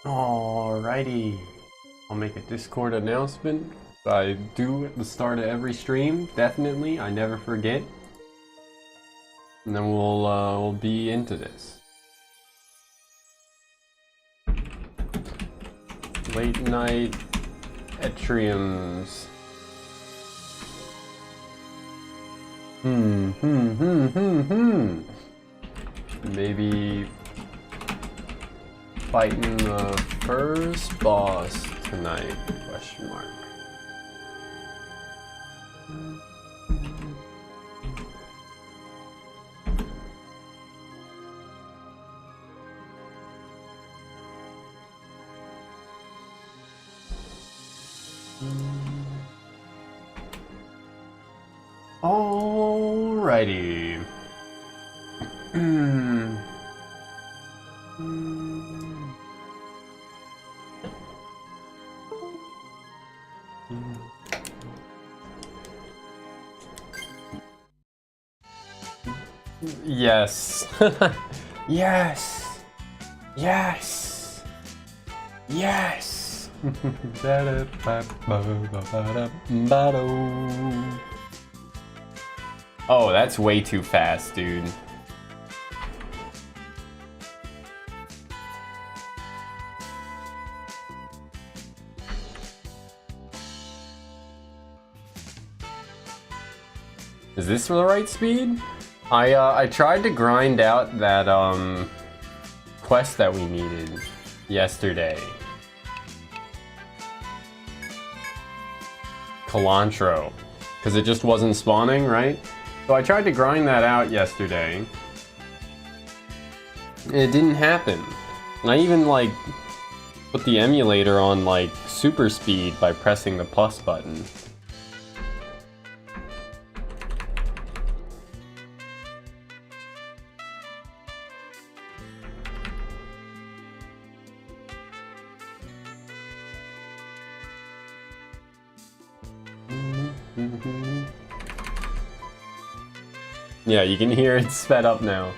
Alrighty, I'll make a Discord announcement that I do at the start of every stream, definitely, I never forget. And then we'll be into this. Late night Etrians. Maybe fighting the first boss tonight, question mark. Alrighty. Yes. Yes. Yes. Yes. Oh, that's way too fast, dude. Is this the right speed? I tried to grind out that quest that we needed yesterday. Cilantro. Because it just wasn't spawning, right? So I tried to grind that out yesterday. And it didn't happen. And I even like put the emulator on like super speed by pressing the plus button. Yeah, you can hear it sped up now.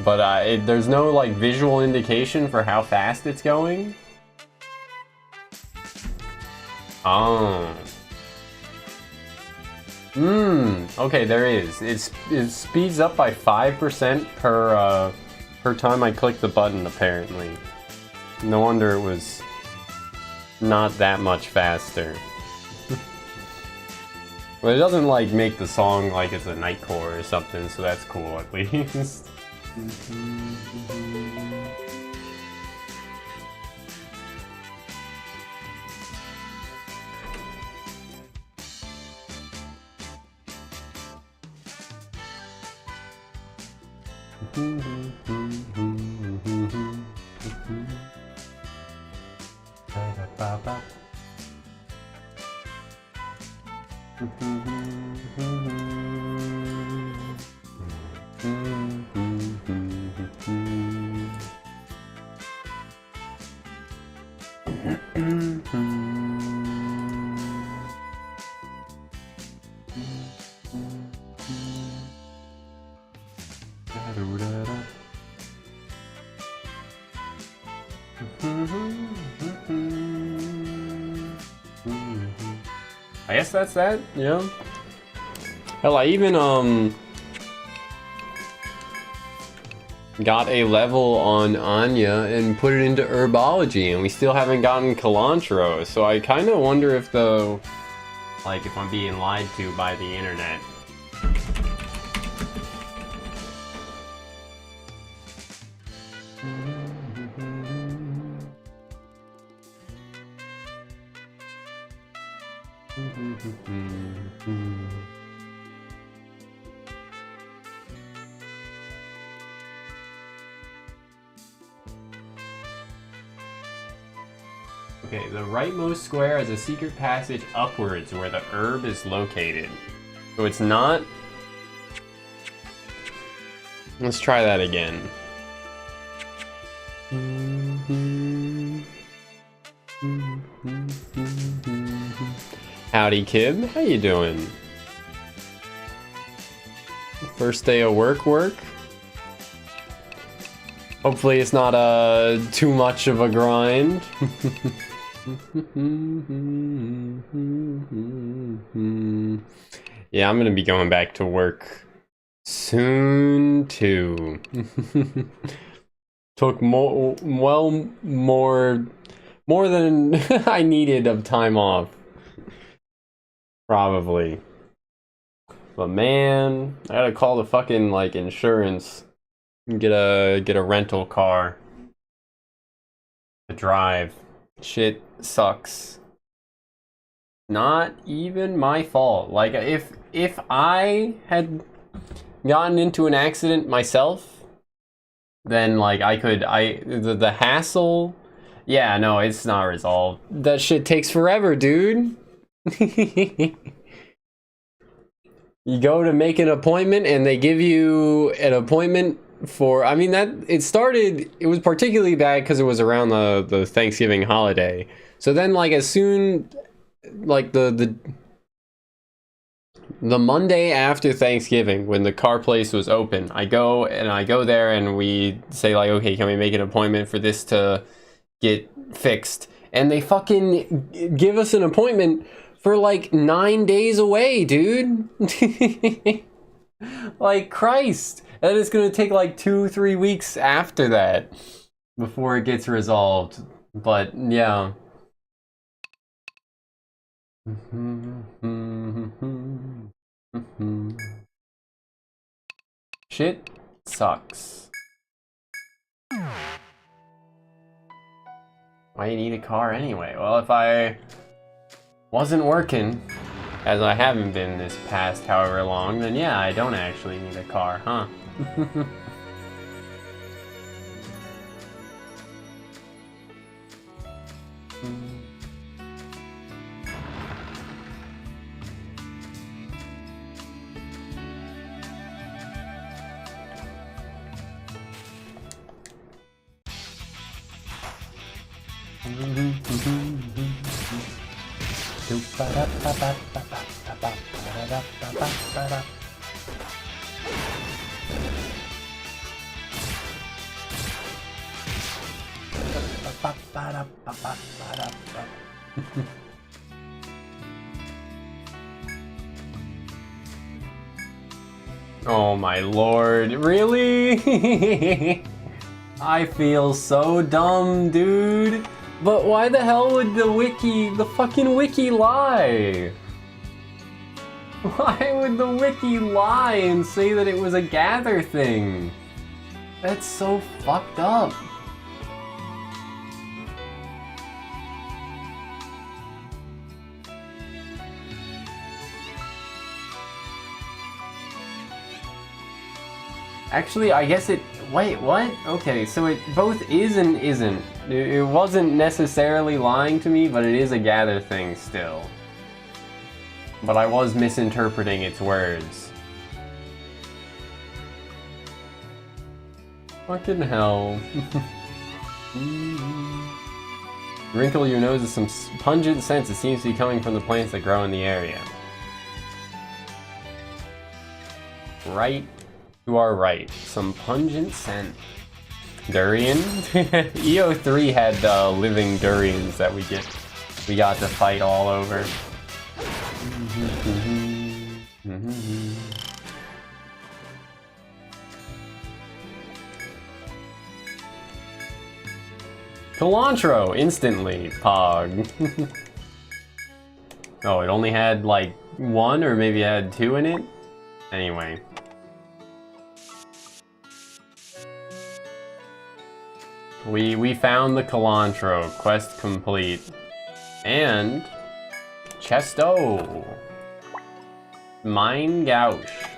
But there's no like visual indication for how fast it's going. Oh. Okay, there is. It speeds up by 5% per time I click the button, apparently. No wonder it was not that much faster. But it doesn't like make the song like it's a nightcore or something, so that's cool at least. I guess that's that, yeah. Hell, I even got a level on Anya and put it into herbology, and we still haven't gotten cilantro, so I kind of wonder if if I'm being lied to by the internet. Okay, the rightmost square has a secret passage upwards where the herb is located. So it's not... Let's try that again. Howdy, Kib. How you doing? First day of work? Hopefully it's not too much of a grind. Yeah, I'm gonna be going back to work soon too. Took more than I needed of time off. Probably. But man, I gotta call the fucking like insurance and get a rental car to drive. Shit sucks. Not even my fault. Like if I had gotten into an accident myself, then like the hassle, yeah, no, it's not resolved. That shit takes forever, dude. You go to make an appointment and they give you an appointment for, I mean, that it was particularly bad because it was around the Thanksgiving holiday. So then like as soon like the Monday after Thanksgiving, when the car place was open, I go there and we say like, okay, can we make an appointment for this to get fixed? And they fucking give us an appointment for like 9 days away, dude. Like, Christ. That is gonna take like 2-3 weeks after that before it gets resolved. But yeah. Shit sucks. Why do you need a car anyway? Well, if I wasn't working, as I haven't been this past however long, then yeah, I don't actually need a car, huh? Oh my lord, really? I feel so dumb, dude. But why the hell would the fucking wiki lie? Why would the wiki lie and say that it was a gather thing? That's so fucked up. Actually, I guess it... Wait, what? Okay, so it both is and isn't. It wasn't necessarily lying to me, but it is a gather thing still. But I was misinterpreting its words. Fucking hell. Wrinkle your nose with some pungent scents. It seems to be coming from the plants that grow in the area. Right. You are right. Some pungent scent. Durian? EO3 had living durians that we got to fight all over. Cilantro, instantly, Pog. Oh, it only had like 1 or maybe it had 2 in it? Anyway. We found the cilantro, quest complete. And Chesto. Mine Gouche.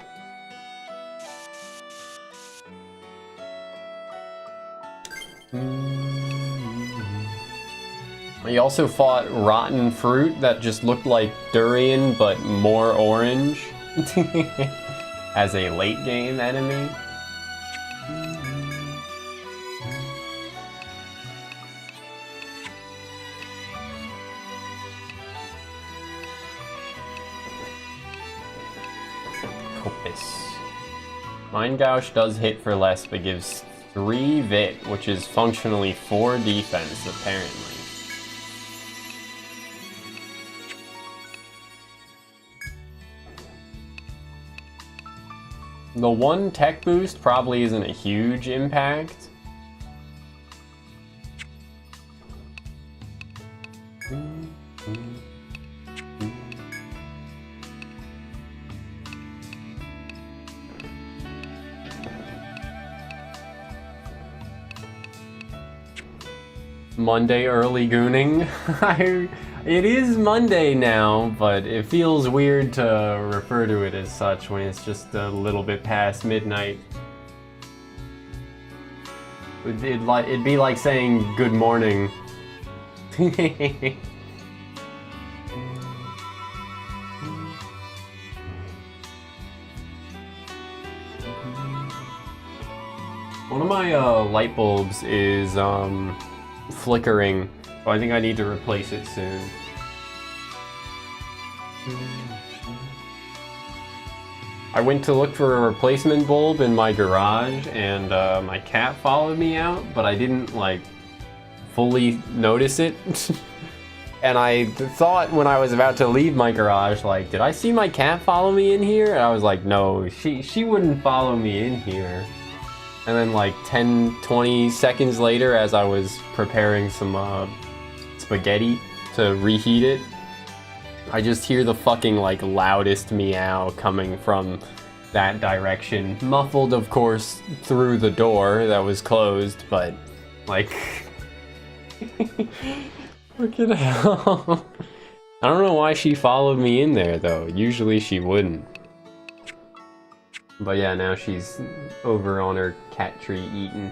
We also fought rotten fruit that just looked like durian but more orange as a late game enemy. Mine Gouche does hit for less, but gives 3 Vit, which is functionally 4 defense, apparently. The 1 tech boost probably isn't a huge impact. Monday early gooning. It is Monday now, but it feels weird to refer to it as such when it's just a little bit past midnight. It'd be like saying good morning. One of my light bulbs is flickering, so I think I need to replace it soon. I went to look for a replacement bulb in my garage, and my cat followed me out, but I didn't like fully notice it. And I thought when I was about to leave my garage, like, did I see my cat follow me in here? And I was like, no, she wouldn't follow me in here. And then like 10-20 seconds later, as I was preparing some spaghetti to reheat it, I just hear the fucking like loudest meow coming from that direction. Muffled, of course, through the door that was closed, but like... Fucking hell. I don't know why she followed me in there though. Usually she wouldn't. But yeah, now she's over on her cat tree eating.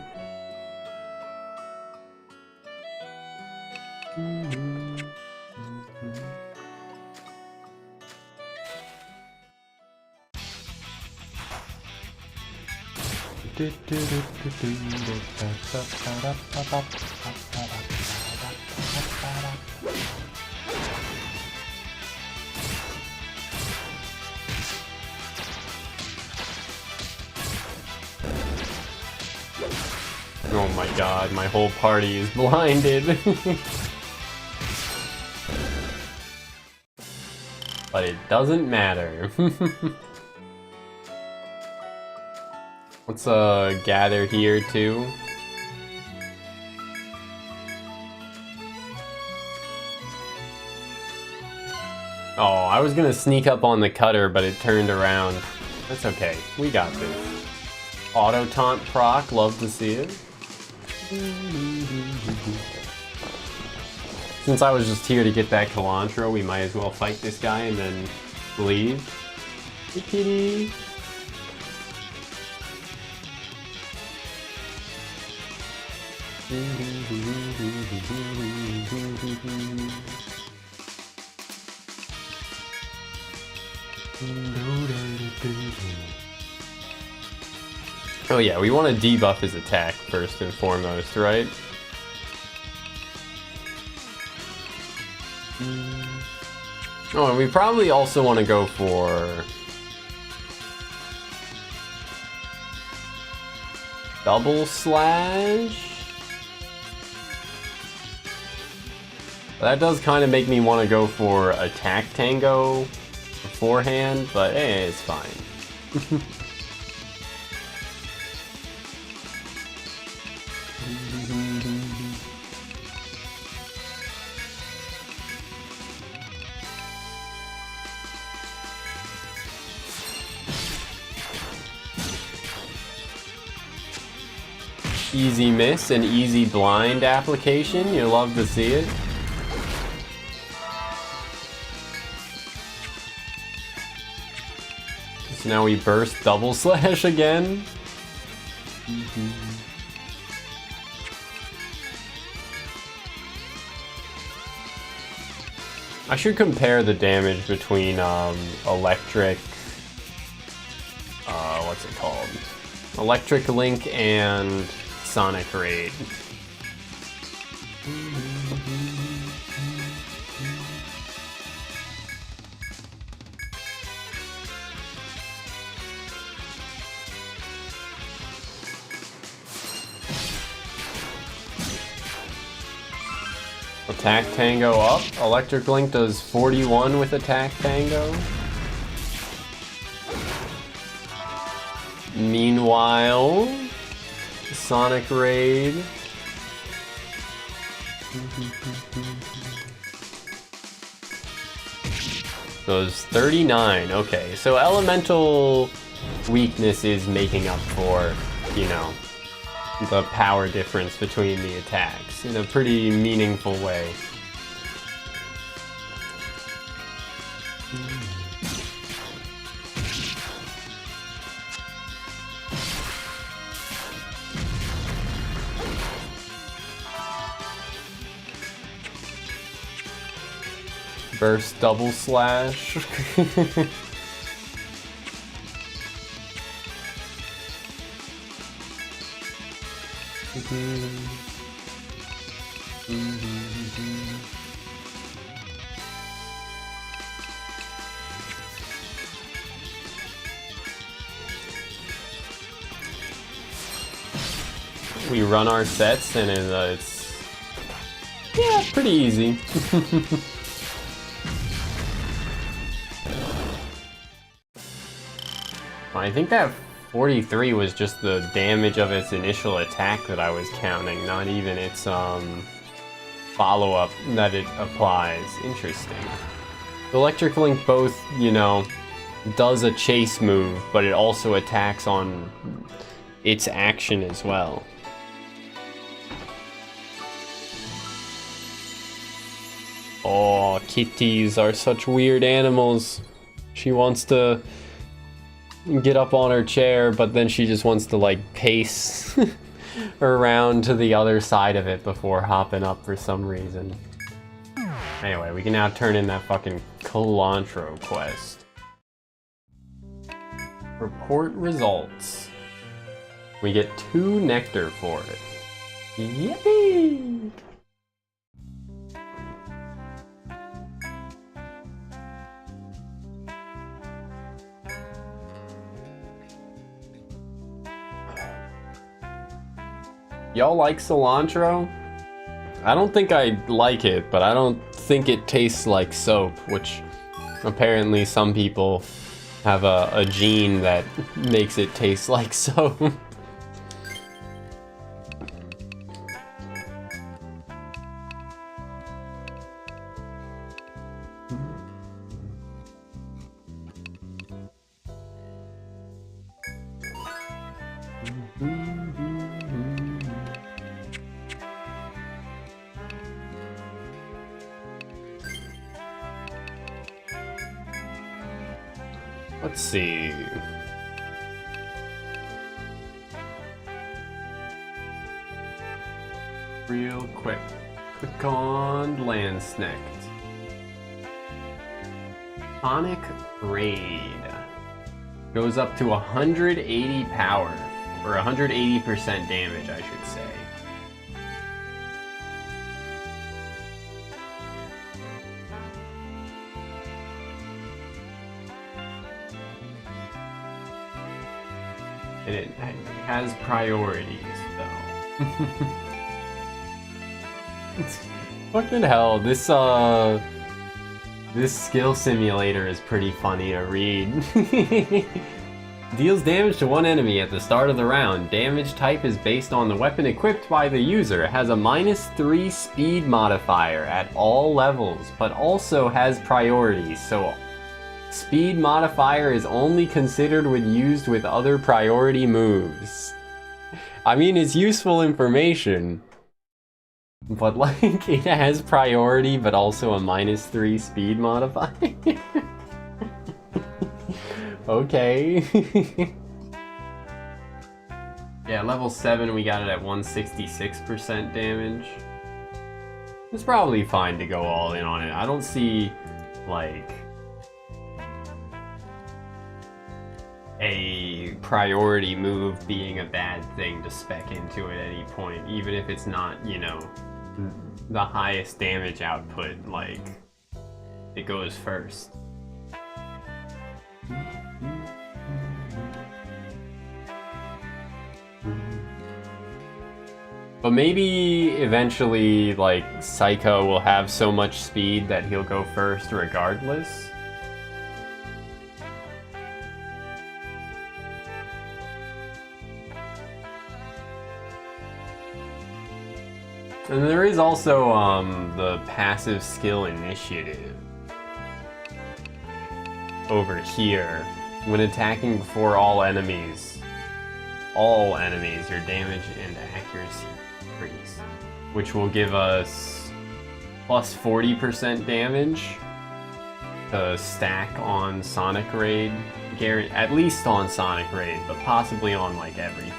Oh my god, my whole party is blinded. But it doesn't matter. Let's gather here too. Oh, I was gonna sneak up on the cutter, but it turned around. That's okay, we got this. Auto taunt proc, love to see it. Since I was just here to get that Cilantro, we might as well fight this guy and then leave. Hey, kitty. Oh yeah, we want to debuff his attack first and foremost, right? Oh, and we probably also want to go for double slash. That does kind of make me want to go for attack tango beforehand, but hey, it's fine. Easy miss and easy blind application. You love to see it. So now we burst double slash again. I should compare the damage between electric, what's it called? Electric Link and Sonic Raid. Attack Tango up. Electric Link does 41 with Attack Tango. Meanwhile, Sonic Raid. Goes 39. Okay, so elemental weakness is making up for, you know, the power difference between the attacks in a pretty meaningful way. Burst double slash. We run our sets and it's yeah, pretty easy. I think that 43 was just the damage of its initial attack that I was counting, not even its follow-up that it applies. Interesting. Electric Link both, you know, does a chase move, but it also attacks on its action as well. Oh, kitties are such weird animals. She wants to get up on her chair, but then she just wants to like pace around to the other side of it before hopping up for some reason. Anyway, we can now turn in that fucking cilantro quest. Report results. We get 2 nectar for it. Yippee! Y'all like cilantro? I don't think I like it, but I don't think it tastes like soap, which apparently some people have a gene that makes it taste like soap. Let's see. Real quick. Click on Landsnect. Sonic Raid. Goes up to 180 power. Or 180% damage, I should say. And it has priorities, though. Fucking hell, this skill simulator is pretty funny to read. Deals damage to one enemy at the start of the round. Damage type is based on the weapon equipped by the user. It has a -3 speed modifier at all levels, but also has priorities, so speed modifier is only considered when used with other priority moves. I mean, it's useful information, but like, it has priority but also a -3 speed modifier. Okay. Yeah, level 7 we got it at 166% damage. It's probably fine to go all in on it. I don't see, like, a priority move being a bad thing to spec into at any point, even if it's not, you know, the highest damage output, like, it goes first. But maybe eventually, like, Psycho will have so much speed that he'll go first regardless. And there is also the passive skill initiative over here. When attacking before all enemies, your damage and accuracy increase, which will give us plus 40% damage to stack on Sonic Raid, at least on Sonic Raid, but possibly on like everything.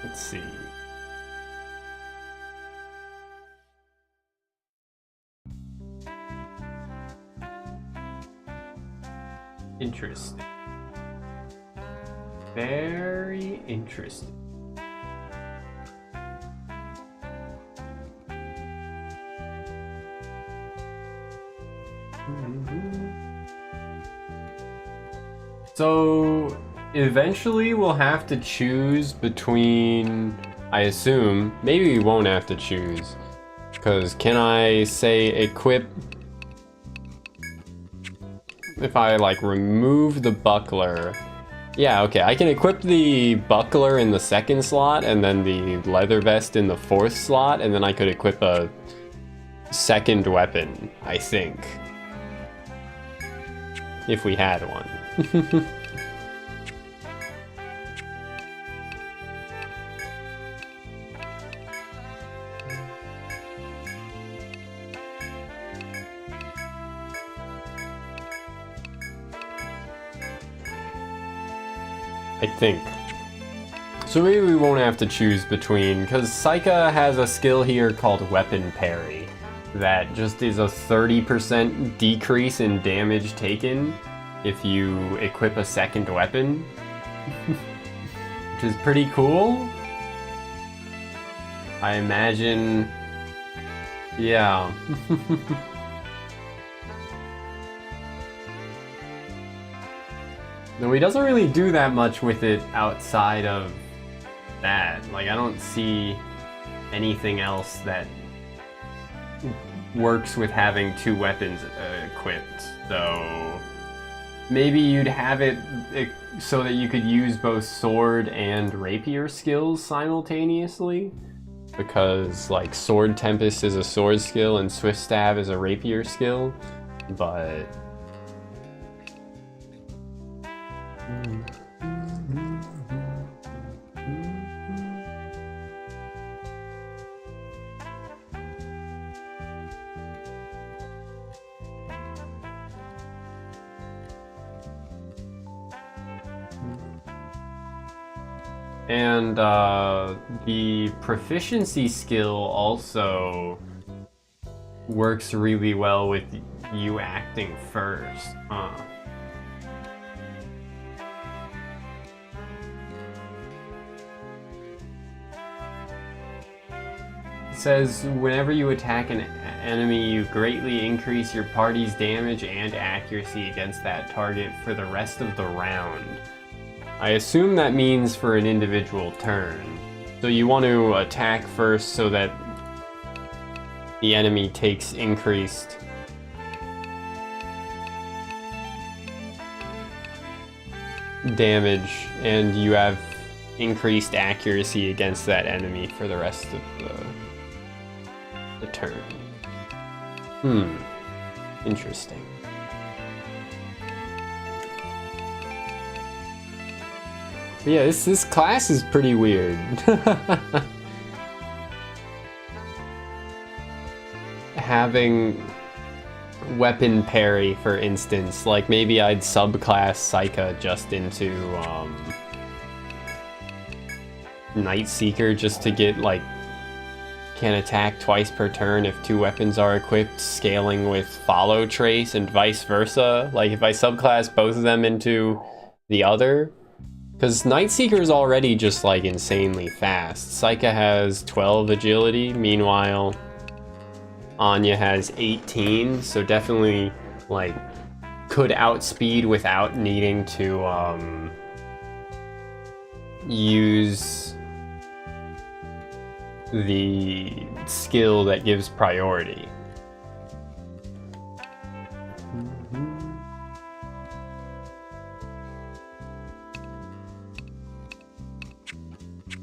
Let's see. Interesting. Very interesting. So eventually we'll have to choose between, I assume, maybe we won't have to choose, because can I say equip, if I like remove the buckler, yeah, okay, I can equip the buckler in the second slot and then the leather vest in the fourth slot, and then I could equip a second weapon, I think, if we had one. I think. So maybe we won't have to choose between, because Saika has a skill here called Weapon Parry that just is a 30% decrease in damage taken if you equip a second weapon, which is pretty cool. I imagine, yeah. No, he doesn't really do that much with it outside of that. Like, I don't see anything else that works with having two weapons equipped, though. Maybe you'd have it so that you could use both sword and rapier skills simultaneously, because like Sword Tempest is a sword skill and Swift Stab is a rapier skill, but and the proficiency skill also works really well with you acting first, huh? It says, whenever you attack an enemy, you greatly increase your party's damage and accuracy against that target for the rest of the round. I assume that means for an individual turn. So you want to attack first so that the enemy takes increased damage and you have increased accuracy against that enemy for the rest of the turn. Interesting. But yeah, this class is pretty weird. Having weapon parry, for instance, like maybe I'd subclass Saika just into Night Seeker just to get like can attack twice per turn if 2 weapons are equipped, scaling with follow trace and vice versa. Like if I subclass both of them into the other, because Nightseeker is already just like insanely fast. Saika has 12 agility, meanwhile Anya has 18, so definitely like could outspeed without needing to use the skill that gives priority.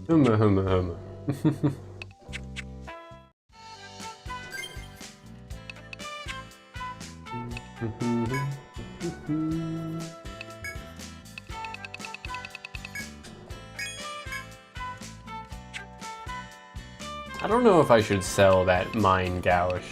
Huma huma huma. I don't know if I should sell that Mind Gouache.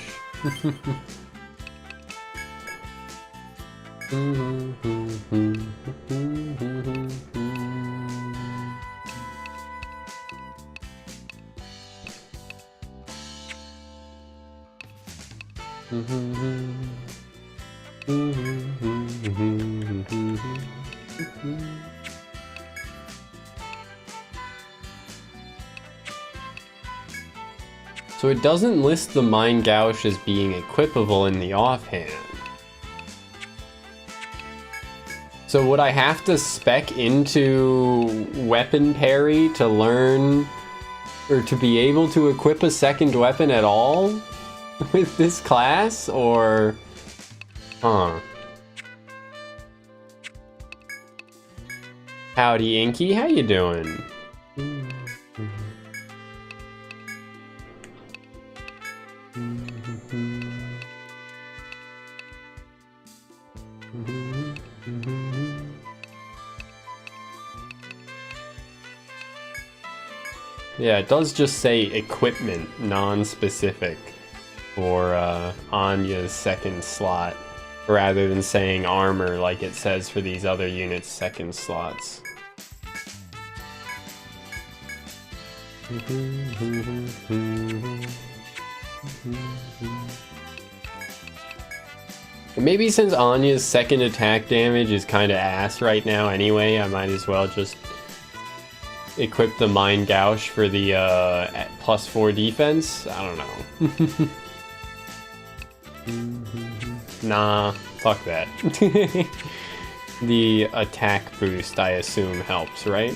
So it doesn't list the Mind Gouache as being equipable in the offhand. So would I have to spec into weapon parry to learn, or to be able to equip a second weapon at all with this class, or... Huh. Howdy Inky, how you doing? Yeah, it does just say equipment, non-specific, for Anya's second slot, rather than saying armor like it says for these other units' second slots. Maybe since Anya's second attack damage is kind of ass right now anyway, I might as well just equip the Mind Gouache for the +4 defense. I don't know. Nah, fuck that. The attack boost, I assume, helps, right?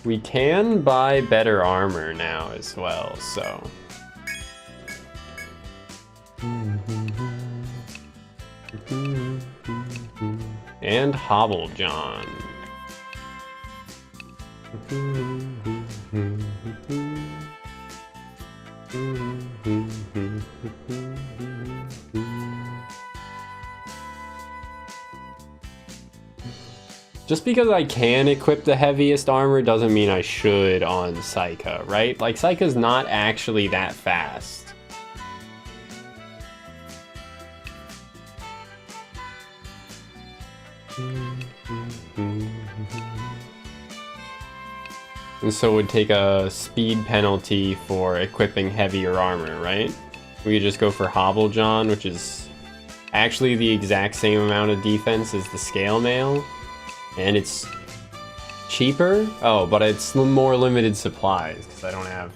We can buy better armor now as well, so... And Hobblejohn. Just because I can equip the heaviest armor doesn't mean I should on Saika, right? Like, Saika's not actually that fast. And so it would take a speed penalty for equipping heavier armor, right? We could just go for Hobblejohn, which is actually the exact same amount of defense as the Scale Mail. And it's cheaper? Oh, but it's more limited supplies, because I don't have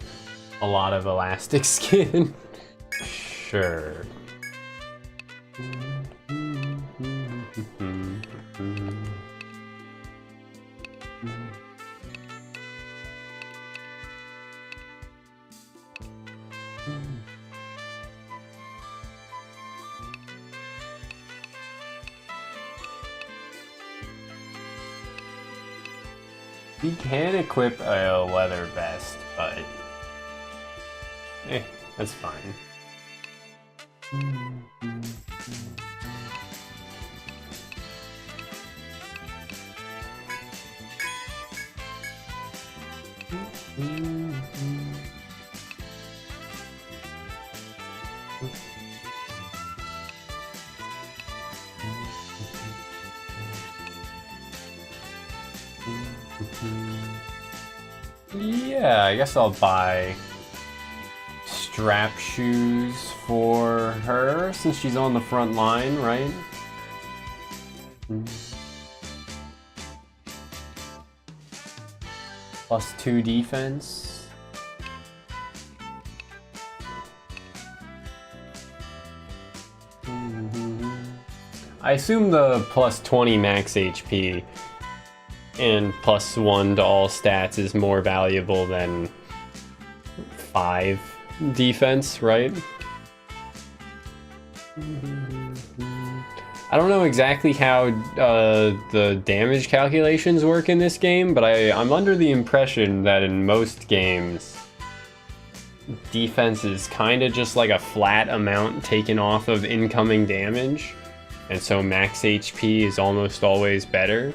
a lot of elastic skin. Sure. We can equip a leather vest, but that's fine. Yeah, I guess I'll buy strap shoes for her since she's on the front line, right? +2 defense. I assume the +20 max HP and +1 to all stats is more valuable than 5 defense, right? I don't know exactly how the damage calculations work in this game, but I'm under the impression that in most games, defense is kind of just like a flat amount taken off of incoming damage, and so max HP is almost always better.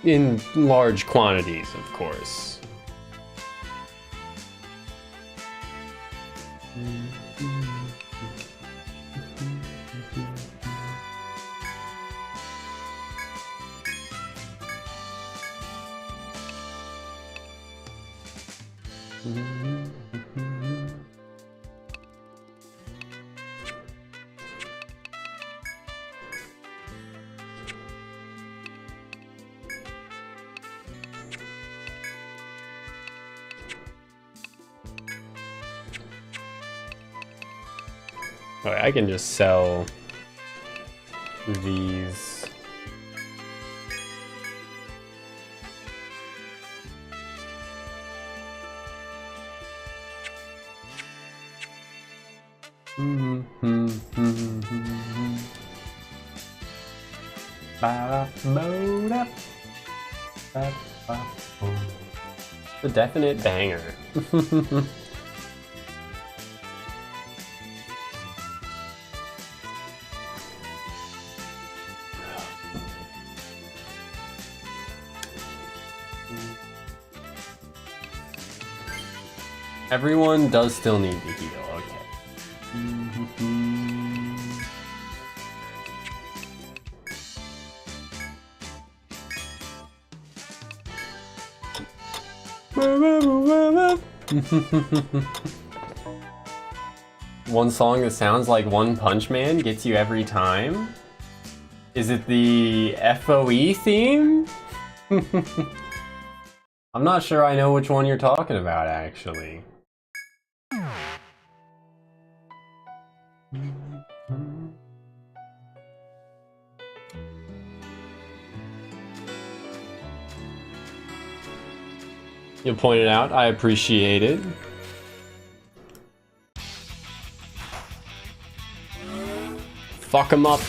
In large quantities, of course. Okay, I can just sell these. The definite banger. Everyone does still need to heal, okay. One song that sounds like One Punch Man gets you every time? Is it the FOE theme? I'm not sure I know which one you're talking about, actually. You'll point it out, I appreciate it. Fuck him up.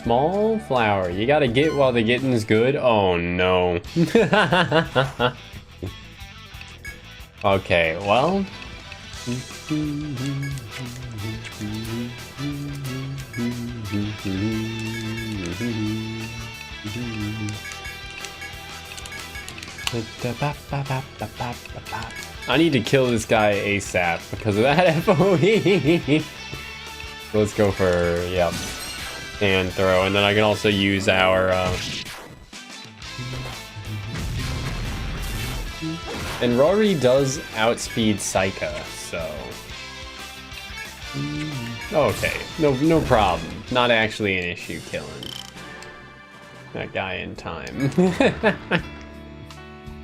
Small flower. You gotta get while the getting's good. Oh no. Okay, well. I need to kill this guy ASAP because of that FOE. Let's go for, yep. And throw, and then I can also use our and Rory does outspeed Psycha, so okay, no problem. Not actually an issue killing that guy in time.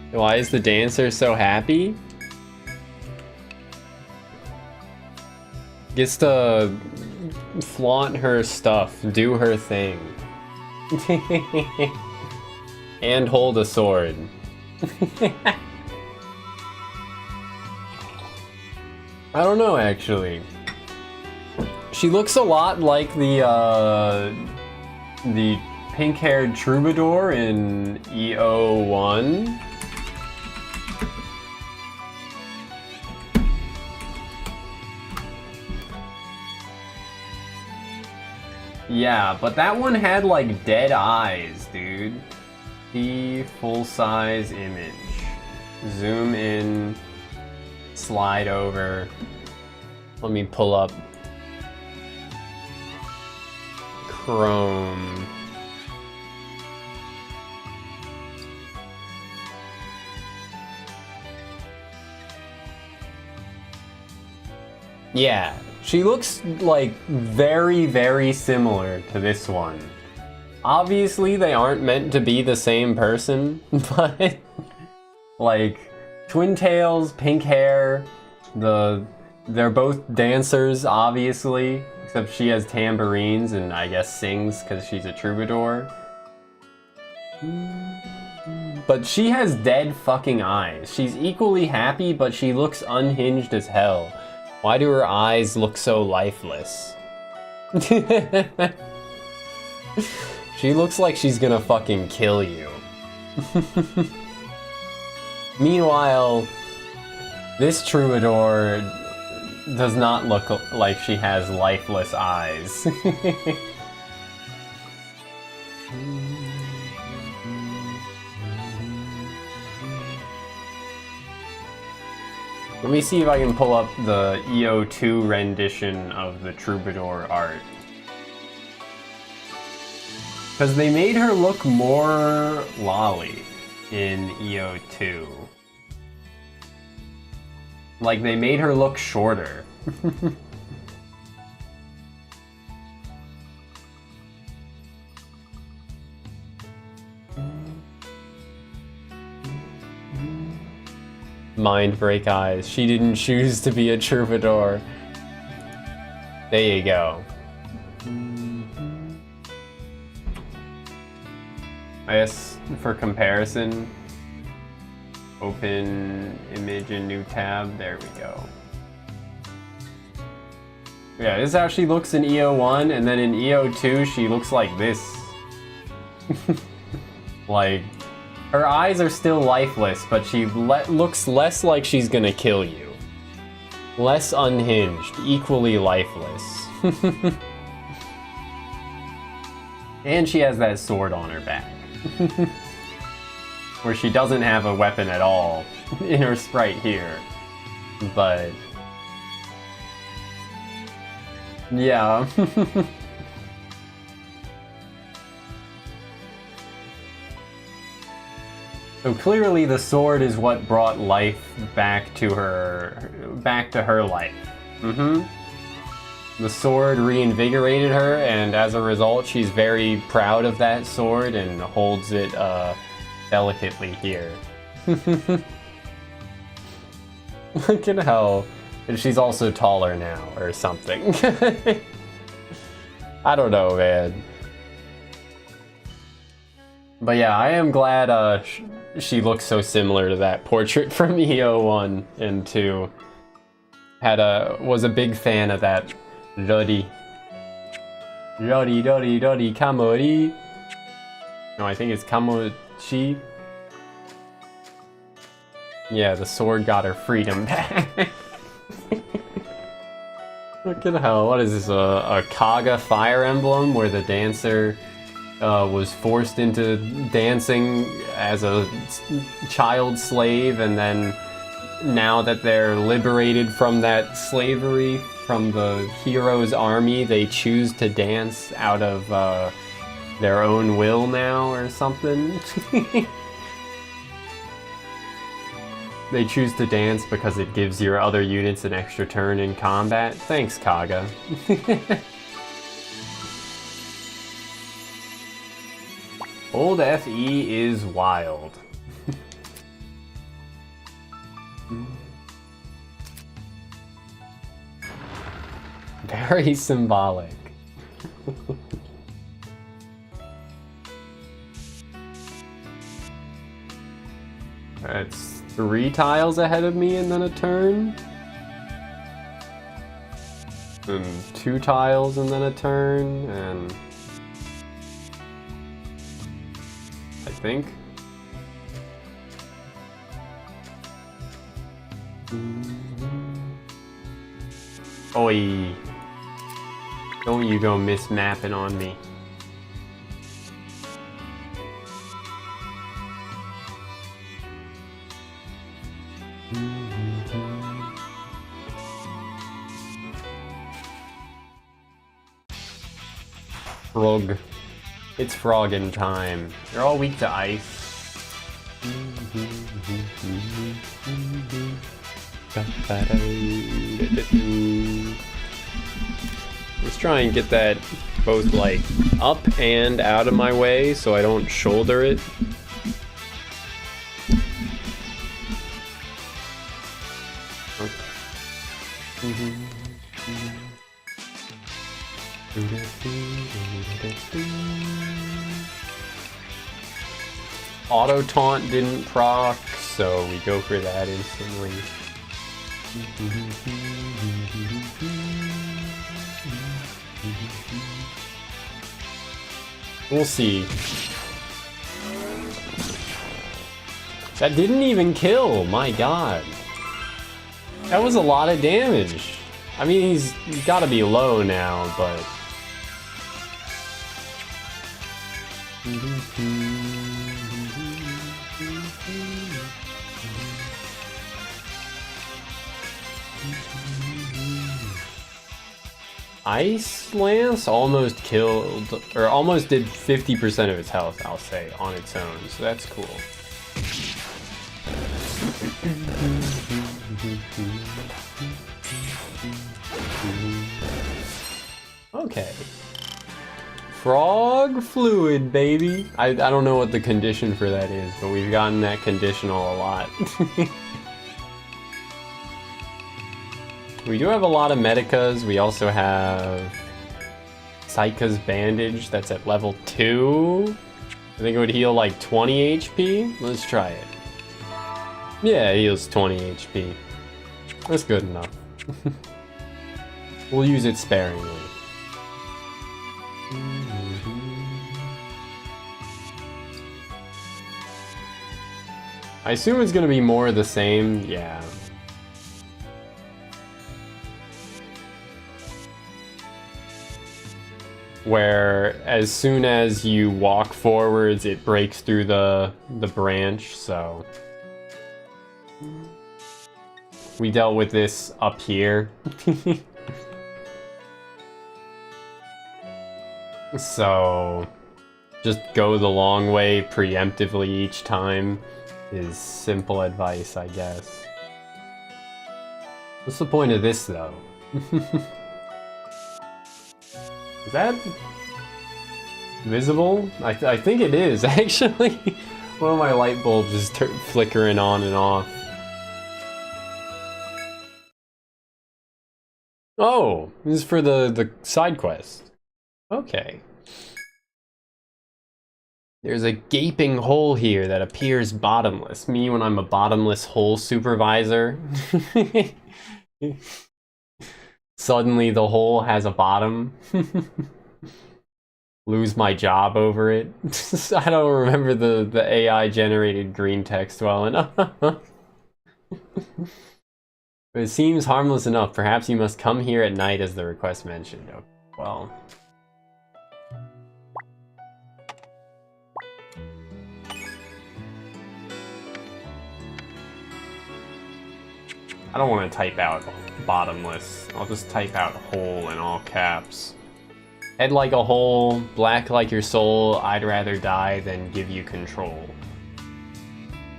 Why is the dancer so happy? Gets to flaunt her stuff, do her thing. And hold a sword. I don't know, actually. She looks a lot like the pink-haired troubadour in EO1. Yeah, but that one had like dead eyes, dude. The full-size image. Zoom in, slide over. Let me pull up Chrome. Yeah, she looks like very, very similar to this one. Obviously, they aren't meant to be the same person, but like twin tails, pink hair, they're both dancers, obviously, except she has tambourines and I guess sings because she's a troubadour. But she has dead fucking eyes. She's equally happy, but she looks unhinged as hell. Why do her eyes look so lifeless? She looks like she's gonna fucking kill you. Meanwhile, this troubadour does not look like she has lifeless eyes. Let me see if I can pull up the EO2 rendition of the troubadour art. Because they made her look more lolly in EO2. Like, they made her look shorter. Mind break eyes. She didn't choose to be a troubadour. There you go. I guess for comparison, open image in new tab. There we go. Yeah, this is how she looks in EO1, and then in EO2 she looks like this. Like, her eyes are still lifeless, but she looks less like she's gonna kill you. Less unhinged, equally lifeless. And she has that sword on her back. Where she doesn't have a weapon at all in her sprite here. But yeah. So clearly the sword is what brought life back to her life. The sword reinvigorated her, and as a result she's very proud of that sword and holds it delicately here. Look at how... And she's also taller now, or something. I don't know, man. But yeah, I am glad she looks so similar to that portrait from EO1 and 2. Was a big fan of that Rori Kamori. No, I think it's Kamochi. Yeah, the sword got her freedom back. Look at how, what is this, a Kaga fire emblem where the dancer was forced into dancing as a child slave, and then now that they're liberated from that slavery, from the hero's army, they choose to dance out of their own will now, or something. They choose to dance because it gives your other units an extra turn in combat. Thanks, Kaga. Old FE is wild. Very symbolic. It's 3 tiles ahead of me and then a turn. And 2 tiles and then a turn, and I think. Oi. Don't you go mismapping on me. Frog. It's frogging time. They're all weak to ice. Let's try and get that both like up and out of my way so I don't shoulder it. Auto taunt didn't proc, so we go for that instantly. We'll see. That didn't even kill, my god. That was a lot of damage. I mean, he's gotta be low now, but... Ice Lance almost killed, or almost did 50% of its health, I'll say, on its own, so that's cool. Okay. Frog fluid, baby. I don't know what the condition for that is, but we've gotten that conditional a lot. We do have a lot of Medicas. We also have Saika's Bandage that's at level 2. I think it would heal like 20 HP. Let's try it. Yeah, it heals 20 HP. That's good enough. We'll use it sparingly. I assume it's gonna be more of the same, yeah. Where as soon as you walk forwards, it breaks through the branch, so... We dealt with this up here. So, just go the long way preemptively each time is simple advice, I guess. What's the point of this, though? Is that visible? I think it is, actually. One of my light bulbs is flickering on and off. Oh, this is for the side quest. Okay. There's a gaping hole here that appears bottomless. Me when I'm a bottomless hole supervisor. Suddenly the hole has a bottom. Lose my job over it. I don't remember the AI generated green text well enough. But it seems harmless enough. Perhaps you must come here at night as the request mentioned. Oh, well. I don't want to type out bottomless. I'll just type out hole in all caps. Head like a hole, black like your soul, I'd rather die than give you control.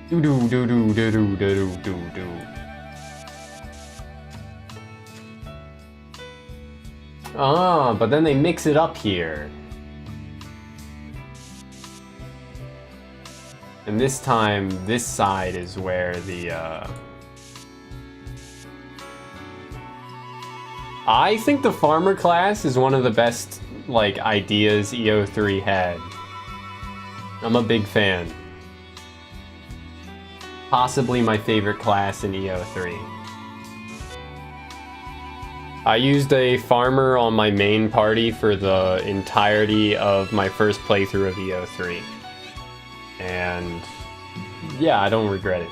Do-do-do-do-do-do-do-do-do. Ah, but then they mix it up here. And this time, this side is where the, I think the farmer class is one of the best, like, ideas EO3 had. I'm a big fan. Possibly my favorite class in EO3. I used a farmer on my main party for the entirety of my first playthrough of EO3. And yeah, I don't regret it.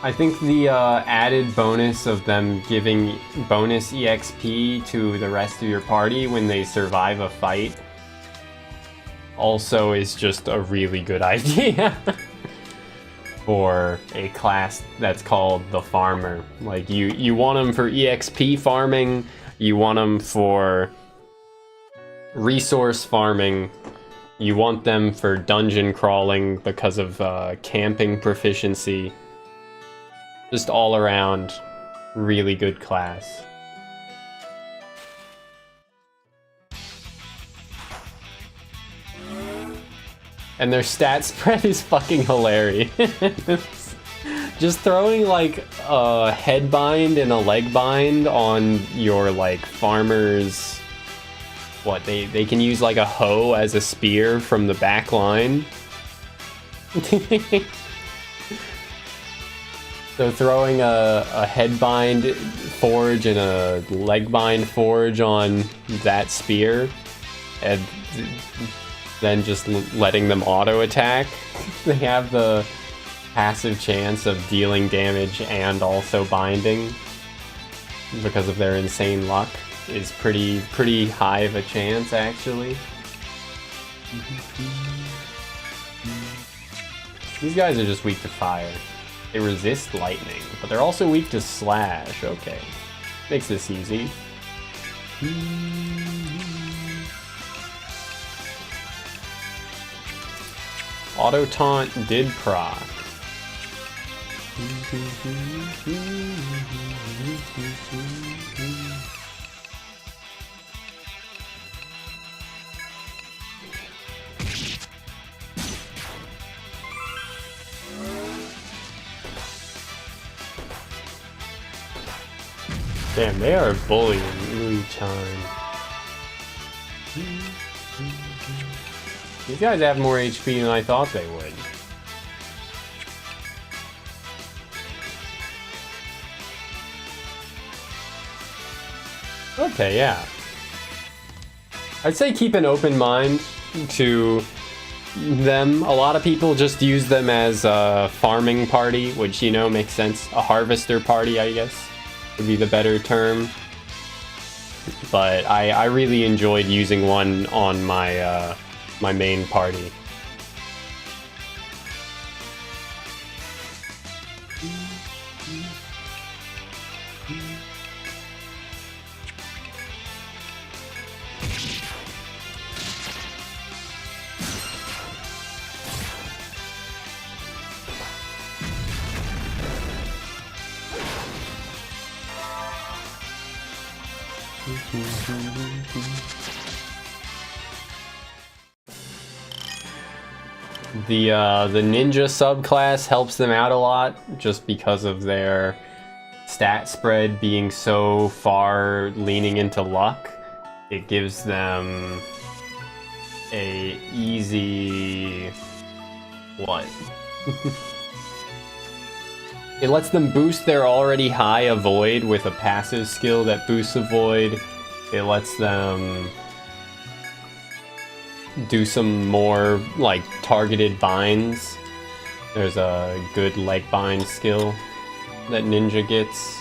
I think the added bonus of them giving bonus EXP to the rest of your party when they survive a fight also is just a really good idea for a class that's called the farmer. Like, you want them for EXP farming, you want them for resource farming, you want them for dungeon crawling because of camping proficiency. Just all around, really good class. And their stat spread is fucking hilarious. Just throwing like a headbind and a leg bind on your like farmers. What, they can use like a hoe as a spear from the back line. So throwing a headbind forge and a leg bind forge on that spear, and then just letting them auto attack. They have the passive chance of dealing damage and also binding because of their insane luck. Is pretty high of a chance, actually. These guys are just weak to fire. They resist lightning, but they're also weak to slash. Okay, makes this easy. Auto taunt did proc. Damn, they are bullying Uri-chan. These guys have more HP than I thought they would. Okay, yeah. I'd say keep an open mind to them. A lot of people just use them as a farming party, which, you know, makes sense. A harvester party, I guess, would be the better term. But I really enjoyed using one on my my main party. The ninja subclass helps them out a lot just because of their stat spread being so far leaning into luck. It gives them a easy... what? It lets them boost their already high avoid with a passive skill that boosts avoid. It lets them do some more like targeted binds. There's a good leg bind skill that ninja gets.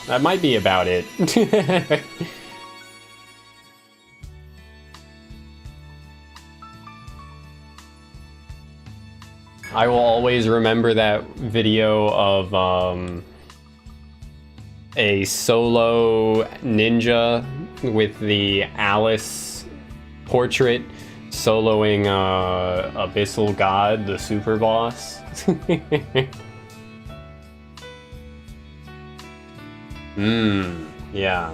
That might be about it. I will always remember that video of a solo ninja with the Alice portrait soloing Abyssal God, the super boss. Yeah.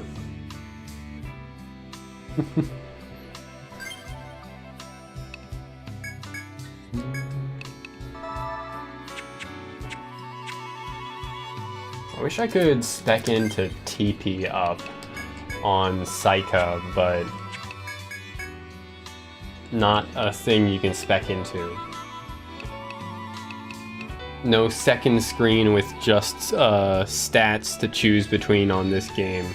I wish I could spec into TP up on Psycha, but not a thing you can spec into. No second screen with just stats to choose between on this game.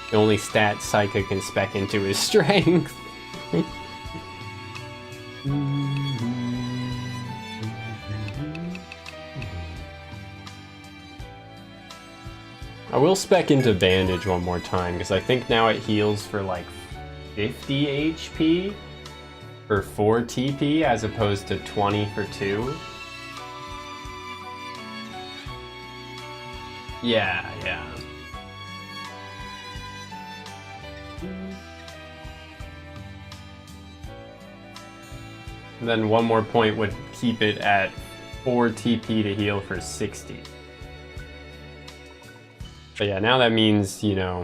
The only stat Psycha can spec into is strength. I will spec into bandage one more time, because I think now it heals for like 50 HP for 4 TP as opposed to 20 for 2. Yeah, yeah. And then one more point would keep it at 4 TP to heal for 60. But yeah, now that means, you know,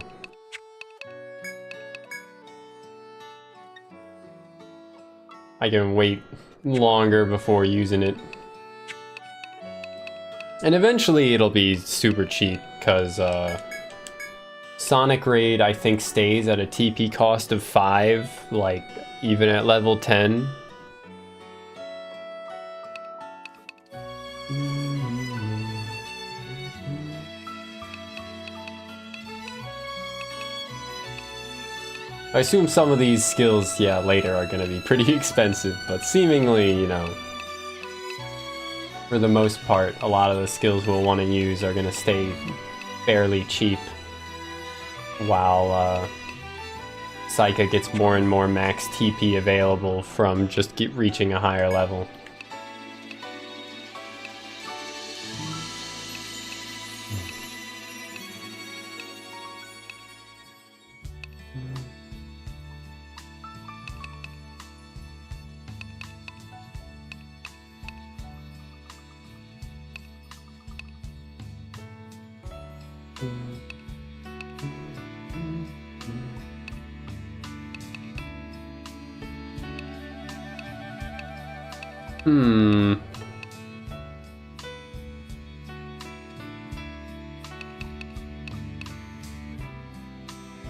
I can wait longer before using it. And eventually it'll be super cheap, because Sonic Raid I think stays at a TP cost of 5, like even at level 10. I assume some of these skills, yeah, later are gonna be pretty expensive, but seemingly, you know, for the most part, a lot of the skills we'll want to use are gonna stay fairly cheap, while Psycha gets more and more max TP available from just reaching a higher level.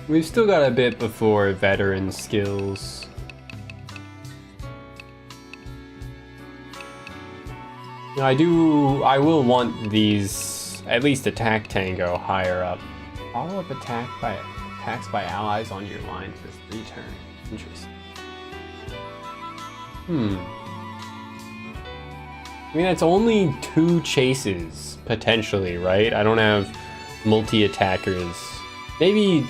We've still got a bit before veteran skills. I will want these, at least Attack Tango, higher up. Follow-up attacks by allies on your line for 3 turns. Interesting. I mean, it's only 2 chases, potentially, right? I don't have multi-attackers. Maybe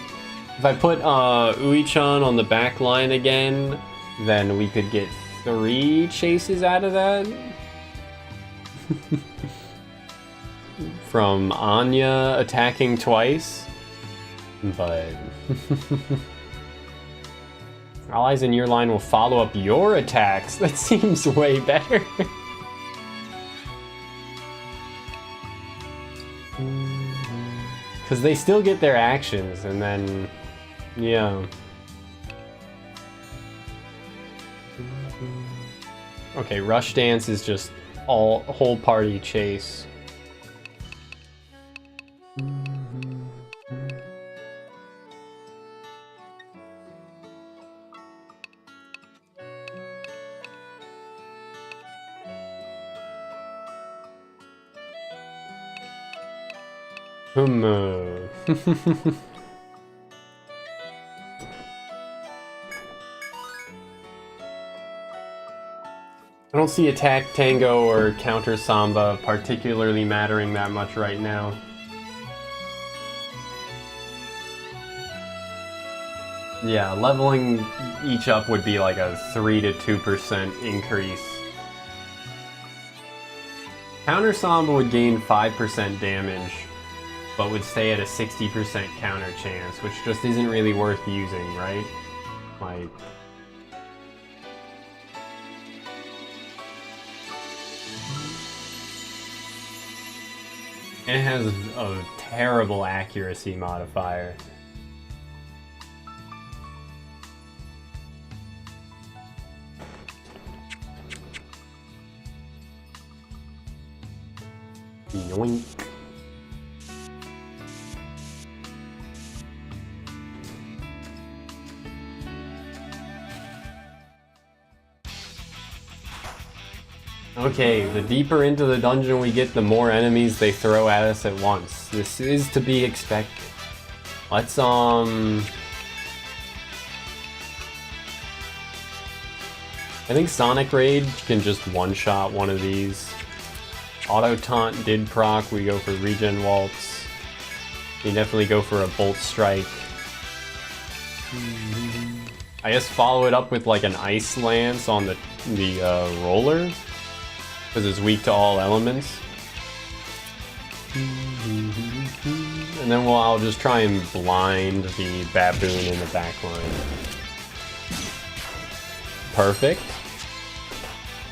if I put Ui-chan on the back line again, then we could get 3 chases out of that. From Anya attacking twice. But allies in your line will follow up your attacks. That seems way better. Because they still get their actions, and then, yeah. Okay, Rush Dance is just whole party chase. I don't see Attack Tango or Counter Samba particularly mattering that much right now. Yeah, leveling each up would be like a 3 to 2% increase. Counter Samba would gain 5% damage, but would stay at a 60% counter chance, which just isn't really worth using, right? Like... And it has a terrible accuracy modifier. Yoink. Okay, the deeper into the dungeon we get, the more enemies they throw at us at once. This is to be expected. Let's, I think Sonic Raid can just one-shot one of these. Auto Taunt did proc, we go for Regen Waltz. You definitely go for a Bolt Strike. I guess follow it up with like an Ice Lance on the roller, because it's weak to all elements. And then I'll just try and blind the baboon in the back line. Perfect.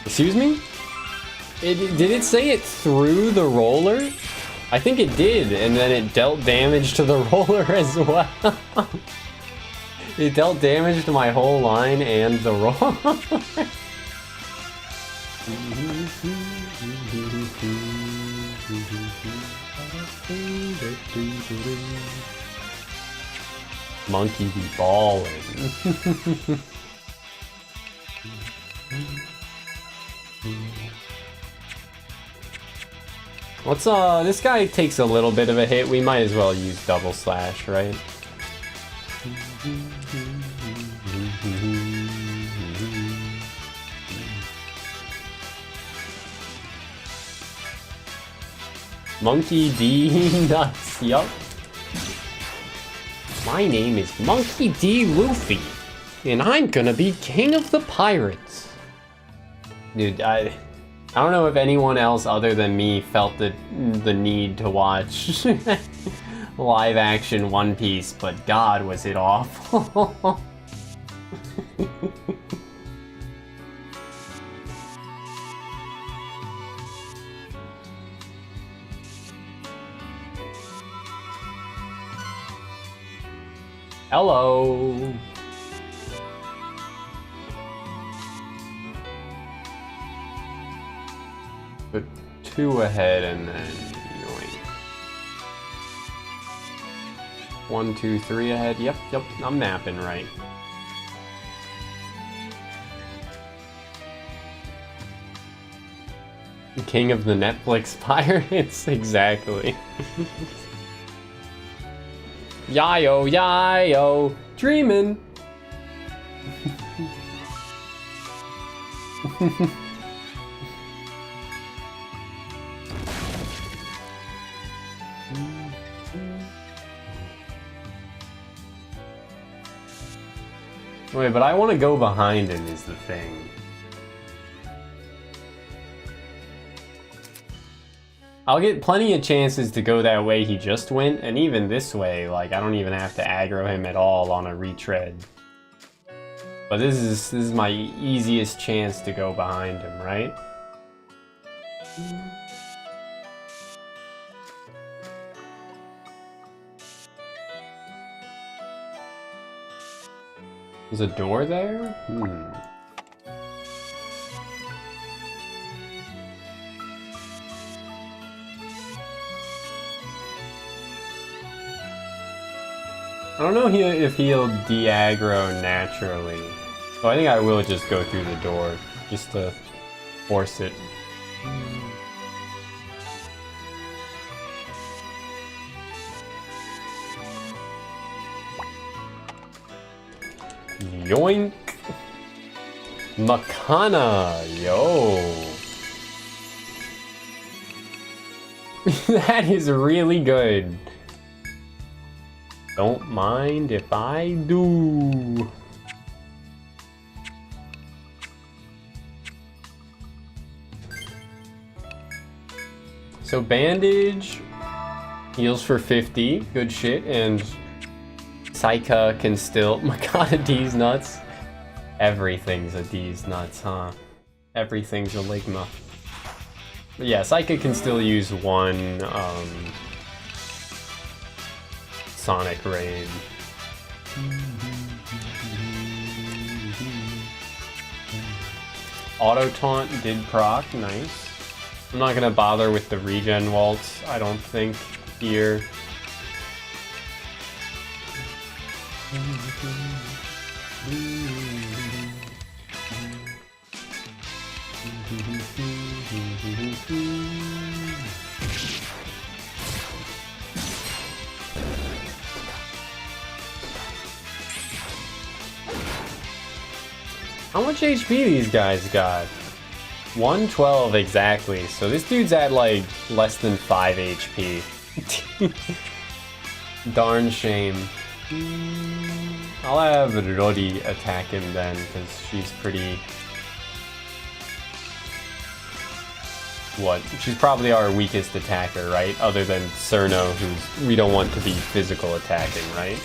Excuse me? Did it say it threw the roller? I think it did, and then it dealt damage to the roller as well. It dealt damage to my whole line and the roller. Monkey be ballin'. Let's this guy takes a little bit of a hit. We might as well use double slash, right? Monkey D nuts, yup. My name is Monkey D. Luffy, and I'm gonna be king of the pirates. Dude, I don't know if anyone else other than me felt the need to watch live action One Piece, but God, was it awful. Hello. Put 2 ahead and then yoink. 1, 2, 3 ahead. Yep, I'm mapping right. King of the Netflix pirates, exactly. Yayo, yayo, dreamin'. Wait, but I want to go behind him is the thing. I'll get plenty of chances to go that way he just went, and even this way, like, I don't even have to aggro him at all on a retread. But this is my easiest chance to go behind him, right? There's a door there? I don't know if he'll de-aggro naturally. So I think I will just go through the door, just to force it. Yoink! Makana! Yo! That is really good. Don't mind if I do. So bandage heals for 50, good shit, and Saika can still Makana D's nuts. Everything's a D's nuts, huh? Everything's a Ligma. But yeah, Saika can still use one Sonic Raid. Auto Taunt did proc, nice. I'm not gonna bother with the regen waltz, I don't think, here. How much HP these guys got? 112 exactly, so this dude's at like less than 5 HP. Darn shame. I'll have Rodi attack him then, because she's pretty... What? She's probably our weakest attacker, right? Other than Cerno, who's we don't want to be physical attacking, right?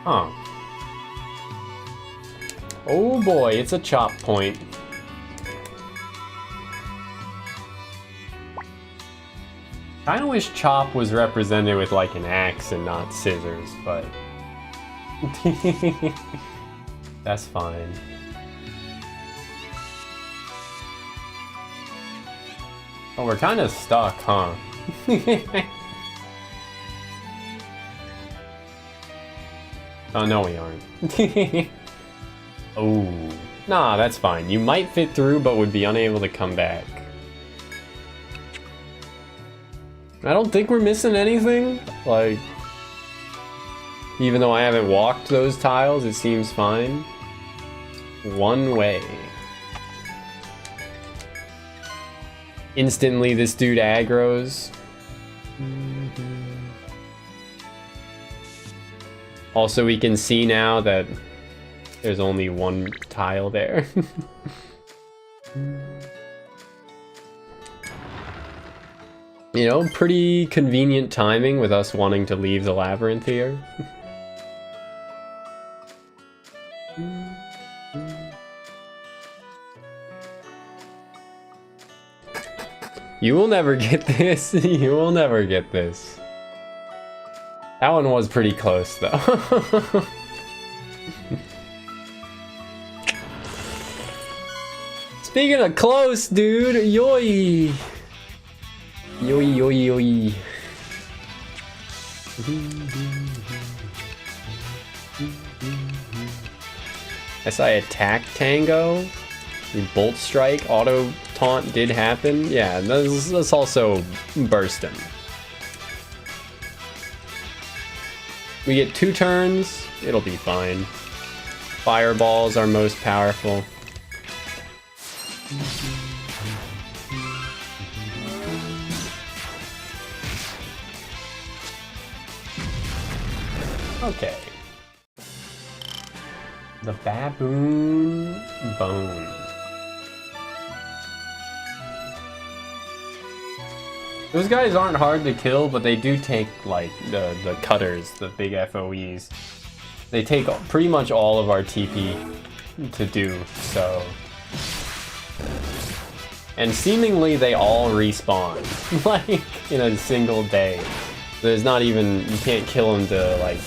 Huh. Oh boy, it's a chop point. Kinda wish chop was represented with like an axe and not scissors, but... That's fine. Oh, we're kinda stuck, huh? Oh, no we aren't. Oh, nah, that's fine. You might fit through, but would be unable to come back. I don't think we're missing anything. Like, even though I haven't walked those tiles, it seems fine. One way. Instantly, this dude aggroes. Also, we can see now that there's only one tile there. You know, pretty convenient timing with us wanting to leave the labyrinth here. You will never get this. You will never get this. That one was pretty close, though. Speaking of close, dude, yoy! Yoy, yoy, yoy. SI attack Tango. Bolt strike, auto taunt did happen. Yeah, let's also burst him. We get 2 turns, it'll be fine. Fireball's our most powerful. Okay. The baboon bone. Those guys aren't hard to kill, but they do take, like, the cutters, the big FOEs. They take pretty much all of our TP to do, so... And seemingly they all respawn, like, in a single day. There's not even... You can't kill them to, like,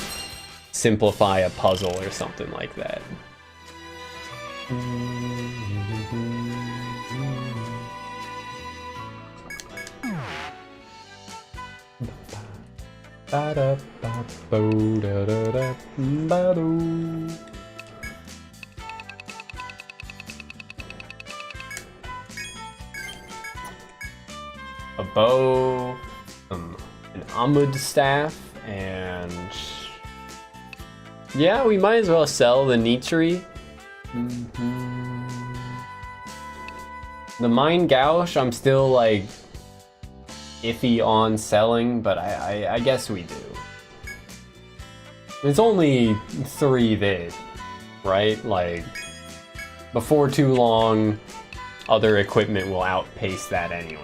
simplify a puzzle or something like that. A bow, an Amud staff, and yeah, we might as well sell the Nichiri. The Mind Gouge, I'm still like iffy on selling, but I guess we do. It's only 3 vid, right? Like, before too long, other equipment will outpace that anyway.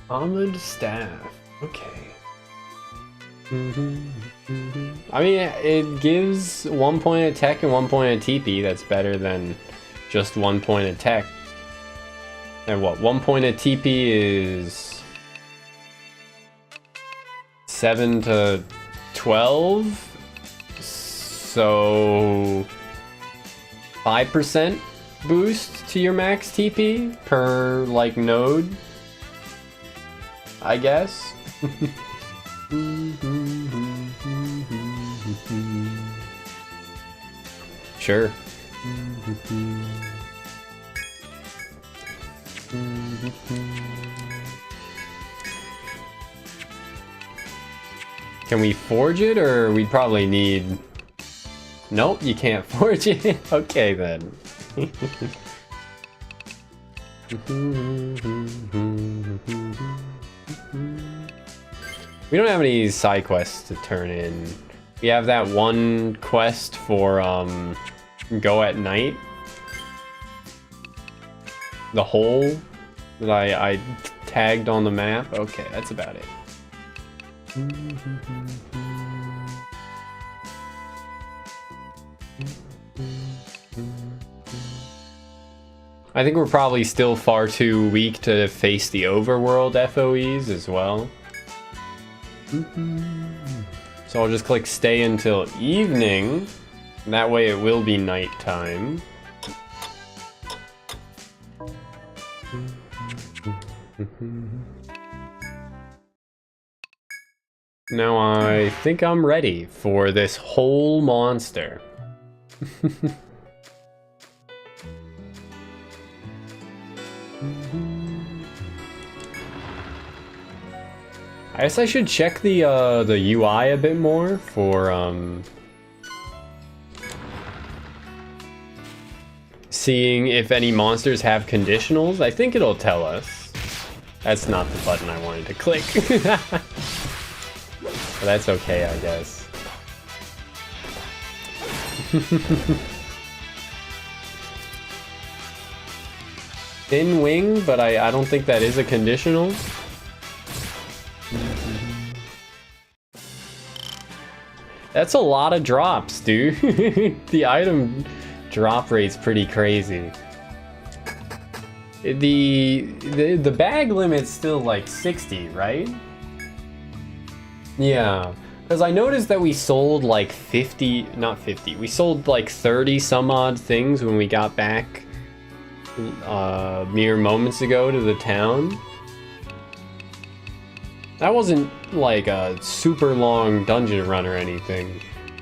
Armored staff. Okay. I mean, it gives 1 point of tech and 1 point of TP. That's better than just 1 point of tech. And what? 1 point of TP is 7 to 12. So 5% boost to your max TP per like node, I guess. Sure. Can we forge it, or we'd probably need... Nope, you can't forge it. Okay then. We don't have any side quests to turn in. We have that one quest for go at night. The hole that I tagged on the map. Okay, that's about it. I think we're probably still far too weak to face the overworld FOEs as well. So I'll just click stay until evening. And that way it will be nighttime. Now I think I'm ready for this whole monster. I guess I should check the UI a bit more for seeing if any monsters have conditionals. I think it'll tell us. That's not the button I wanted to click. But that's okay, I guess. Thin wing, but I don't think that is a conditional. That's a lot of drops, dude. The item drop rate's pretty crazy. The bag limit's still like 60, right? Yeah, because I noticed that we sold like 50, not 50, we sold like 30 some odd things when we got back mere moments ago to the town. That wasn't like a super long dungeon run or anything.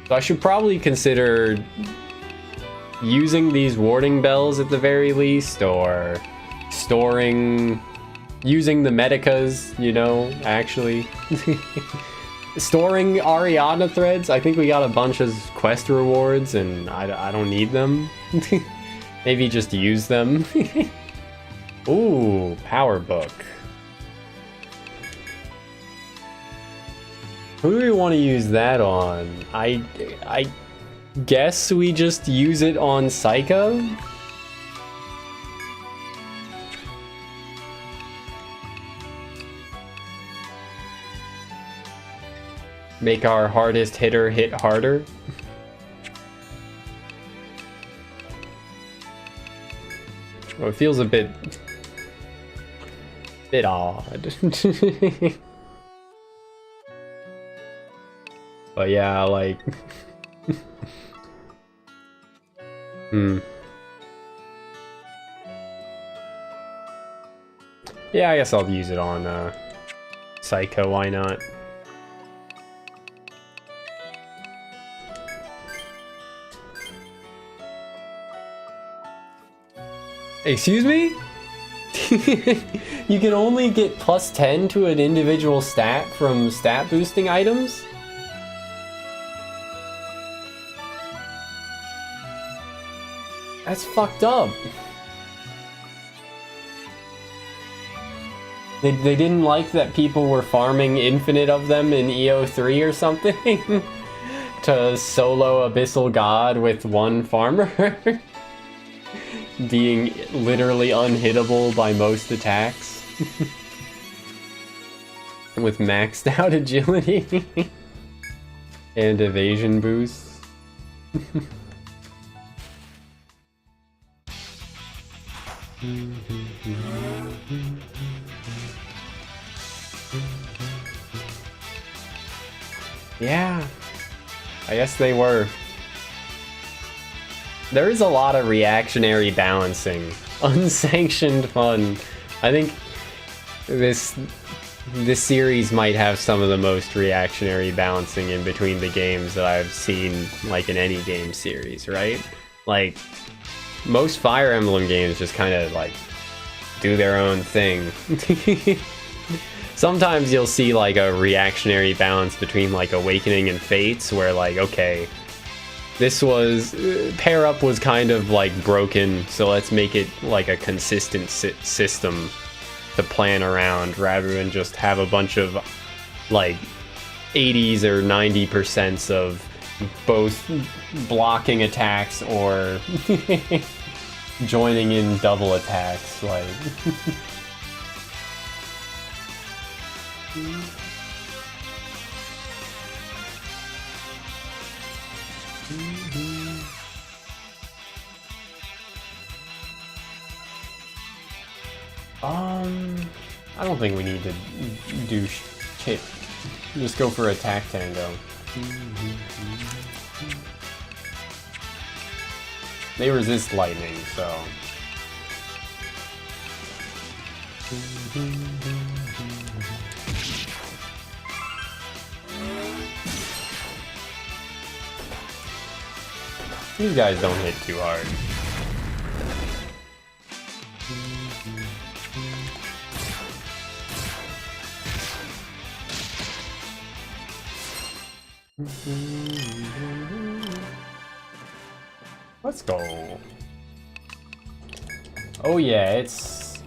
So I should probably consider using these warding bells at the very least, or using the medicas, you know, actually. Storing Ariadna threads. I think we got a bunch of quest rewards and I don't need them. Maybe just use them. Ooh, power book. Who do we want to use that on? I guess we just use it on Psycho? Make our hardest hitter hit harder? Well, it feels a bit odd. But yeah, like... Yeah, I guess I'll use it on Psycho, why not? Excuse me? You can only get plus 10 to an individual stat from stat boosting items? That's fucked up. They didn't like that people were farming infinite of them in EO3 or something? To solo Abyssal God with one farmer? Being literally unhittable by most attacks. With maxed out agility. And evasion boost. Yeah, I guess they were. There is a lot of reactionary balancing. Unsanctioned fun. I think this series might have some of the most reactionary balancing in between the games that I've seen, like, in any game series, right? Like, most Fire Emblem games just kind of, like, do their own thing. Sometimes you'll see, like, a reactionary balance between, like, Awakening and Fates, where, like, okay, this was... Pair Up was kind of, like, broken, so let's make it, like, a consistent system to plan around, rather than just have a bunch of, like, 80s or 90% of both blocking attacks or joining in double attacks, like... I don't think we need to do shit. Just go for attack tango. They resist lightning, so... These guys don't hit too hard. Let's go. Oh yeah, it's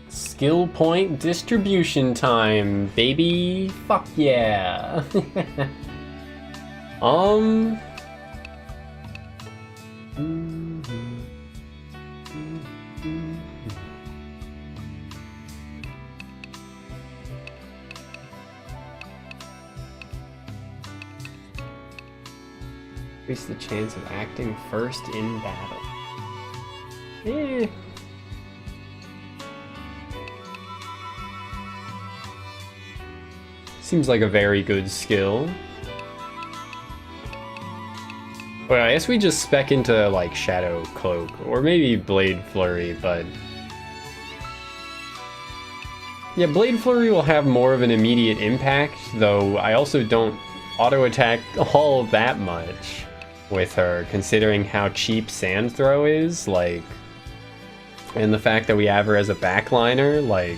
skill point distribution time, baby. Fuck yeah. Increase the chance of acting first in battle. Eh. Seems like a very good skill. But I guess we just spec into, like, Shadow Cloak, or maybe Blade Flurry, but... Yeah, Blade Flurry will have more of an immediate impact, though I also don't auto-attack all that much with her, considering how cheap Sand Throw is, like... And the fact that we have her as a backliner, like...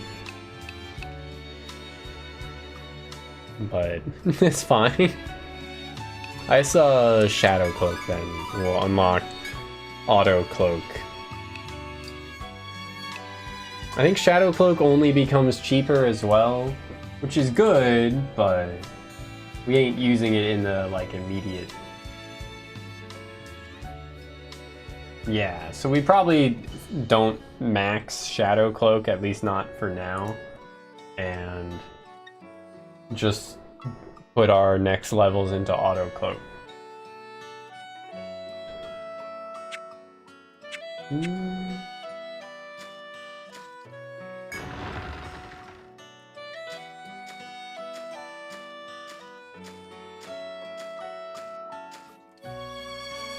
But, it's fine. I saw Shadow Cloak then. We'll unlock Auto Cloak. I think Shadow Cloak only becomes cheaper as well, which is good, but we ain't using it in the, like, immediate... Yeah, so we probably don't max Shadow Cloak, at least not for now, and just put our next levels into Auto Cloak.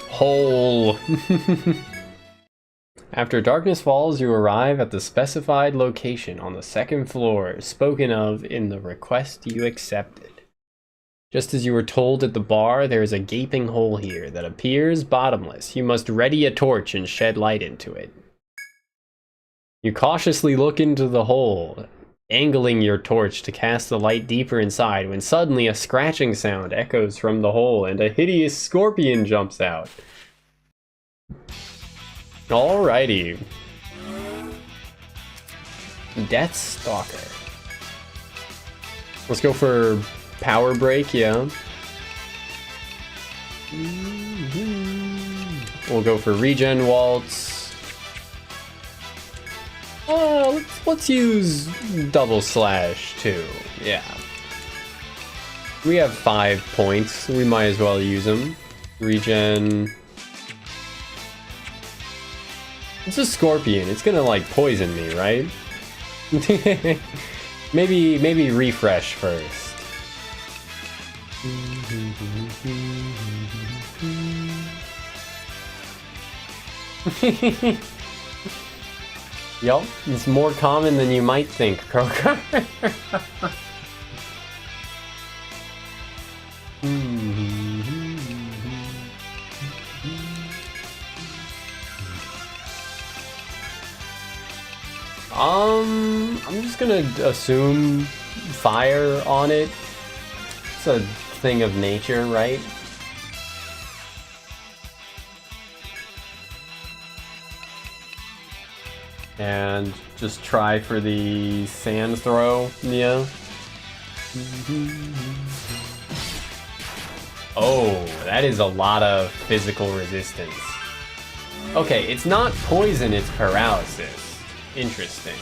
Hole. After darkness falls, you arrive at the specified location on the second floor, spoken of in the request you accepted. Just as you were told at the bar, there is a gaping hole here that appears bottomless. You must ready a torch and shed light into it. You cautiously look into the hole, angling your torch to cast the light deeper inside, when suddenly a scratching sound echoes from the hole and a hideous scorpion jumps out. Alrighty. Death Stalker. Let's go for Power Break, yeah. We'll go for Regen Waltz. Let's use Double Slash too, yeah. We have 5 points. We might as well use them. Regen. It's a scorpion. It's gonna like poison me, right? maybe refresh first. Yup, it's more common than you might think, Kroger. I'm just gonna assume fire on it. It's a thing of nature, right? And just try for the sand throw, yeah. Oh, that is a lot of physical resistance. Okay, it's not poison, it's paralysis. Interesting.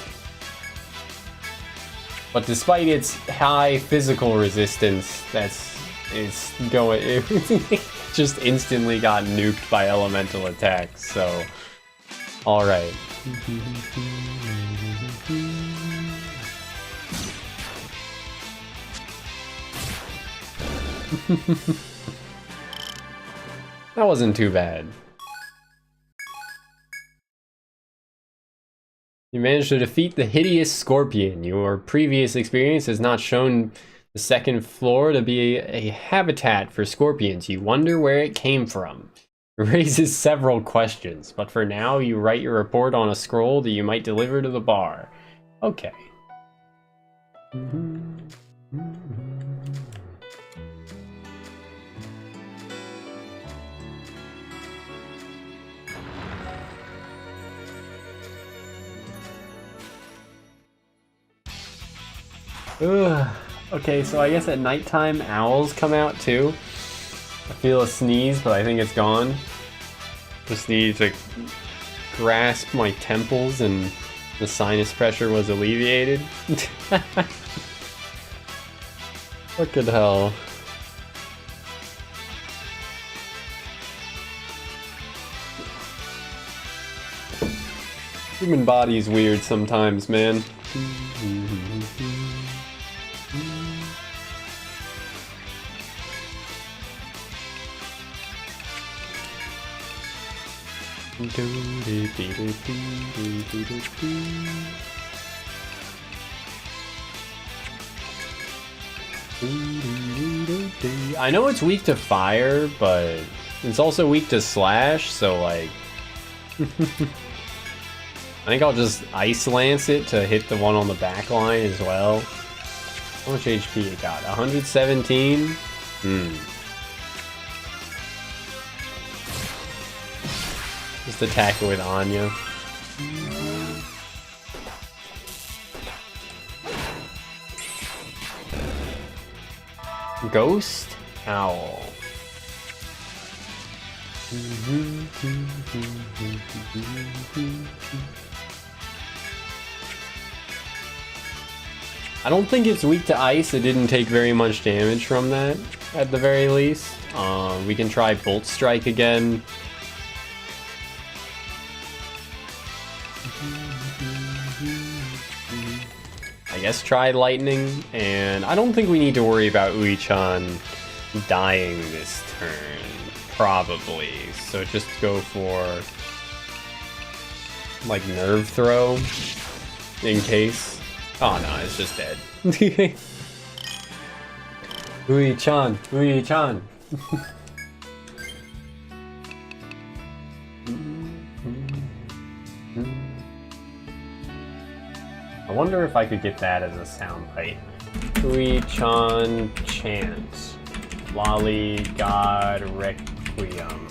But despite its high physical resistance, it's going. It just instantly got nuked by elemental attacks. So, all right. That wasn't too bad. You managed to defeat the hideous scorpion. Your previous experience has not shown the second floor to be a habitat for scorpions. You wonder where it came from. It raises several questions, but for now you write your report on a scroll that you might deliver to the bar. Okay. Ugh. Okay, so I guess at nighttime owls come out too. I feel a sneeze, but I think it's gone. Just need to grasp my temples and the sinus pressure was alleviated. Fucking hell. Human body's weird sometimes, man. I know it's weak to fire, but it's also weak to slash, so like I think I'll just Ice Lance it to hit the one on the back line as well. How much HP it got? 117? Just attack it with Anya. Ghost Owl. I don't think it's weak to ice. It didn't take very much damage from that, at the very least. We can try Bolt Strike again. I guess try Lightning, and I don't think we need to worry about Ui-chan dying this turn, probably. So just go for, like, Nerve Throw, in case. Oh no, it's just dead. Ui-chan, Ui-chan. I wonder if I could get that as a sound bite. Ui-chan chant. Lolly God Requiem.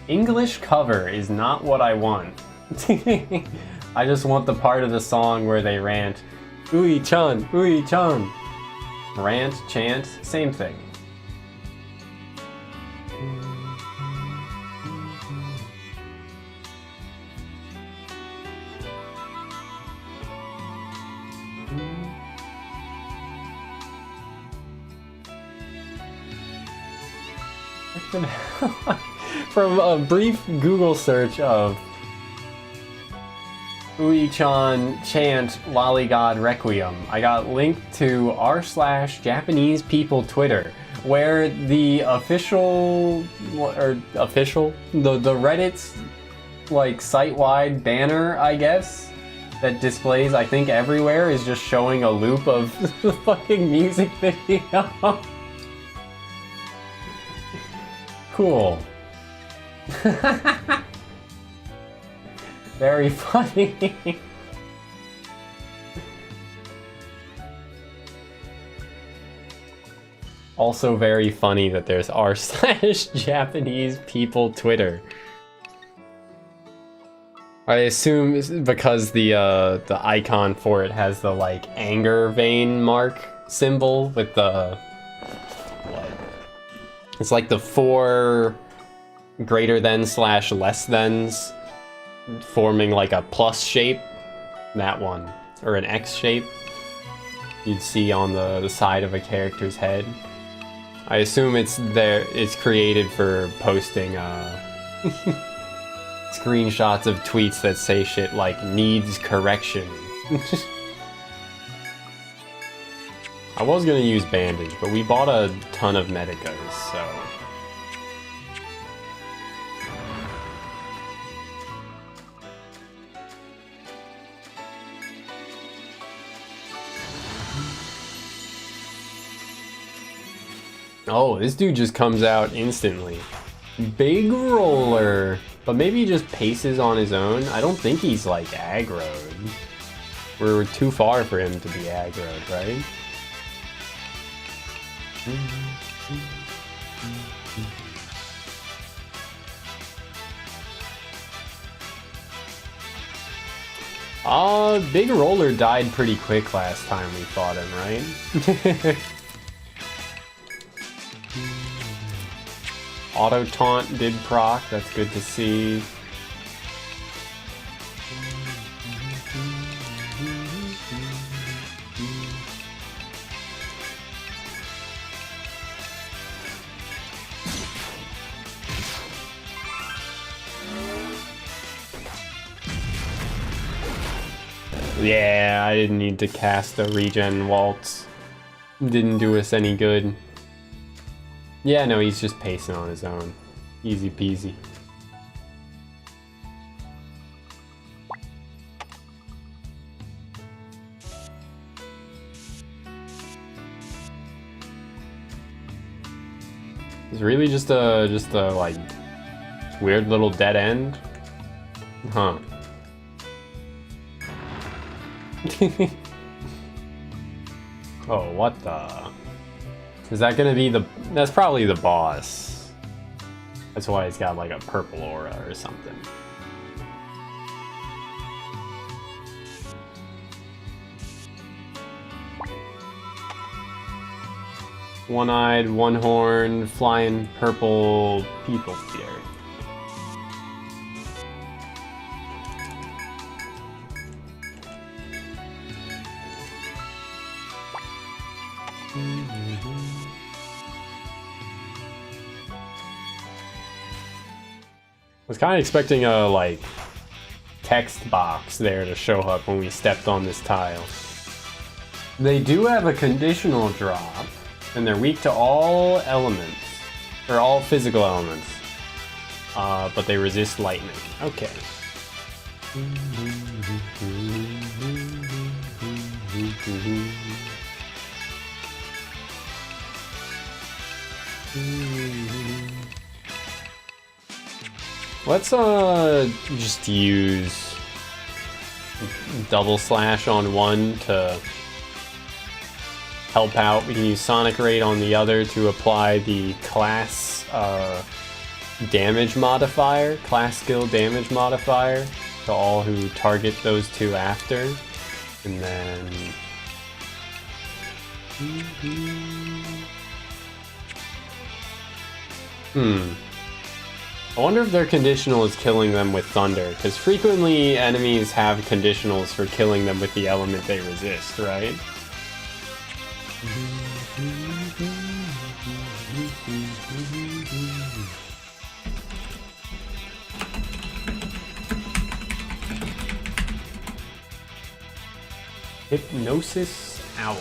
English cover is not what I want. I just want the part of the song where they rant, Ui-chan, Ui-chan. Rant, chant, same thing. From a brief Google search of Ui-chan chant Lollygod Requiem, I got linked to r/Japanese people Twitter, where the official the Reddit's like site-wide banner, I guess, that displays I think everywhere is just showing a loop of the fucking music video. Cool. Very funny. Also very funny that there's r/Japanese people Twitter. I assume it's because the icon for it has the like anger vein mark symbol with the what? It's like the 4 greater than / less thans forming like a plus shape. That one, or an X shape you'd see on the side of a character's head. I assume it's there. It's created for posting screenshots of tweets that say shit like needs correction. I was gonna use bandage, but we bought a ton of medicos, so. Oh, this dude just comes out instantly. Big roller. But maybe he just paces on his own. I don't think he's like aggroed. We're too far for him to be aggroed, right? Big roller died pretty quick last time we fought him, right? Auto taunt did proc, that's good to see. Yeah, I didn't need to cast a regen waltz. Didn't do us any good. Yeah, no, he's just pacing on his own. Easy peasy. It's really just a like weird little dead end, huh? Oh, what the? Is that gonna be the... That's probably the boss. That's why he's got like a purple aura or something. One-eyed, one-horned, flying purple people here. I was kind of expecting a, like, text box there to show up when we stepped on this tile. They do have a conditional drop, and they're weak to all elements, or all physical elements, but they resist lightning. Okay. Let's just use double slash on one to help out. We can use Sonic Raid on the other to apply the class damage modifier, class skill damage modifier to all who target those two after. And then I wonder if their conditional is killing them with thunder, because frequently enemies have conditionals for killing them with the element they resist, right? Hypnosis Owl,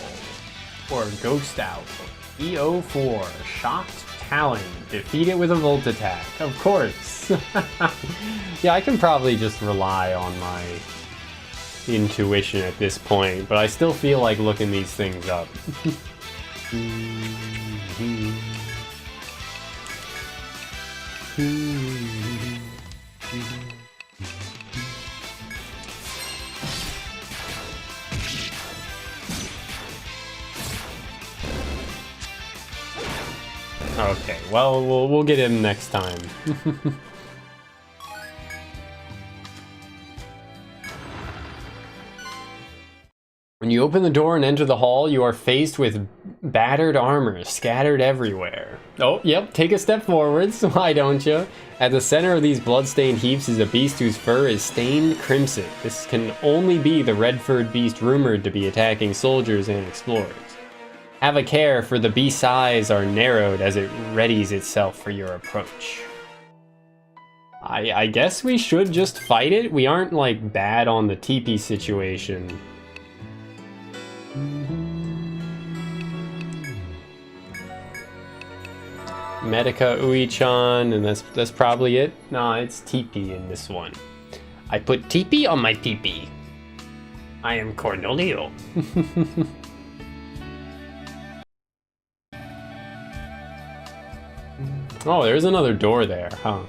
or Ghost Owl. EO4, Shocked Talon. Defeat it with a Volt Attack. Of course. Yeah, I can probably just rely on my intuition at this point, but I still feel like looking these things up. Okay, well, we'll get him next time. When you open the door and enter the hall, you are faced with battered armor scattered everywhere. Oh, yep, take a step forwards, why don't you? At the center of these bloodstained heaps is a beast whose fur is stained crimson. This can only be the red-furred beast rumored to be attacking soldiers and explorers. Have a care, for the beast's eyes are narrowed as it readies itself for your approach. I guess we should just fight it? We aren't, like, bad on the TP situation. Medica Ui-chan, and that's probably it. Nah, it's TP in this one. I put TP on my TP. I am Cornelio. Oh, there's another door there, huh?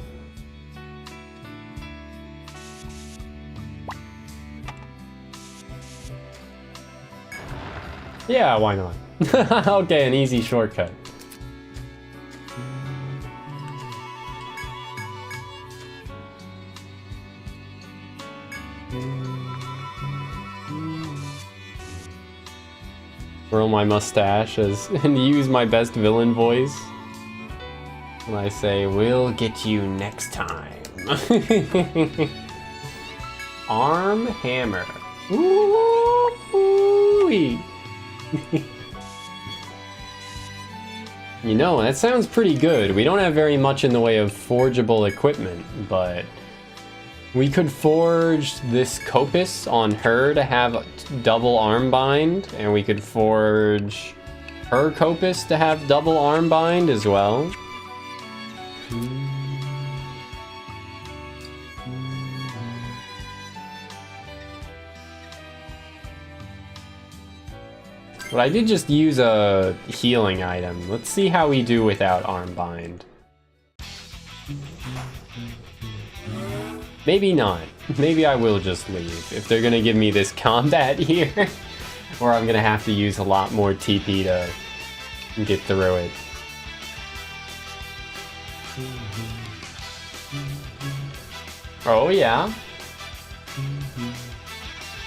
Yeah, why not? Okay, an easy shortcut. Twirl my mustache and use my best villain voice. And I say, we'll get you next time. Arm hammer. Ooh-wee. You know, that sounds pretty good. We don't have very much in the way of forgeable equipment, but we could forge this Copus on her to have double arm bind, and we could forge her Copus to have double arm bind as well. But I did just use a healing item. Let's see how we do without arm bind. Maybe not. Maybe I will just leave if they're gonna give me this combat here. Or I'm gonna have to use a lot more TP to get through it. Oh yeah.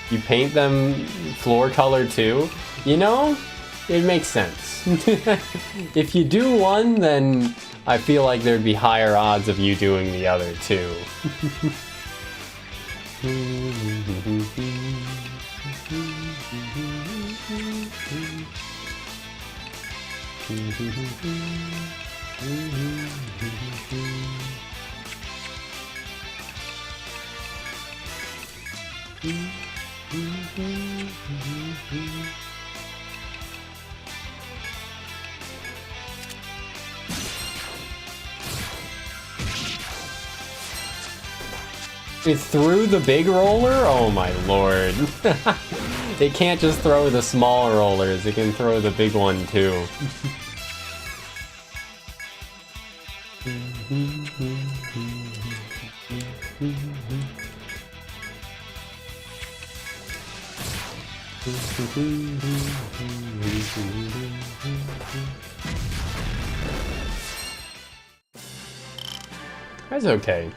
You paint them floor color too? You know, it makes sense. If you do one, then I feel like there'd be higher odds of you doing the other too. It threw the big roller? Oh my lord. It can't just throw the small rollers, it can throw the big one too. That's okay.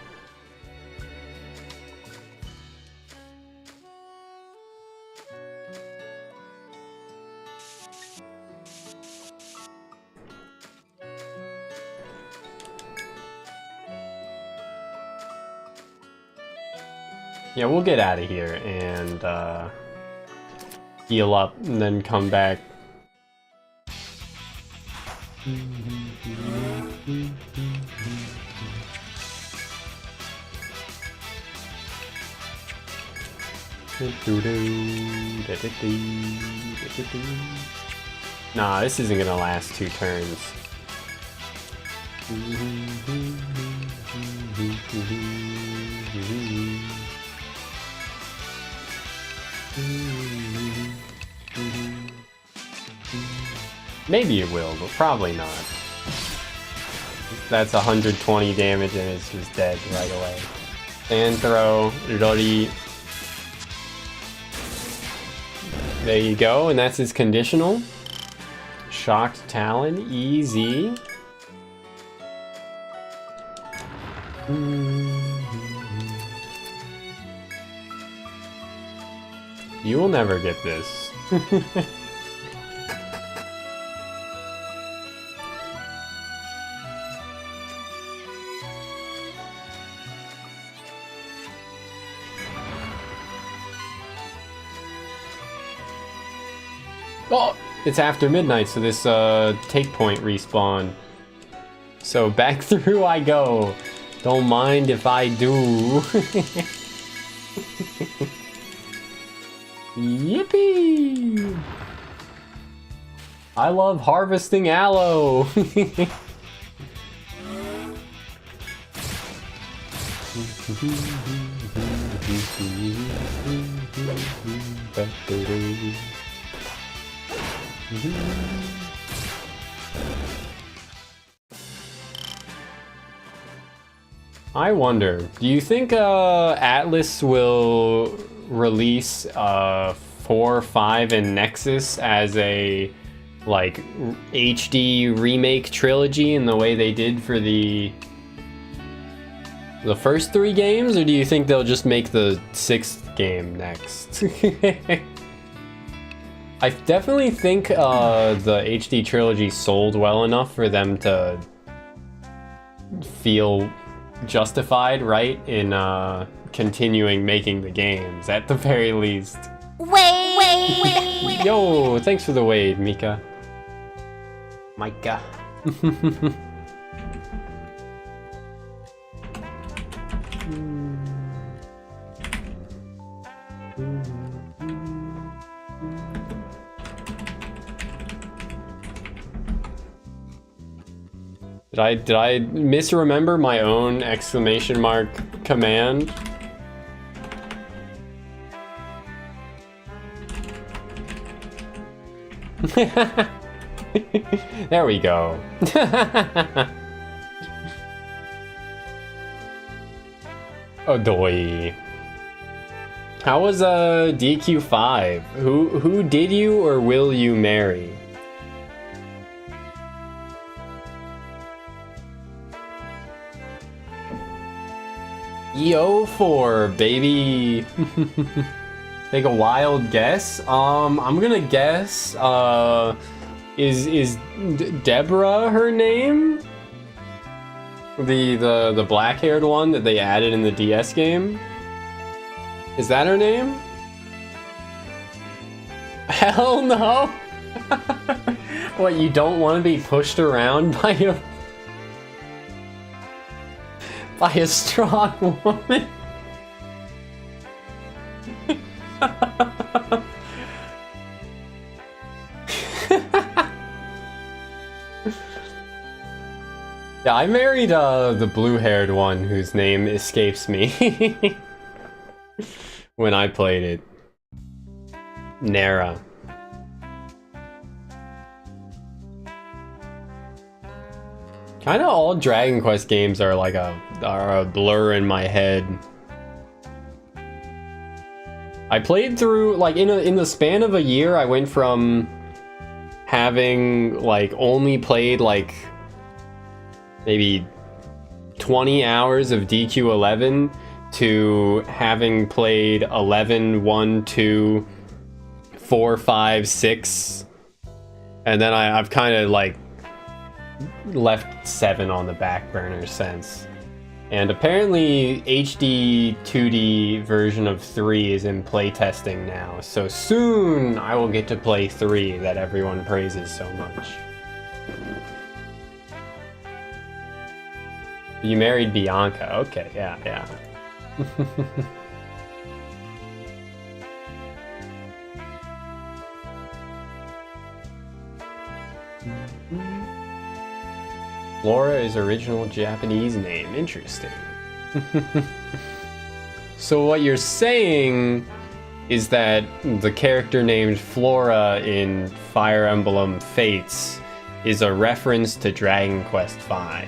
Yeah, we'll get out of here and heal up and then come back. Nah, this isn't gonna last 2 turns. Maybe it will, but probably not. That's 120 damage and it's just dead right away. Sand throw, Rori. There you go, and that's his conditional. Shocked Talon, easy. You will never get this. Oh, it's after midnight, so this take point respawn. So back through I go. Don't mind if I do. Yippee! I love harvesting aloe. I wonder, do you think Atlas will release 4, 5, and Nexus as a like HD remake trilogy in the way they did for the first 3 games, or do you think they'll just make the 6th game next? I definitely think the HD trilogy sold well enough for them to feel justified, right, in continuing making the games, at the very least. Wait. Yo, thanks for the wade, Mika. Micah. Did I misremember my own exclamation mark command? There we go. Oh doy. How was DQ5? Who did you or will you marry? EO4, baby. Take a wild guess. I'm gonna guess. Is Deborah her name? The black-haired one that they added in the DS game? Is that her name? Hell no! What, you don't want to be pushed around by a strong woman? Yeah, I married the blue-haired one whose name escapes me when I played it. Nara. Kinda all Dragon Quest games are like a blur in my head. I played through, like, in the span of a year, I went from having, like, only played, like, maybe 20 hours of DQ11 to having played 11, 1, 2, 4, 5, 6. And then I've kind of, like, left 7 on the back burner since. And apparently HD 2D version of 3 is in playtesting now, so soon I will get to play 3 that everyone praises so much. You married Bianca. Okay, yeah, yeah. Flora is original Japanese name. Interesting. So what you're saying is that the character named Flora in Fire Emblem Fates is a reference to Dragon Quest V.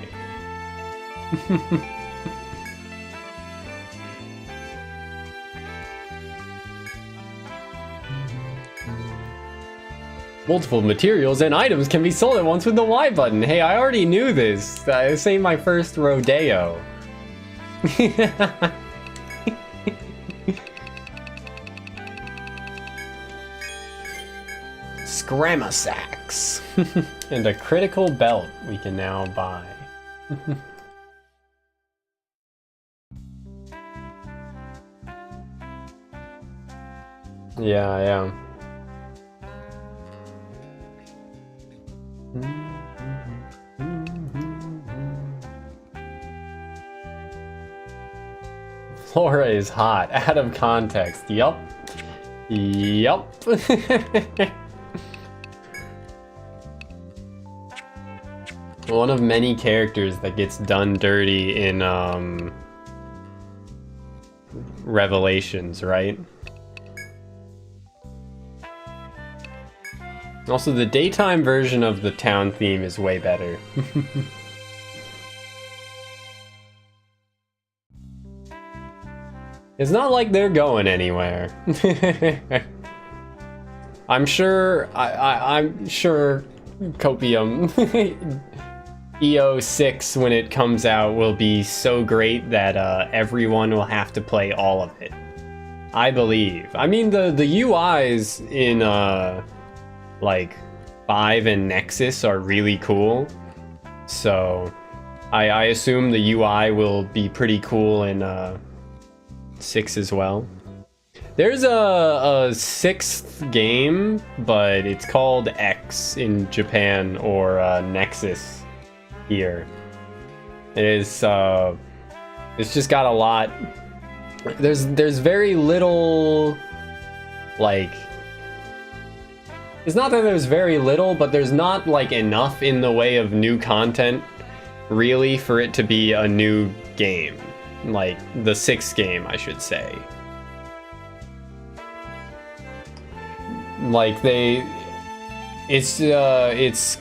Multiple materials and items can be sold at once with the Y button. Hey, I already knew this. This ain't my first rodeo. Scramma sacks. And a critical belt we can now buy. Yeah, yeah. Flora is hot. Out of context. Yup. Yup. One of many characters that gets done dirty in Revelations, right? Also, the daytime version of the town theme is way better. It's not like they're going anywhere. I'm sure Copium EO6 when it comes out will be so great that everyone will have to play all of it. I believe. I mean, the UIs in like 5 and Nexus are really cool, so I assume the UI will be pretty cool in 6 as well. There's a 6th game, but it's called X in Japan, or Nexus here. It's just got a lot. There's very little, like, it's not that there's very little, but there's not like enough in the way of new content really for it to be a new game. Like the 6th game, I should say. Like its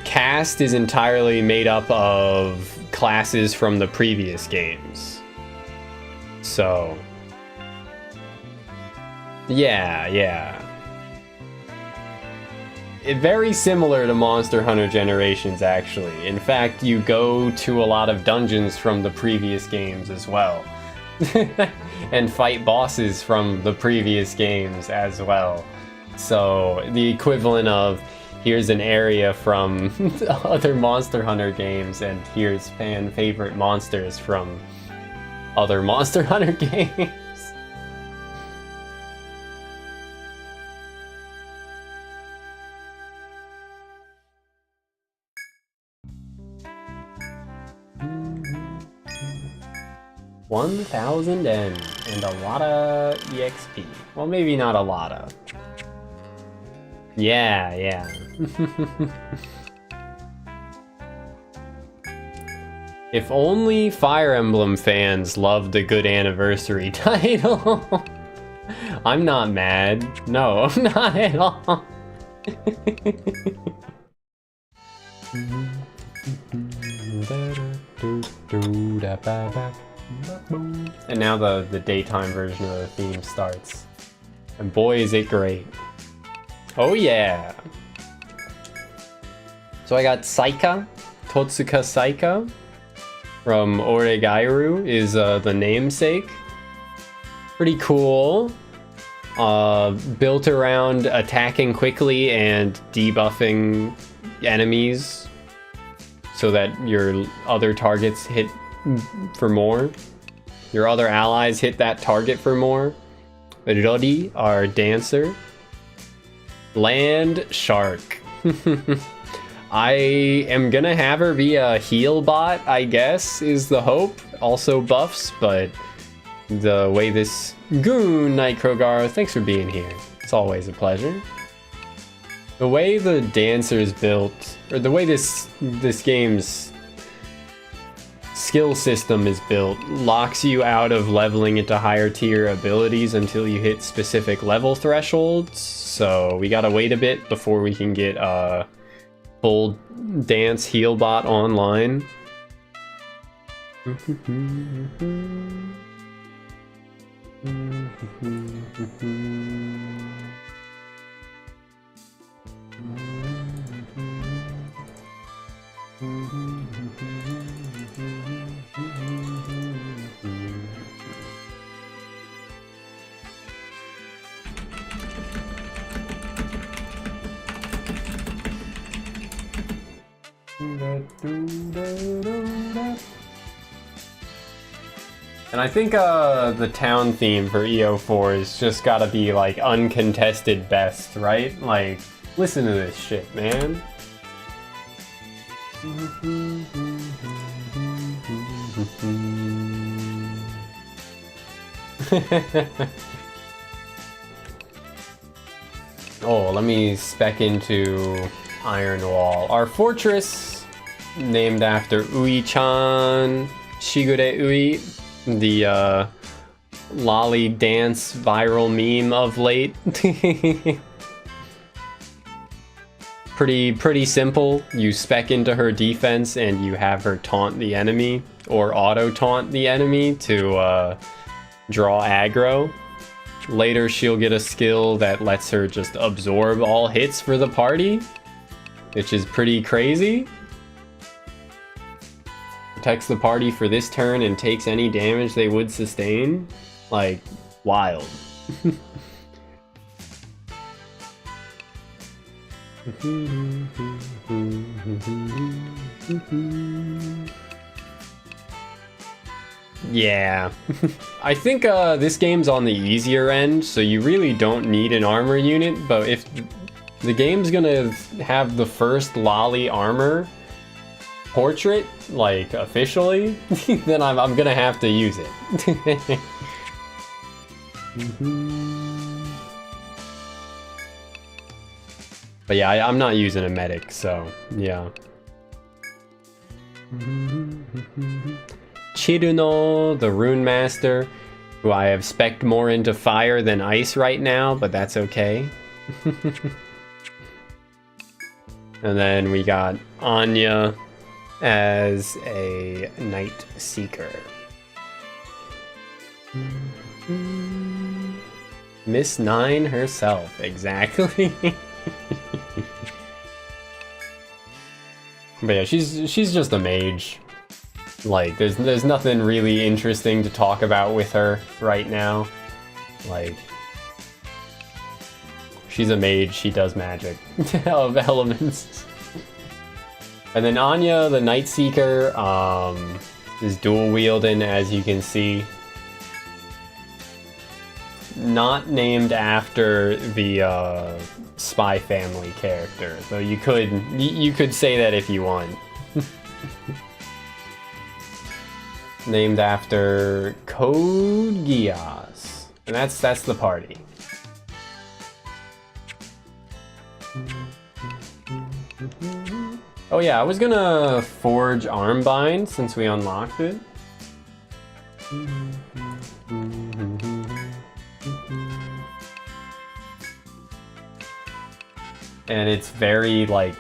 cast is entirely made up of classes from the previous games. So yeah. It's very similar to Monster Hunter Generations, actually. In fact, you go to a lot of dungeons from the previous games as well. And fight bosses from the previous games as well. So, the equivalent of, here's an area from other Monster Hunter games, and here's fan favorite monsters from other Monster Hunter games. $1,000 and a lot of EXP. Well, maybe not a lot of. Yeah. If only Fire Emblem fans loved a good anniversary title. I'm not mad. No, I'm not at all. And now the daytime version of the theme starts. And boy, is it great. Oh yeah! So I got Saika, Totsuka Saika from Oregairu is the namesake. Pretty cool. Built around attacking quickly and debuffing enemies so that your other targets hit for more. Your other allies hit that target for more. Rodi, our dancer. Land Shark. I am gonna have her be a heal bot, I guess, is the hope. Also buffs, but the way this goon, Night Krogar, thanks for being here. It's always a pleasure. The way the dancer's built, or the way this game's skill system is built, locks you out of leveling into higher tier abilities until you hit specific level thresholds. So we gotta wait a bit before we can get full dance heal bot online. And I think the town theme for EO4 is just gotta be like uncontested best, right? Like, listen to this shit, man. Oh, let me spec into Iron Wall. Our fortress, named after Ui-chan, Shigure Ui, the lolly dance viral meme of late. Pretty simple. You spec into her defense and you have her taunt the enemy or auto taunt the enemy to draw aggro. Later she'll get a skill that lets her just absorb all hits for the party, which is pretty crazy. Protects the party for this turn and takes any damage they would sustain. Like, wild. Yeah. I think this game's on the easier end, so you really don't need an armor unit, but if the game's gonna have the first lolly armor portrait, like, officially, then I'm gonna have to use it. But yeah, I'm not using a medic, so yeah. Chiruno, the Rune Master, who I have spec'd more into fire than ice right now, but that's okay. And then we got Anya as a Night Seeker. Miss Nine herself, exactly. But yeah, she's just a mage. Like, there's nothing really interesting to talk about with her right now. Like, she's a mage, she does magic of elements. And then Anya, the Night Seeker, is dual wielding, as you can see. Not named after the Spy Family character, though you could say that if you want. Named after Code Geass, and that's the party. Oh yeah, I was gonna forge Armbind since we unlocked it. And it's very, like,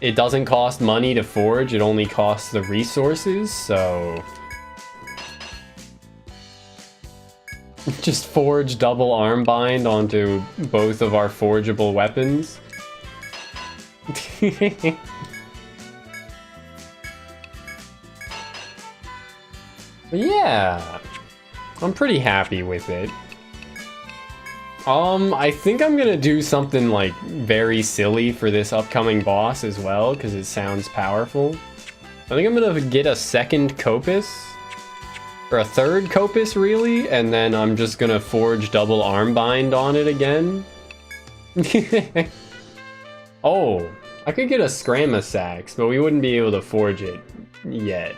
it doesn't cost money to forge, it only costs the resources, so just forge double Armbind onto both of our forgeable weapons. But yeah, I'm pretty happy with it. I think I'm gonna do something like very silly for this upcoming boss as well, because it sounds powerful. I think I'm gonna get a second Copus, or a third Copus really, and then I'm just gonna forge double Armbind on it again. Oh, I could get a Scramasax, but we wouldn't be able to forge it yet.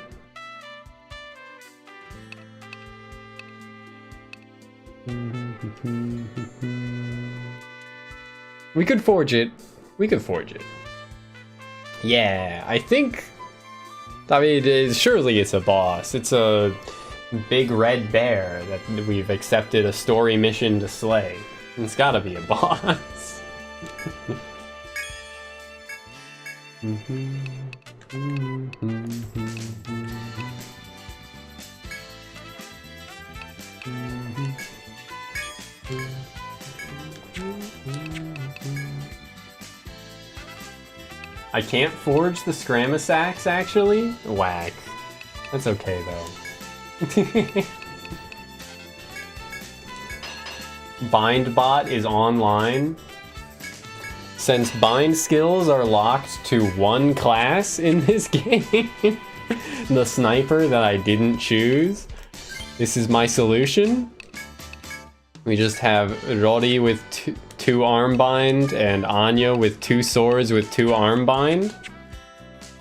We could forge it. We could forge it. Yeah, I think... I mean, surely it's a boss. It's a big red bear that we've accepted a story mission to slay. It's gotta be a boss. I can't forge the Scramasax, actually? Whack. That's okay, though. BindBot is online. Since bind skills are locked to one class in this game, the sniper that I didn't choose, this is my solution. We just have Roddy with two arm bind and Anya with 2 swords with 2 arm bind.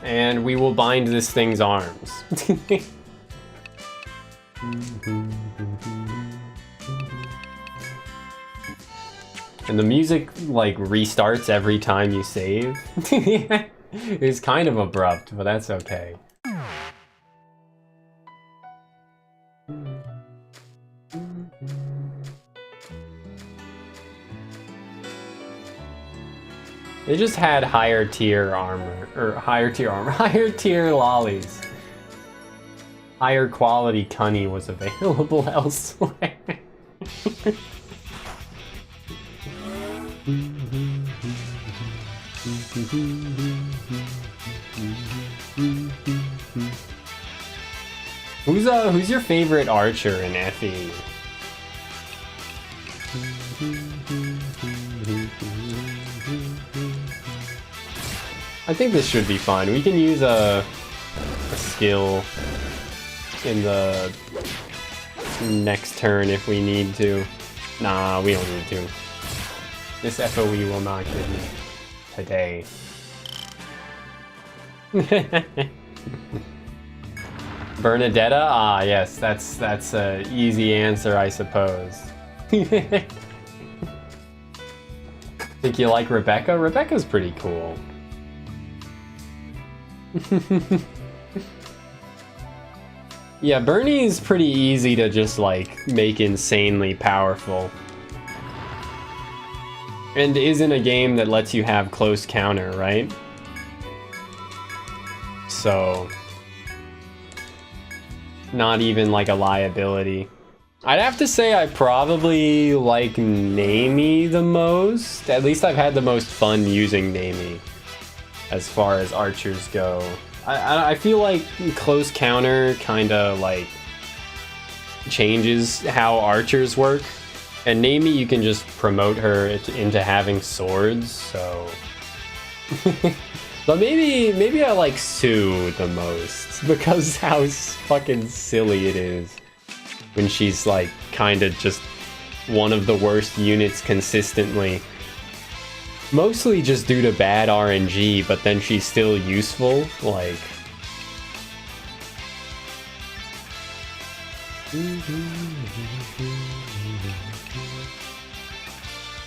And we will bind this thing's arms. And the music, like, restarts every time you save. It's kind of abrupt, but that's okay. They just had higher tier armor, or higher tier lollies. Higher quality Cunny was available elsewhere. Who's your favorite archer in FE? I think this should be fine. We can use a skill in the next turn if we need to. Nah, we don't need to. This FOE will not give me today. Bernadetta? Ah, yes, that's an easy answer, I suppose. Think you like Rebecca? Rebecca's pretty cool. Yeah, Bernie's pretty easy to just, like, make insanely powerful. And isn't a game that lets you have close counter, right? So... not even, like, a liability. I'd have to say I probably like Namie the most. At least I've had the most fun using Namie as far as archers go. I feel like close counter kind of like changes how archers work. And Namie, you can just promote her into having swords, so... But maybe I like Sue the most, because how fucking silly it is when she's like kind of just one of the worst units consistently. Mostly just due to bad RNG, but then she's still useful, like...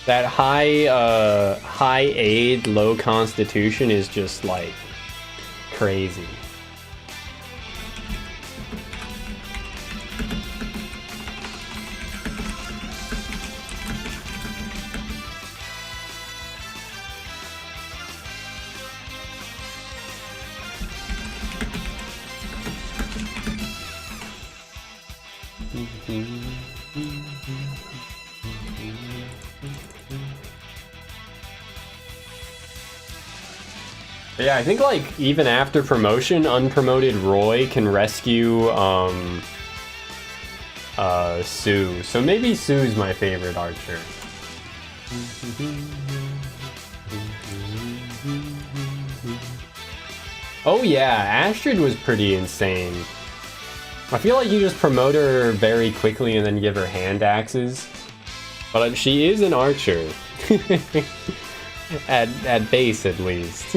That high aid, low constitution is just, like, crazy. Yeah, I think, like, even after promotion, unpromoted Roy can rescue, Sue. So maybe Sue's my favorite archer. Oh yeah, Astrid was pretty insane. I feel like you just promote her very quickly and then give her hand axes. But she is an archer. At base, at least.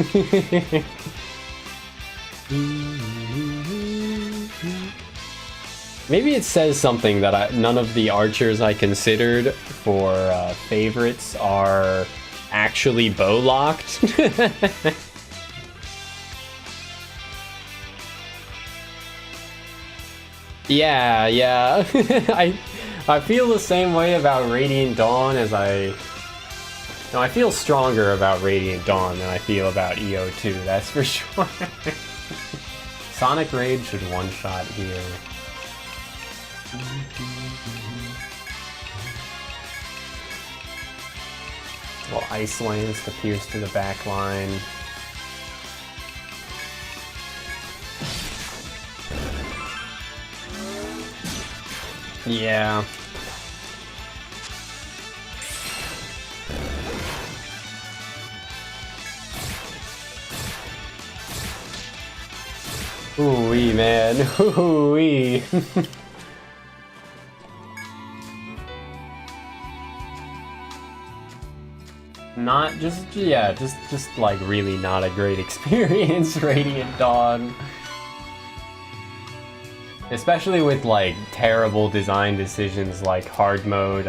Maybe it says something that none of the archers I considered for favorites are actually bow locked. Yeah. I feel the same way about Radiant Dawn as I feel stronger about Radiant Dawn than I feel about EO2, that's for sure. Sonic Raid should one-shot here. Well, Ice Lance to pierce to the back line. Yeah. Ooh-wee, man. Ooh-wee. just like really not a great experience, Radiant Dawn. Especially with like terrible design decisions like hard mode,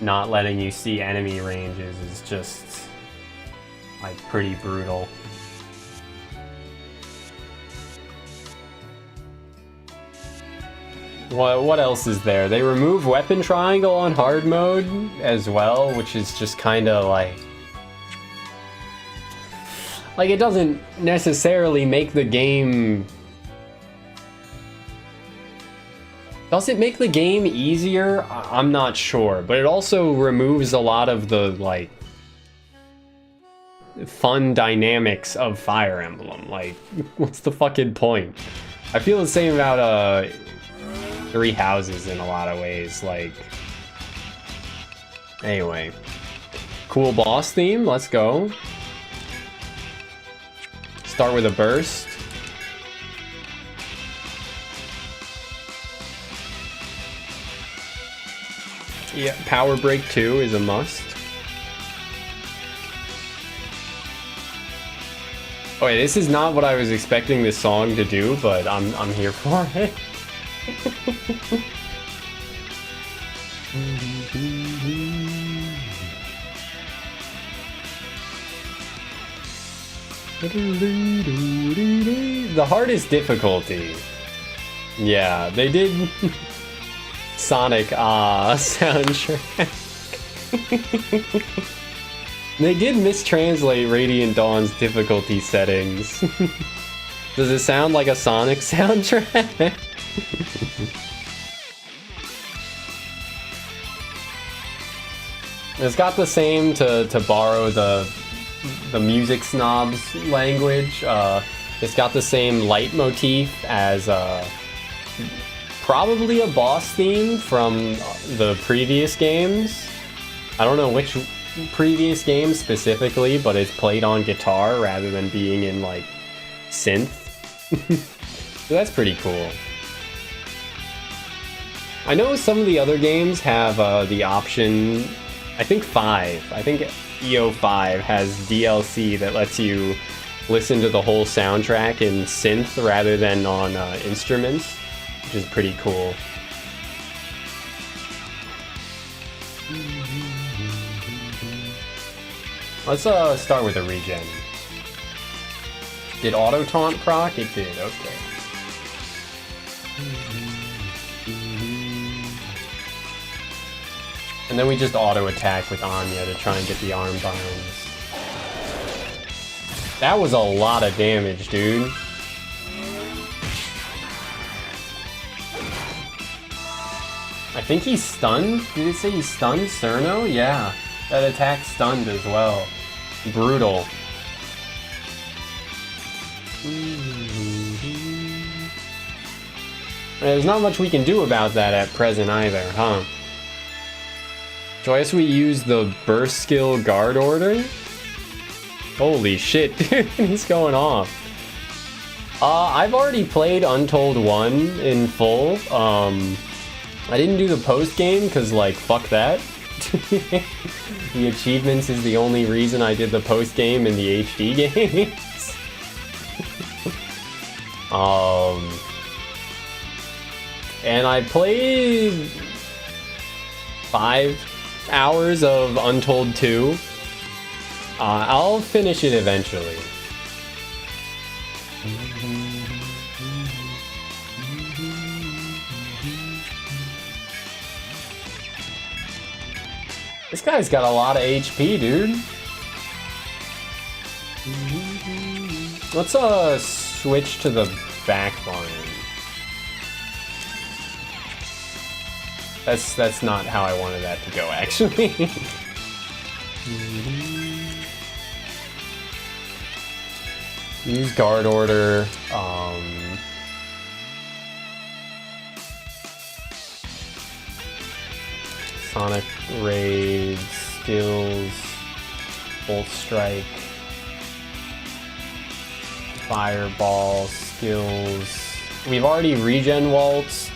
not letting you see enemy ranges is just like pretty brutal. What else is there? They remove weapon triangle on hard mode as well, which is just kind of like it doesn't necessarily make the game. Does it make the game easier? I'm not sure, but it also removes a lot of the like fun dynamics of Fire Emblem. Like, what's the fucking point? I feel the same about Three Houses in a lot of ways. Like, anyway, cool boss theme. Let's go. Start with a burst. Yeah, Power Break 2 is a must. Okay, this is not what I was expecting this song to do, but I'm here for it. The hardest difficulty. Yeah, they did Sonic soundtrack. They did mistranslate Radiant Dawn's difficulty settings. Does it sound like a Sonic soundtrack? It's got the same, to borrow the music snobs language. It's got the same leitmotif as probably a boss theme from the previous games. I don't know which previous games specifically, but it's played on guitar rather than being in like synth. So that's pretty cool. I know some of the other games have the option, I think EO5 has DLC that lets you listen to the whole soundtrack in synth rather than on instruments, which is pretty cool. Let's start with a regen. Did auto taunt proc? It did, okay. And then we just auto attack with Anya to try and get the arm binds. That was a lot of damage, dude. I think he's stunned. Did it say he's stunned? Cerno? Yeah. That attack stunned as well. Brutal. There's not much we can do about that at present either, huh? So I guess we use the burst skill guard order? Holy shit, dude, he's going off. I've already played Untold 1 in full. I didn't do the post game because, like, fuck that. The achievements is the only reason I did the post-game in the HD games. And I played 5 hours of Untold 2. I'll finish it eventually. This guy's got a lot of HP, dude. Let's switch to the back line. That's not how I wanted that to go, actually. Use guard order. Sonic Raid, skills, Bolt Strike, Fireball, skills. We've already regen waltzed.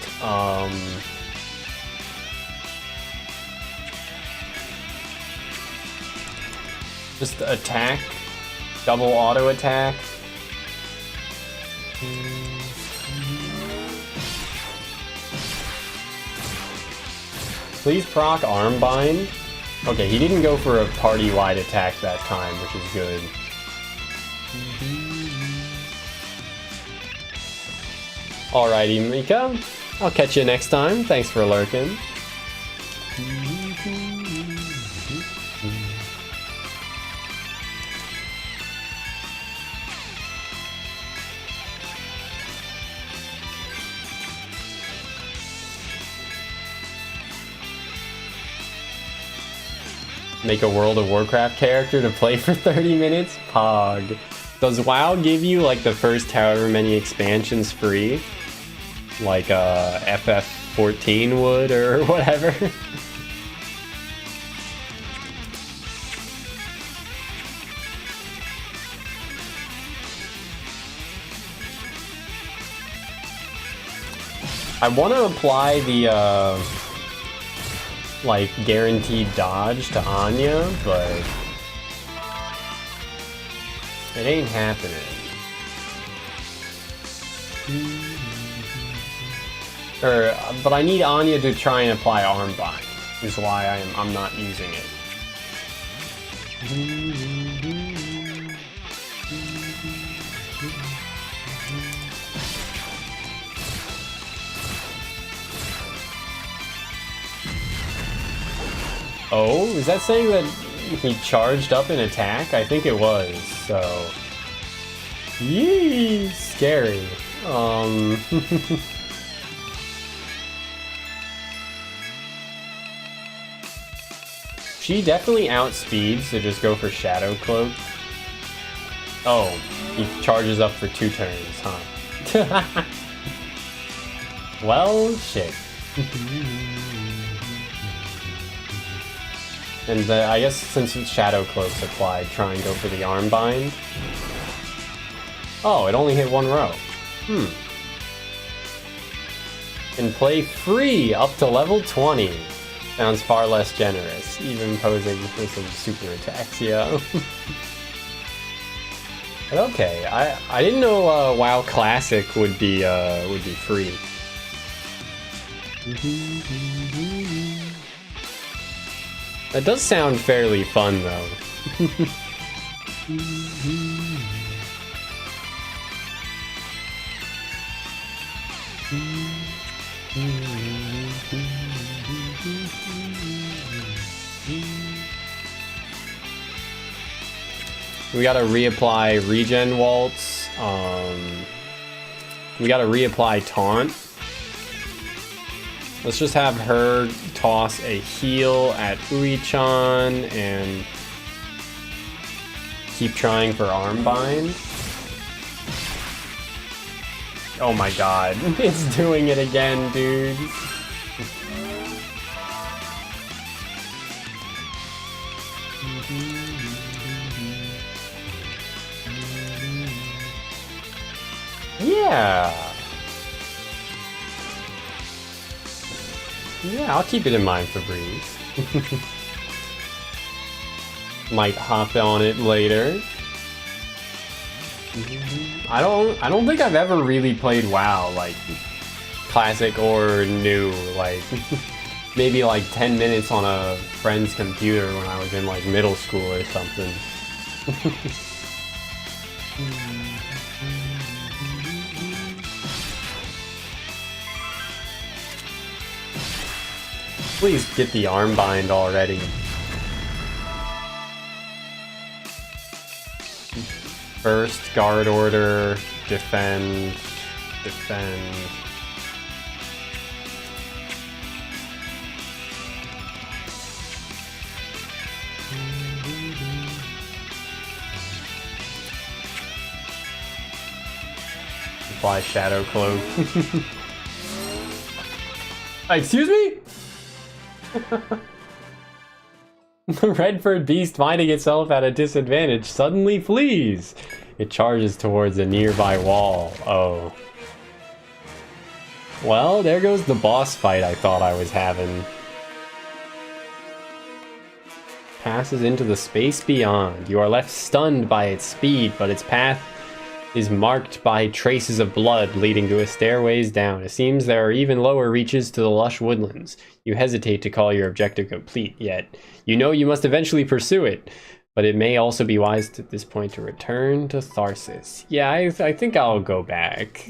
Just attack, double auto attack. Please proc Armbind. Okay, he didn't go for a party-wide attack that time, which is good. Alrighty, Mika. I'll catch you next time. Thanks for lurking. Make a World of Warcraft character to play for 30 minutes? Pog. Does WoW give you like the first however many expansions free? Like FF14 would or whatever? I want to apply the like guaranteed dodge to Anya, but it ain't happening. But I need Anya to try and apply Armbind, is why I'm not using it. Oh, is that saying that he charged up an attack? I think it was, so... Yee! Scary. She definitely outspeeds to just go for Shadow Cloak. Oh, he charges up for 2 turns, huh? Well, shit. And I guess since Shadow Cloak's applied, try and go for the Armbind. Oh, it only hit 1 row. And play free up to level 20. Sounds far less generous, even posing for some super attacks, yeah. But okay, I didn't know WoW Classic would be free. That does sound fairly fun, though. We gotta reapply Regen Waltz. We gotta reapply Taunt. Let's just have her toss a heal at Ui-chan and keep trying for Armbind. Oh my god, it's doing it again, dude. Yeah. Yeah, I'll keep it in mind for Breeze. Might hop on it later. I don't think I've ever really played WoW, like classic or new, like maybe like 10 minutes on a friend's computer when I was in like middle school or something. Please get the armbind already. First, guard order, defend, defend. Apply shadow cloak. Excuse me? The Redford beast, finding itself at a disadvantage, suddenly flees. It charges towards a nearby wall. Oh. Well, there goes the boss fight I thought I was having. Passes into the space beyond. You are left stunned by its speed, but its path is marked by traces of blood leading to a stairways down. It seems there are even lower reaches to the lush woodlands. You hesitate to call your objective complete, yet you know you must eventually pursue it. But it may also be wise at this point to return to Tharsis. Yeah, I think I'll go back.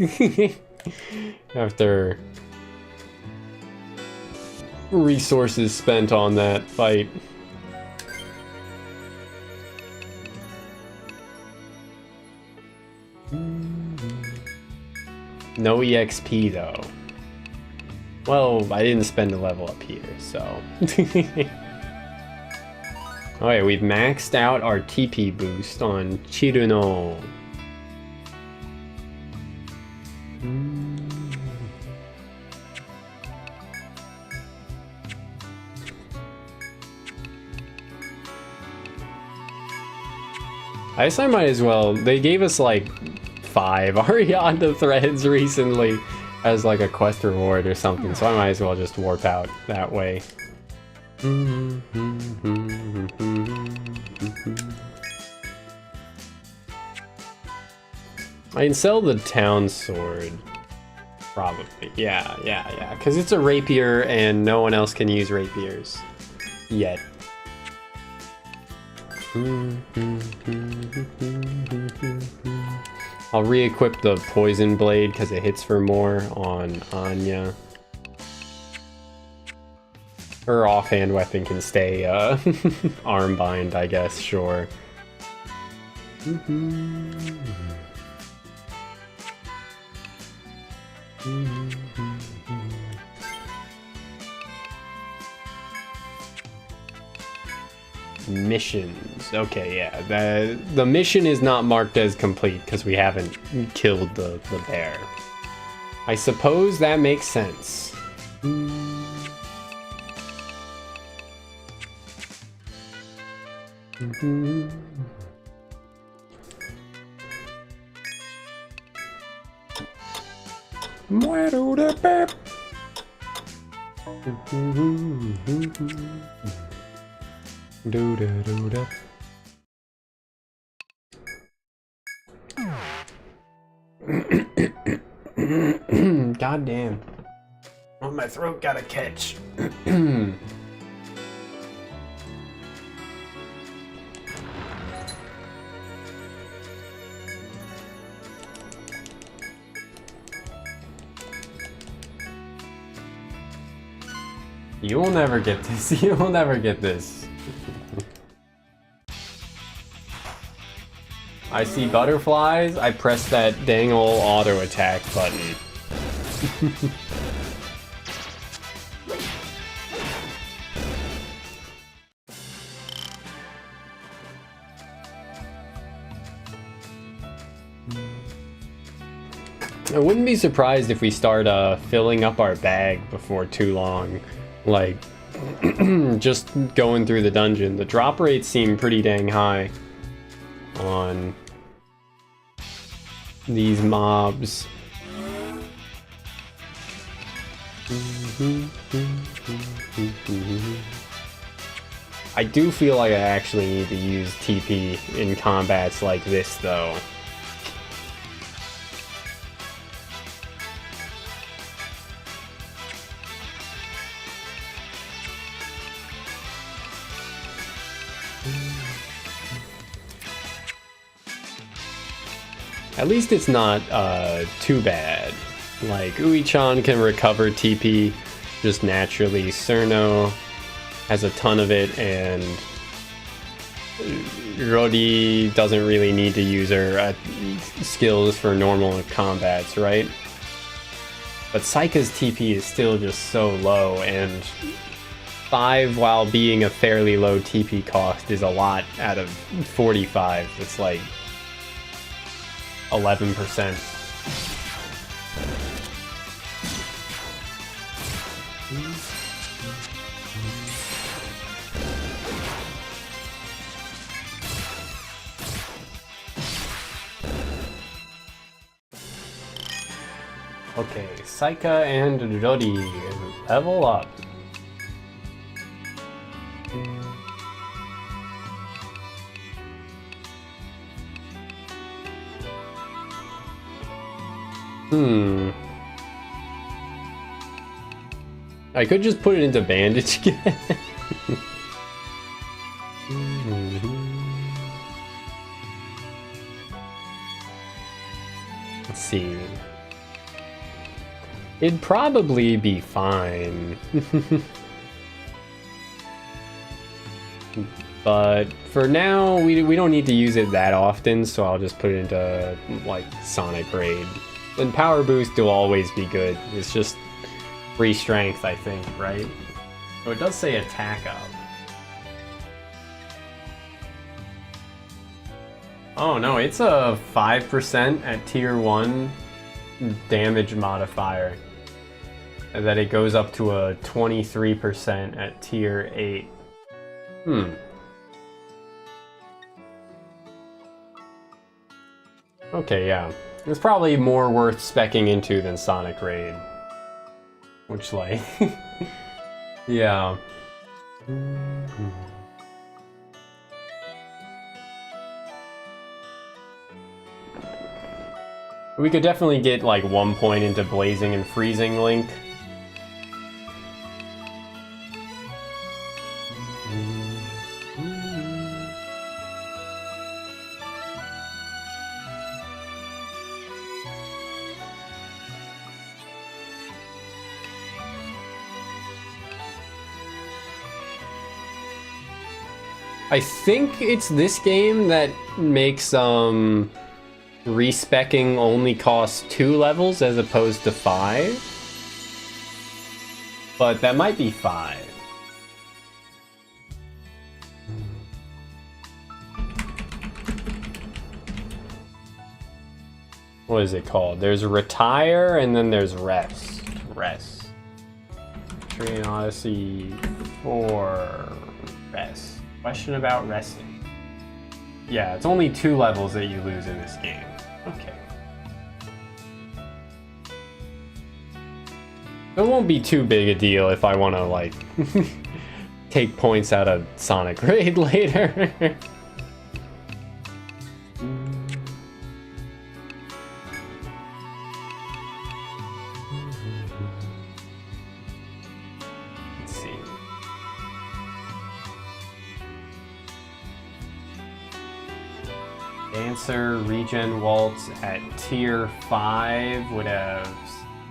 After resources spent on that fight. No EXP though. Well, I didn't spend a level up here, so. Alright, we've maxed out our TP boost on Chiruno. I guess I might as well. They gave us like 5 Ariadna threads recently as like a quest reward or something, so I might as well just warp out that way. I can sell the town sword. Probably. Yeah. Because it's a rapier and no one else can use rapiers. Yet. I'll re-equip the poison blade because it hits for more on Anya. Her offhand weapon can stay armbind, I guess, sure. Missions. Okay, yeah. The mission is not marked as complete because we haven't killed the bear. I suppose that makes sense. Muero de pep. God damn. Oh, my throat got a catch. You will never get this. You will never get this. I see butterflies. I press that dang ol' auto attack button. I wouldn't be surprised if we start filling up our bag before too long. Like, just going through the dungeon. The drop rates seem pretty dang high on these mobs. I do feel like I actually need to use TP in combats like this, though. At least it's not too bad. Like, Ui-chan can recover TP just naturally. Cerno has a ton of it, and Rodi doesn't really need to use her skills for normal combats, right? But Saika's TP is still just so low, and 5 while being a fairly low TP cost is a lot out of 45. It's like 11%. Okay, Saika and Rodi level up. I could just put it into bandage again. Let's see. It'd probably be fine. But for now, we don't need to use it that often, so I'll just put it into, like, Sonic Raid. And Power Boost will always be good. It's just free strength, I think, right? Oh, it does say attack up. Oh no, it's a 5% at tier 1 damage modifier. And then it goes up to a 23% at tier 8. Okay, yeah. It's probably more worth speccing into than Sonic Raid. Which, like... yeah. We could definitely get, like, 1 point into Blazing and Freezing Link. I think it's this game that makes respecking only costs 2 levels as opposed to 5. But that might be 5. What is it called? There's Retire and then there's Rest. Rest. Etrian Odyssey IV. Rest. Question about resting. Yeah, it's only 2 levels that you lose in this game. Okay. It won't be too big a deal if I want to, like, take points out of Sonic Raid later. Dancer Regen Waltz at tier 5 would have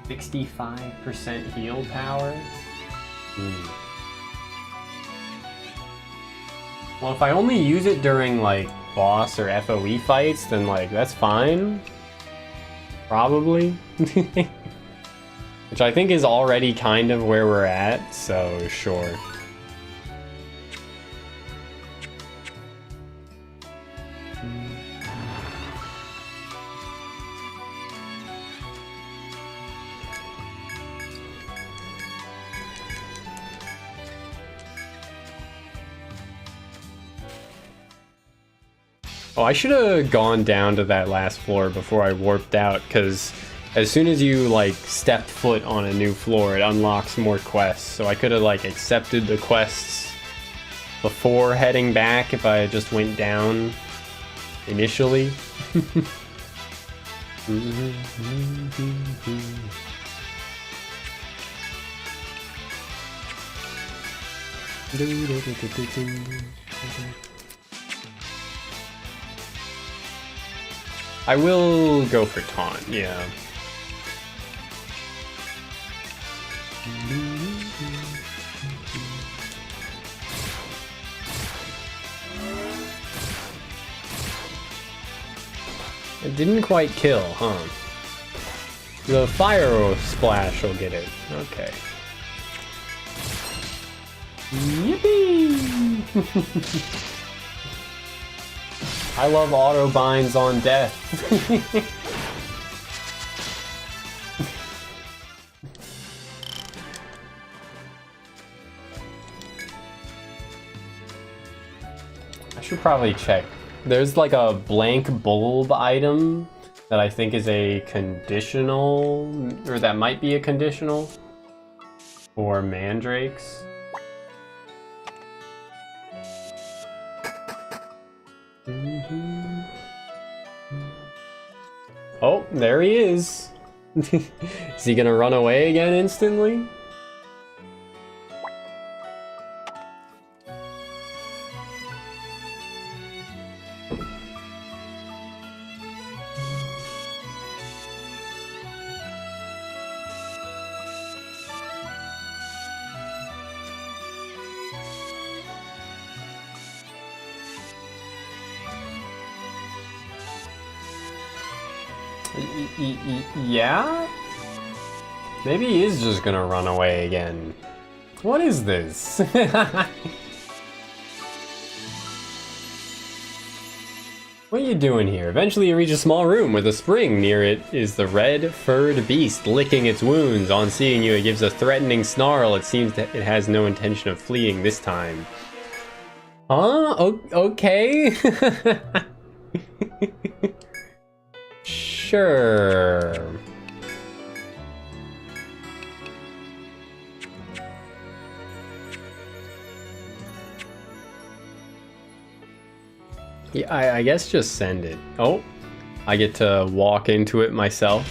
65% heal power. Well, if I only use it during, like, boss or FOE fights, then, like, that's fine. Probably. Which I think is already kind of where we're at, so sure. Oh, I should have gone down to that last floor before I warped out, because as soon as you, like, stepped foot on a new floor, it unlocks more quests. So I could have, like, accepted the quests before heading back if I just went down initially. I will go for taunt, yeah. It didn't quite kill, huh? The fire splash will get it. Okay. Yippee! I love auto binds on death. I should probably check. There's like a blank bulb item that I think is a conditional, or that might be a conditional for mandrakes. Oh, there he is. Is he gonna run away again instantly? Yeah? Maybe he is just gonna run away again. What is this? What are you doing here? Eventually you reach a small room with a spring. Near it is the red-furred beast licking its wounds. On seeing you, it gives a threatening snarl. It seems that it has no intention of fleeing this time. Huh? Okay. Sure. Yeah, I guess just send it. Oh, I get to walk into it myself.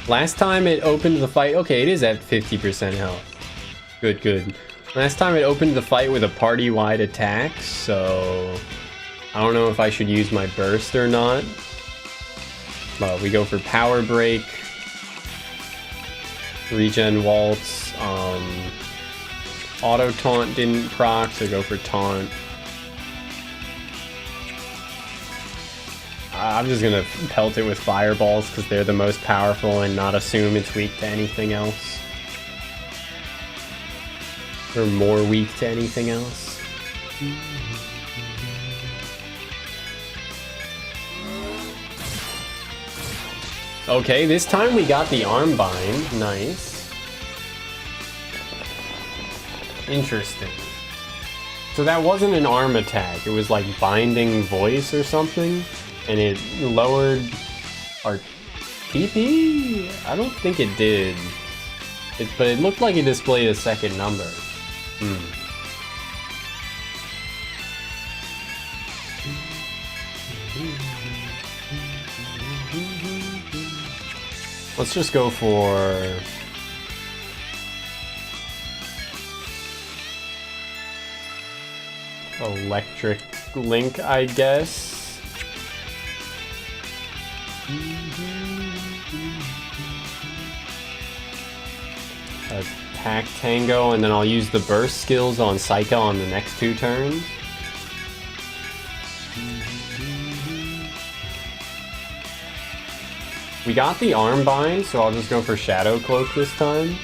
Last time it opened the fight, okay, it is at 50% health. Good, good. Last time it opened the fight with a party-wide attack, so I don't know if I should use my burst or not. But we go for power break, regen waltz, auto taunt didn't proc, so go for taunt. I'm just gonna pelt it with fireballs because they're the most powerful and not assume it's weak to anything else. Or more weak to anything else. Okay, this time we got the arm bind. Nice. Interesting. So that wasn't an arm attack. It was like binding voice or something. And it lowered our TP? I don't think it did. But it looked like it displayed a second number. Let's just go for electric link, I guess. Attack Tango, and then I'll use the burst skills on Psycho on the next 2 turns. We got the arm bind, so I'll just go for Shadow Cloak this time.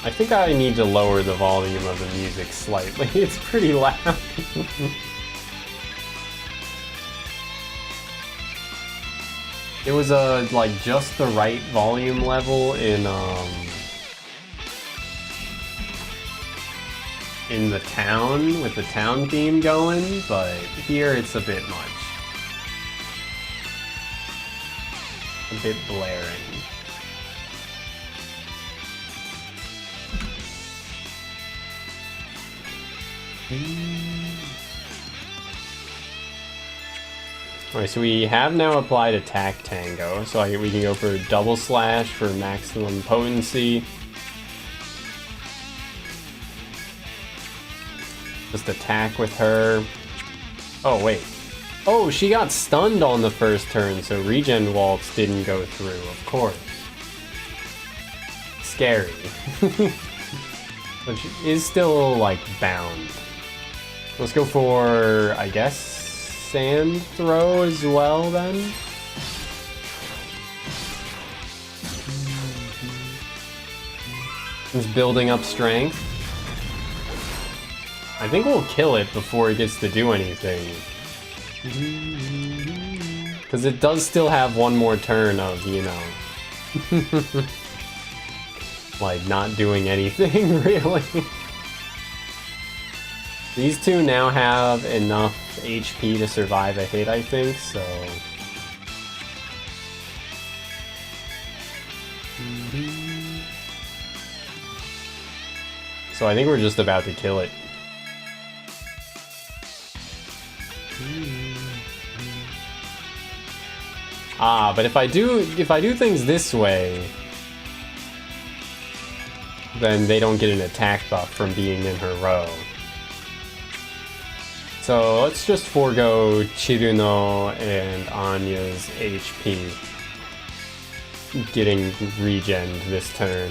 I think I need to lower the volume of the music slightly. It's pretty loud. It was like just the right volume level in the town, with the town theme going, but here it's a bit much. a bit blaring. Alright, so we have now applied Attack Tango, so we can go for Double Slash for maximum potency. Just attack with her. Oh, wait. Oh, she got stunned on the first turn, so Regen Waltz didn't go through, of course. Scary. But she is still, like, bound. Let's go for, I guess, Sand Throw as well, then? Just building up strength. I think we'll kill it before it gets to do anything. Because it does still have one more turn of, you know... like, not doing anything, really. These two now have enough HP to survive a hit, I think, so... So I think we're just about to kill it. Ah, but if I do things this way, then they don't get an attack buff from being in her row. So let's just forego Chiruno and Anya's HP getting regened this turn.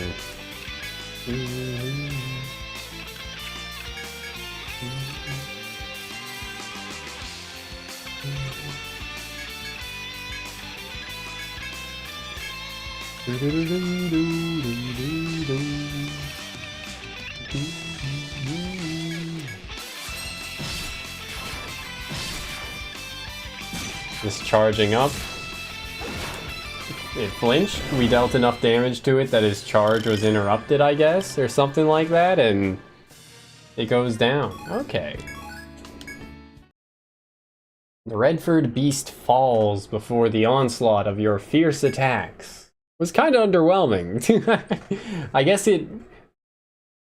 Just charging up. It flinched. We dealt enough damage to it that his charge was interrupted, I guess, or something like that, and it goes down. Okay. The Redford Beast falls before the onslaught of your fierce attacks. It was kind of underwhelming. I guess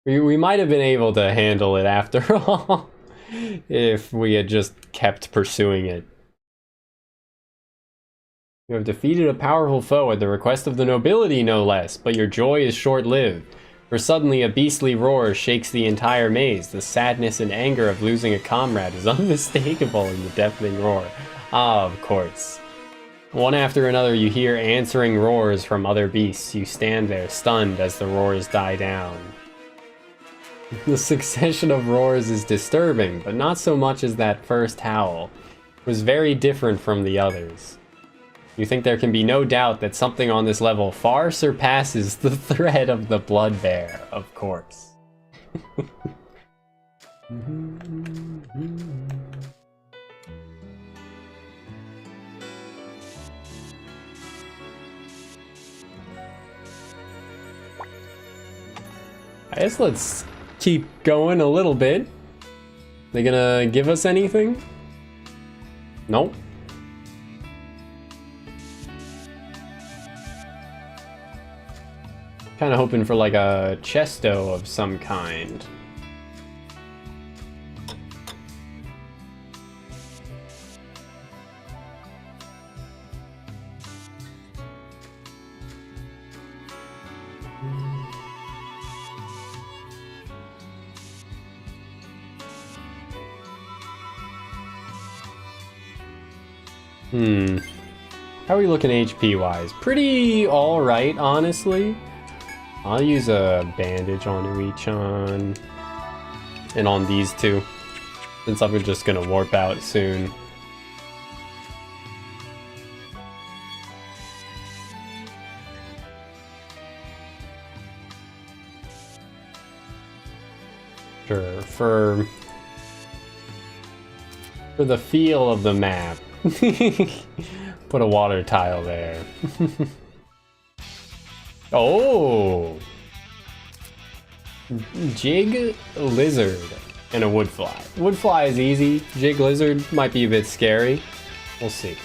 we might have been able to handle it after all, if we had just kept pursuing it. You have defeated a powerful foe at the request of the nobility, no less, but your joy is short-lived. For suddenly a beastly roar shakes the entire maze. The sadness and anger of losing a comrade is unmistakable in the deafening roar. Ah, of course. One after another you hear answering roars from other beasts. You stand there, stunned as the roars die down. The succession of roars is disturbing, but not so much as that first howl. It was very different from the others. You think there can be no doubt that something on this level far surpasses the threat of the blood bear, of course. I guess let's keep going a little bit. They gonna give us anything? Nope. Kind of hoping for like a chesto of some kind. How are we looking HP wise? Pretty alright, honestly. I'll use a bandage on Uichan and on these two, since I'm just gonna warp out soon. Sure, for the feel of the map, put a water tile there. Oh! Jig Lizard and a Woodfly. Woodfly is easy. Jig Lizard might be a bit scary. We'll see.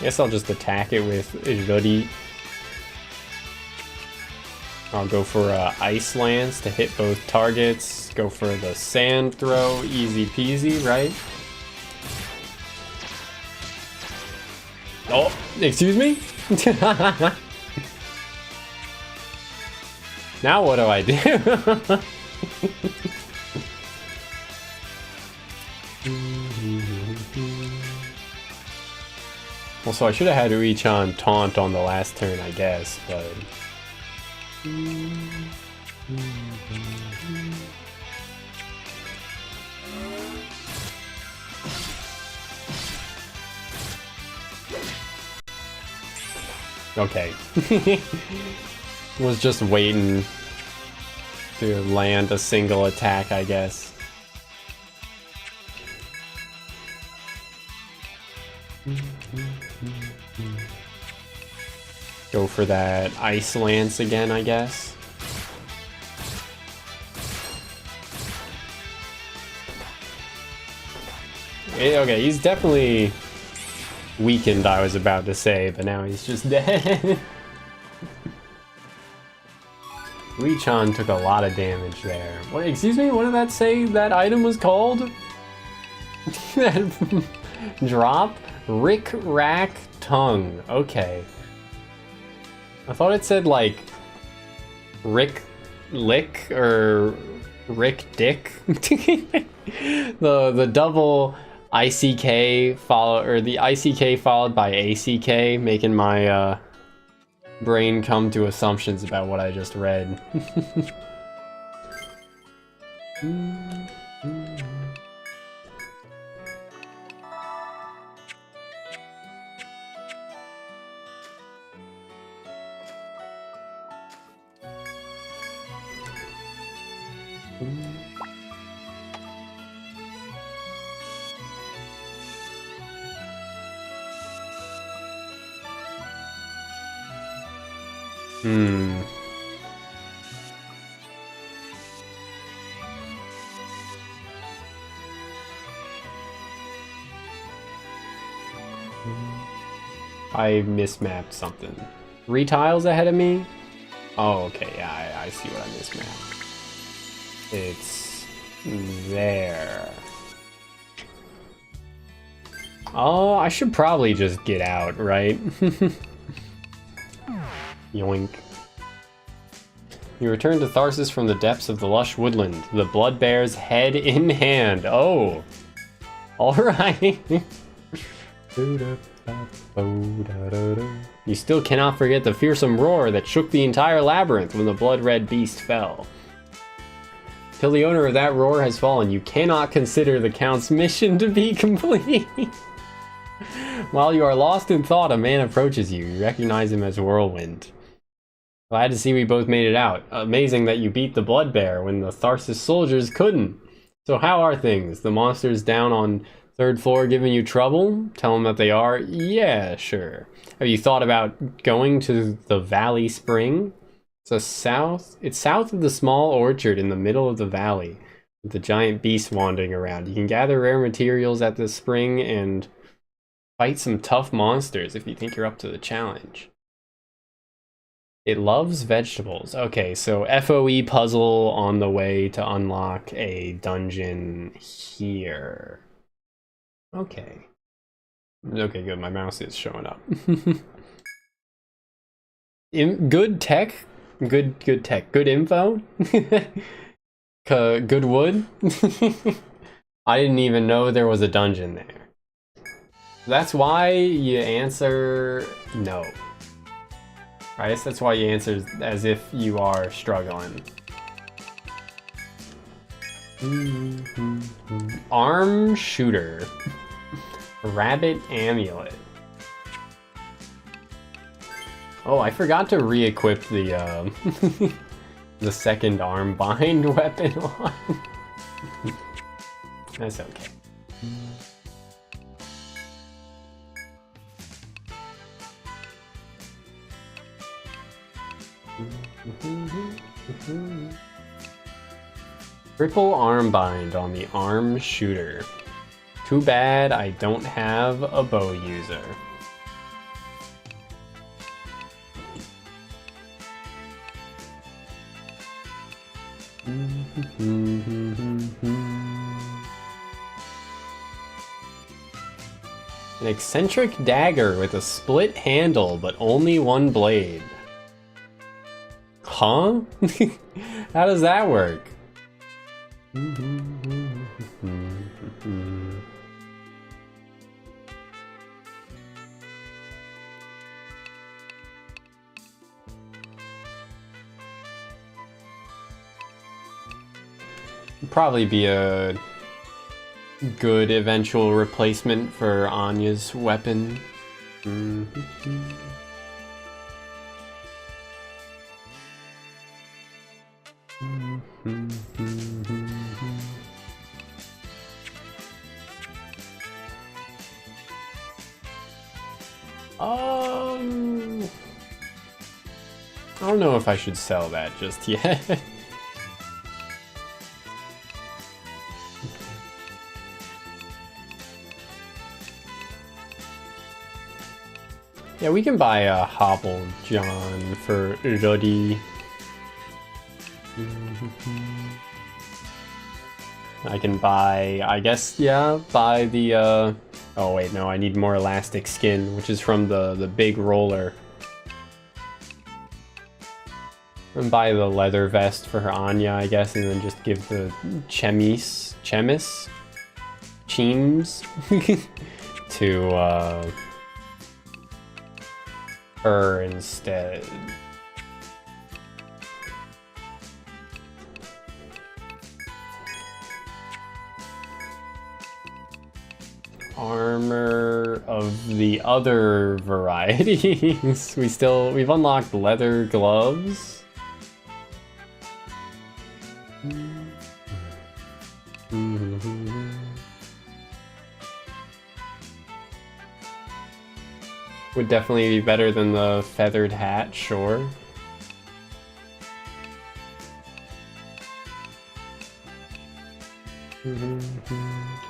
Guess I'll just attack it with Jodi. I'll go for Ice Lance to hit both targets. Go for the Sand Throw, easy peasy, right? Oh, excuse me? Now what do I do? Well, so I should have had Etrian taunt on the last turn, I guess, but... Okay. Was just waiting to land a single attack, I guess. Go for that Ice Lance again, I guess. Okay, he's definitely weakened, I was about to say, but now he's just dead. Etrian took a lot of damage there. What? Excuse me? What did that say that item was called? Drop? Rick Rack Tongue. Okay. I thought it said like Rick Lick or Rick Dick. the double ICK follow, or the ICK followed by ACK, making my brain come to assumptions about what I just read. I mismapped something. 3 tiles ahead of me? Oh, okay, yeah, I see what I mismapped. It's there. Oh, I should probably just get out, right? Yoink. You return to Tharsis from the depths of the lush woodland, the blood bear's head in hand. Oh! Alright! You still cannot forget the fearsome roar that shook the entire labyrinth when the blood-red beast fell. Till the owner of that roar has fallen, you cannot consider the Count's mission to be complete. While you are lost in thought, a man approaches you. You recognize him as Whirlwind. Glad to see we both made it out. Amazing that you beat the Blood Bear when the Tharsis soldiers couldn't. So how are things? The monsters down on 3rd floor giving you trouble? Tell them that they are? Yeah, sure. Have you thought about going to the Valley Spring? It's south of the small orchard in the middle of the valley, with the giant beasts wandering around. You can gather rare materials at the spring and fight some tough monsters if you think you're up to the challenge. It loves vegetables. Okay, so FOE puzzle on the way to unlock a dungeon here. Okay. Okay, good. My mouse is showing up. Good tech. Good tech. Good info. Good wood. I didn't even know there was a dungeon there. That's why you answer no. I guess that's why you answer as if you are struggling. Arm shooter. Rabbit amulet. Oh, I forgot to re-equip the the second arm bind weapon on. That's okay. Triple arm bind on the arm shooter. Too bad I don't have a bow user. An eccentric dagger with a split handle, but only one blade. Huh? How does that work? Probably be a good eventual replacement for Anya's weapon. I don't know if I should sell that just yet. Yeah, we can buy a Hobble John for Ruddy. I can buy, I guess, yeah, buy the, oh wait, no, I need more elastic skin, which is from the big roller. And buy the leather vest for her Anya, I guess, and then just give the Chemis to, her instead. Armor of the other varieties. We've unlocked leather gloves. Would definitely be better than the feathered hat, sure.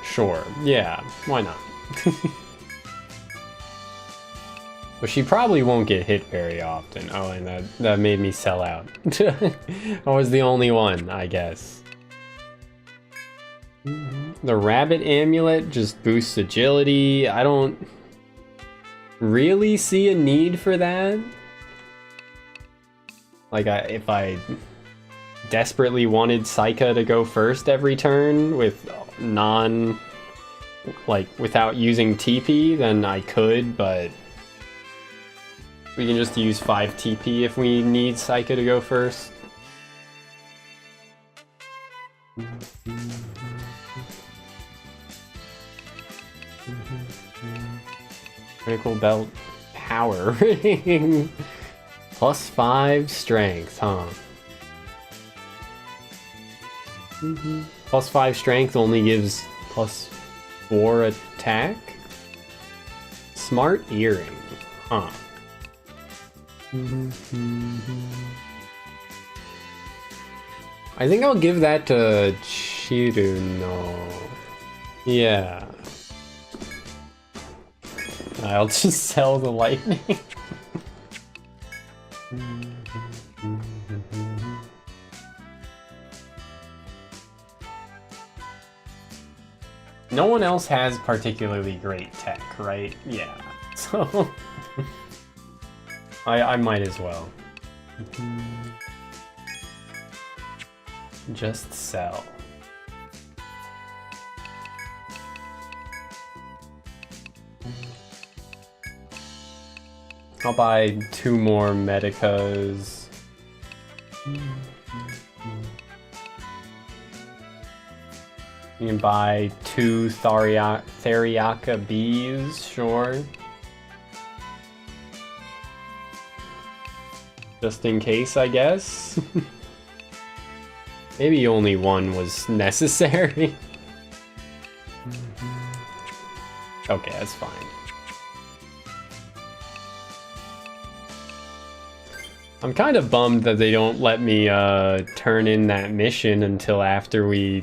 Sure, yeah, why not? But she probably won't get hit very often. Oh, and that made me sell out. I was the only one, I guess. The rabbit amulet just boosts agility. I don't really see a need for that. Like, if I desperately wanted Saika to go first every turn with without using TP, then I could, but we can just use 5 TP if we need Saika to go first. Critical belt power ring. +5 strength, huh? +5 strength only gives +4 attack? Smart earring, huh? I think I'll give that to Chiruno. Yeah. I'll just sell the lightning. No one else has particularly great tech, right? Yeah. So I might as well. Just sell. I'll buy 2 more Medicas. You can buy 2 Theriaka bees, sure. Just in case, I guess. Maybe only 1 was necessary. Okay, that's fine. I'm kind of bummed that they don't let me turn in that mission until after we,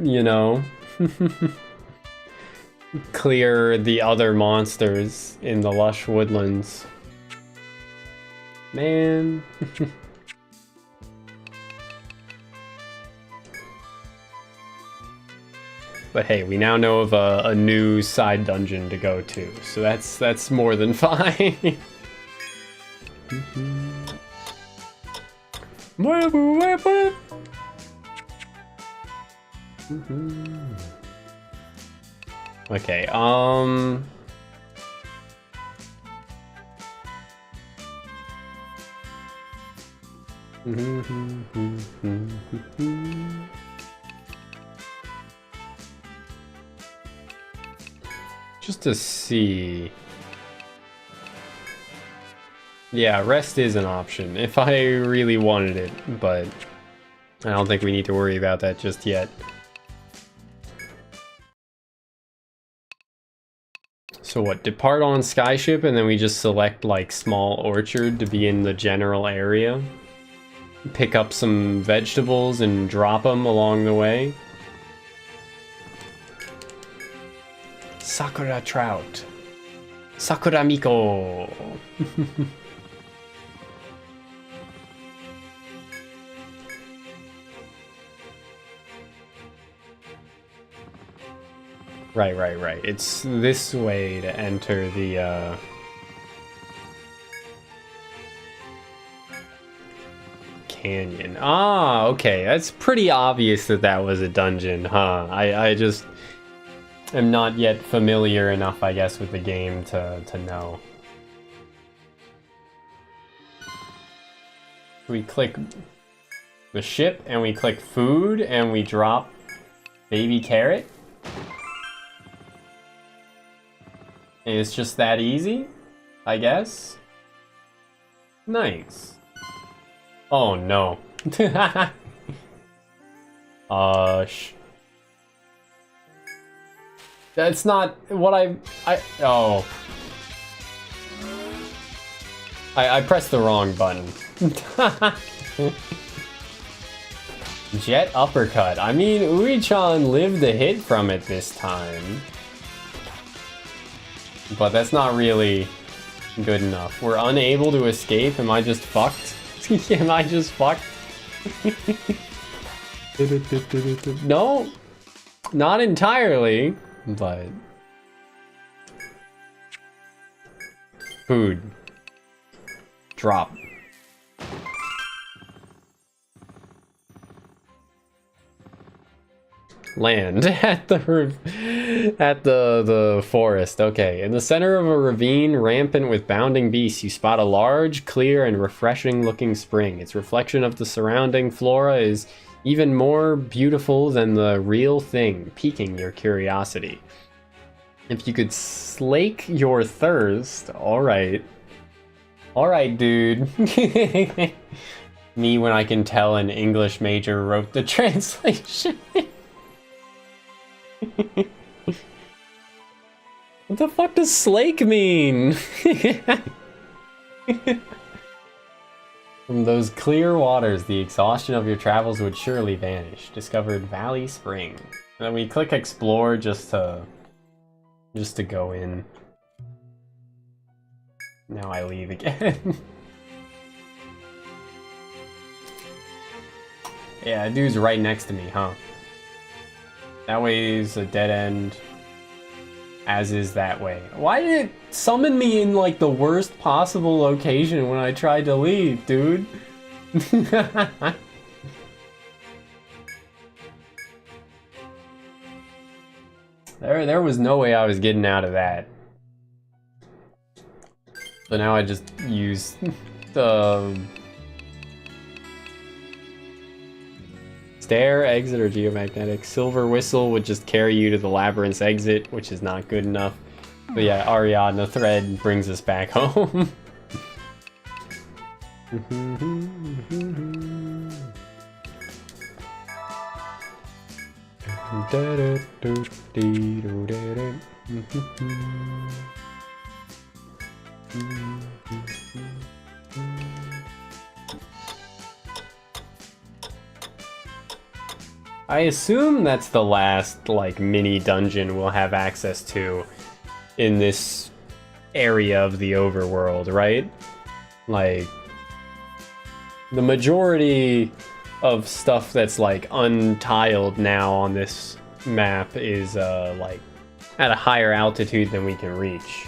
you know, clear the other monsters in the lush woodlands. Man. But hey, we now know of a new side dungeon to go to, so that's more than fine. Okay, just to see. Yeah, rest is an option if I really wanted it, but I don't think we need to worry about that just yet. So what, depart on Skyship and then we just select like small orchard to be in the general area? Pick up some vegetables and drop them along the way? Sakura trout. Sakura Miko. Right. It's this way to enter the, canyon. Ah, okay. That's pretty obvious that that was a dungeon, huh? I just am not yet familiar enough, I guess, with the game to know. We click the ship, and we click food, and we drop baby carrot. And it's just that easy, I guess. Nice. Oh no. That's not what oh. I pressed the wrong button. Jet uppercut. I mean, Ui-chan lived a hit from it this time. But that's not really good enough. We're unable to escape. Am I just fucked? Am I just fucked? No, not entirely, but... Food. Drop. Land at the forest. Okay, in the center of a ravine rampant with bounding beasts, you spot a large, clear, and refreshing looking spring. Its reflection of the surrounding flora is even more beautiful than the real thing, piquing your curiosity. If you could slake your thirst, alright, dude. Me when I can tell an English major wrote the translation. What the fuck does slake mean? From those clear waters, the exhaustion of your travels would surely vanish. Discovered Valley Spring. And then we click explore just to go in. Now I leave again. Yeah, that dude's right next to me, huh? That way is a dead end, as is that way. Why did it summon me in like the worst possible location when I tried to leave, dude? There was no way I was getting out of that. So now I just use the... Stair, exit, or geomagnetic. Silver whistle would just carry you to the labyrinth's exit, which is not good enough. But yeah, Ariadne thread brings us back home. I assume that's the last, like, mini dungeon we'll have access to in this area of the overworld, right? Like, the majority of stuff that's, like, untiled now on this map is, like, at a higher altitude than we can reach.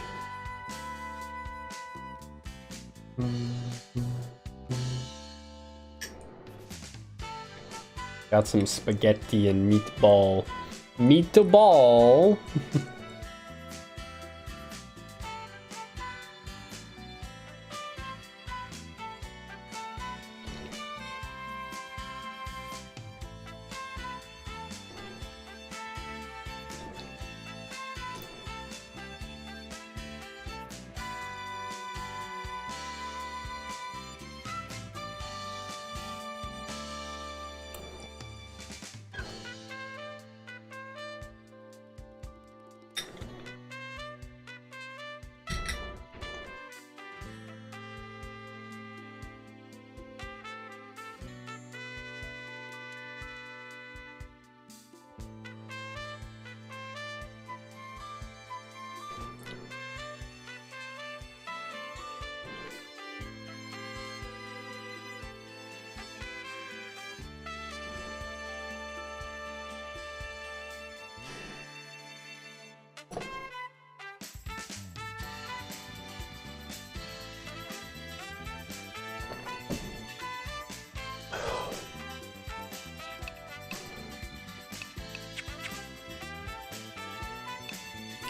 Got some spaghetti and meatball. Meatball!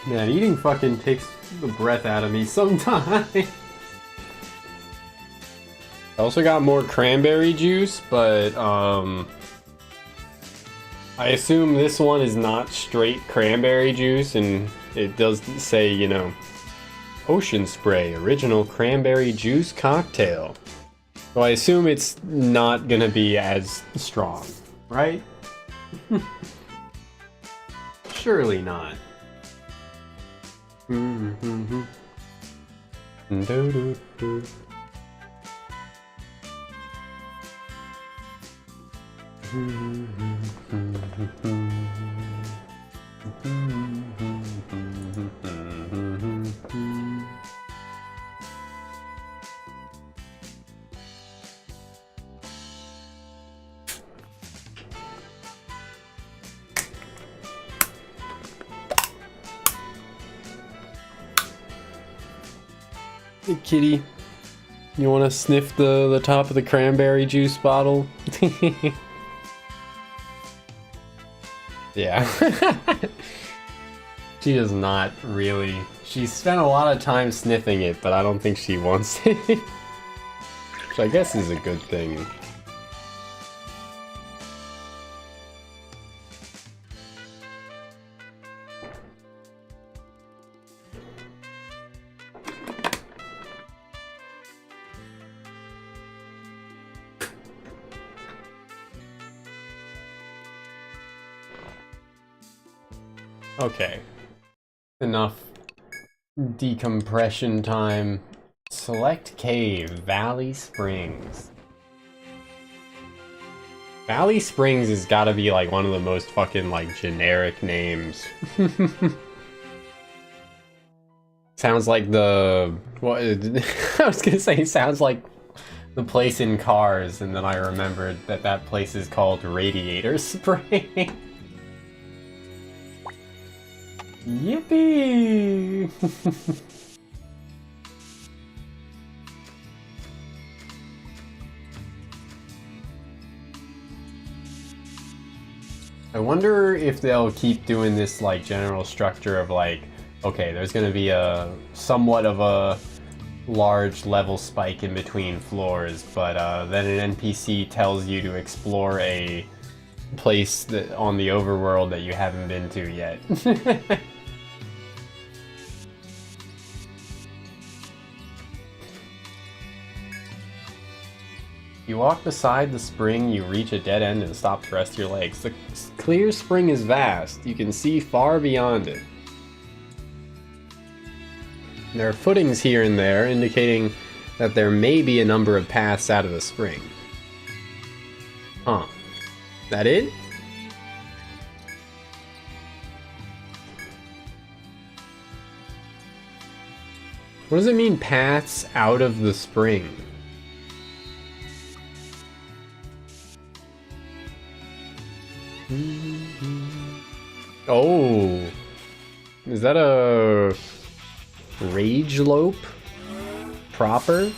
Man, eating fucking takes the breath out of me sometimes. I also got more cranberry juice, but I assume this one is not straight cranberry juice, and it does say, you know, Ocean Spray, original cranberry juice cocktail. So I assume it's not gonna be as strong, right? Surely not. Hey kitty, you want to sniff the top of the cranberry juice bottle? Yeah. She does not really. She spent a lot of time sniffing it, but I don't think she wants it. Which I guess is a good thing. Okay, enough decompression time. Select cave, Valley Springs. Valley Springs has gotta be like one of the most fucking like generic names. Sounds like the, what, I was gonna say sounds like the place in Cars, and then I remembered that that place is called Radiator Springs. Yippee! I wonder if they'll keep doing this like general structure of like, okay, there's gonna be a somewhat of a large level spike in between floors, but then an NPC tells you to explore a place that on the overworld that you haven't been to yet. You walk beside the spring, you reach a dead end and stop to rest your legs. The clear spring is vast. You can see far beyond it. There are footings here and there, indicating that there may be a number of paths out of the spring. Huh. That it? What does it mean, paths out of the spring? Oh, is that a rage lope proper?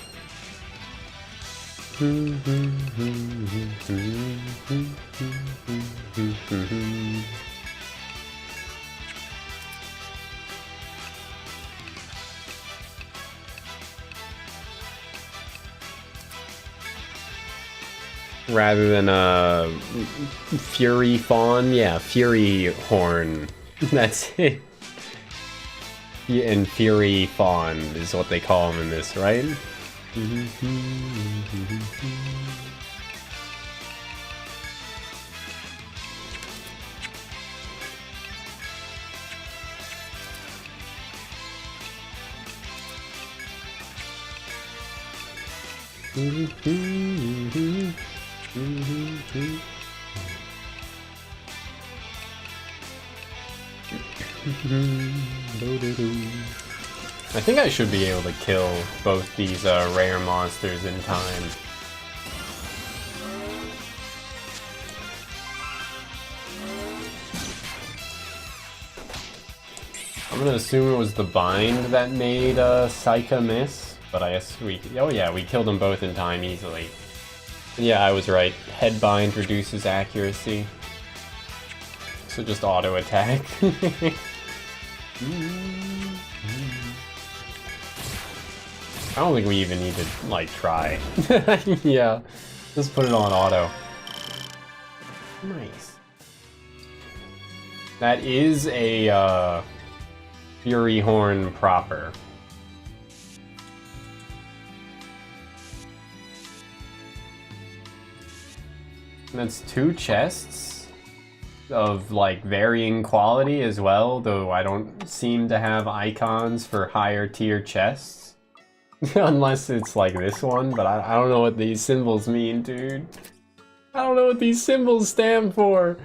Rather than a Fury Fawn, yeah, Fury Horn. That's it. Yeah, and Fury Fawn is what they call him in this, right? I think I should be able to kill both these rare monsters in time. I'm gonna assume it was the bind that made Psycha miss, but I guess we... Oh yeah, we killed them both in time easily. Yeah, I was right. Head bind reduces accuracy. So just auto attack. I don't think we even need to, like, try. Yeah, just put it on auto. Nice. That is a, Fury Horn proper. And that's 2 chests of, like, varying quality as well, though I don't seem to have icons for higher tier chests. Unless it's like this one, but I don't know what these symbols mean, dude. I don't know what these symbols stand for.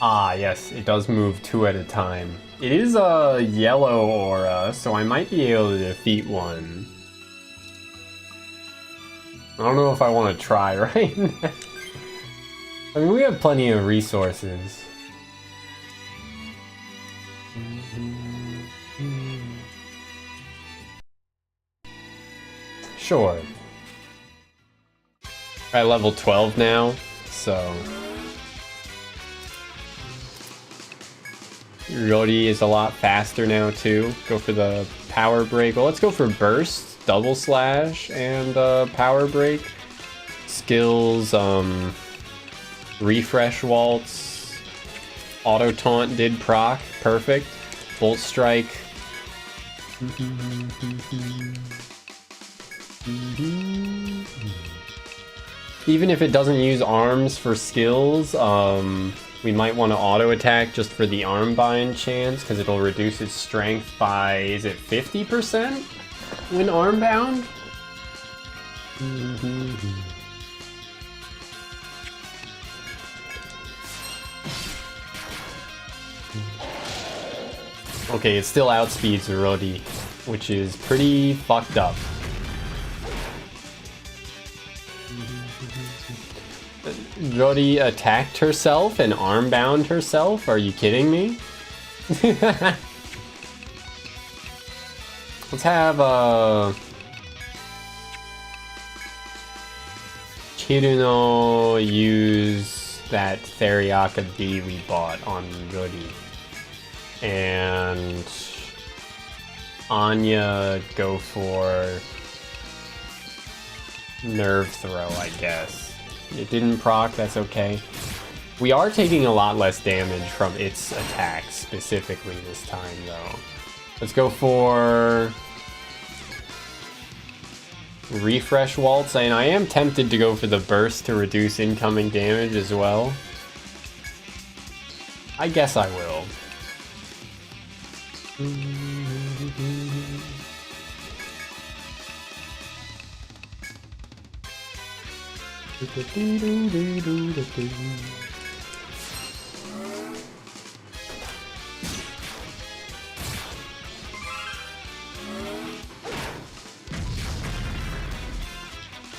Ah, yes, it does move 2 at a time. It is a yellow aura, so I might be able to defeat one. I don't know if I want to try right now. I mean, we have plenty of resources. Sure. We're at level 12 now, so... Rodi is a lot faster now too. Go for the power break. Well, let's go for burst, double slash, and power break. Skills, refresh waltz, auto taunt did proc, perfect. Bolt strike. Even if it doesn't use arms for skills, we might want to auto attack just for the arm bind chance, because it'll reduce its strength by, is it 50% when arm bound? Okay, it still outspeeds Rodi, which is pretty fucked up. Rodi attacked herself and arm-bound herself? Are you kidding me? Let's have Chiruno use that Theriaka D we bought on Rodi. And Anya go for Nerve Throw, I guess. It didn't proc, that's okay. We are taking a lot less damage from its attacks, specifically this time, though. Let's go for... Refresh Waltz, and I am tempted to go for the burst to reduce incoming damage as well. I guess I will.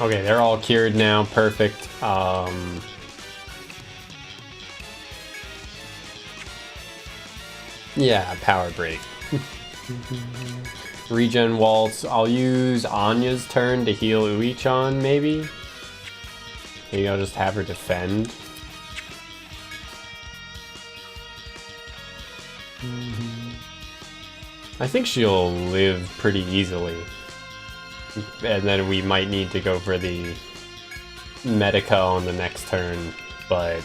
Okay, they're all cured now. Perfect. Yeah, power break. Regen Waltz. I'll use Anya's turn to heal Uichan, maybe? Maybe I'll just have her defend. I think she'll live pretty easily. And then we might need to go for the Medica on the next turn, but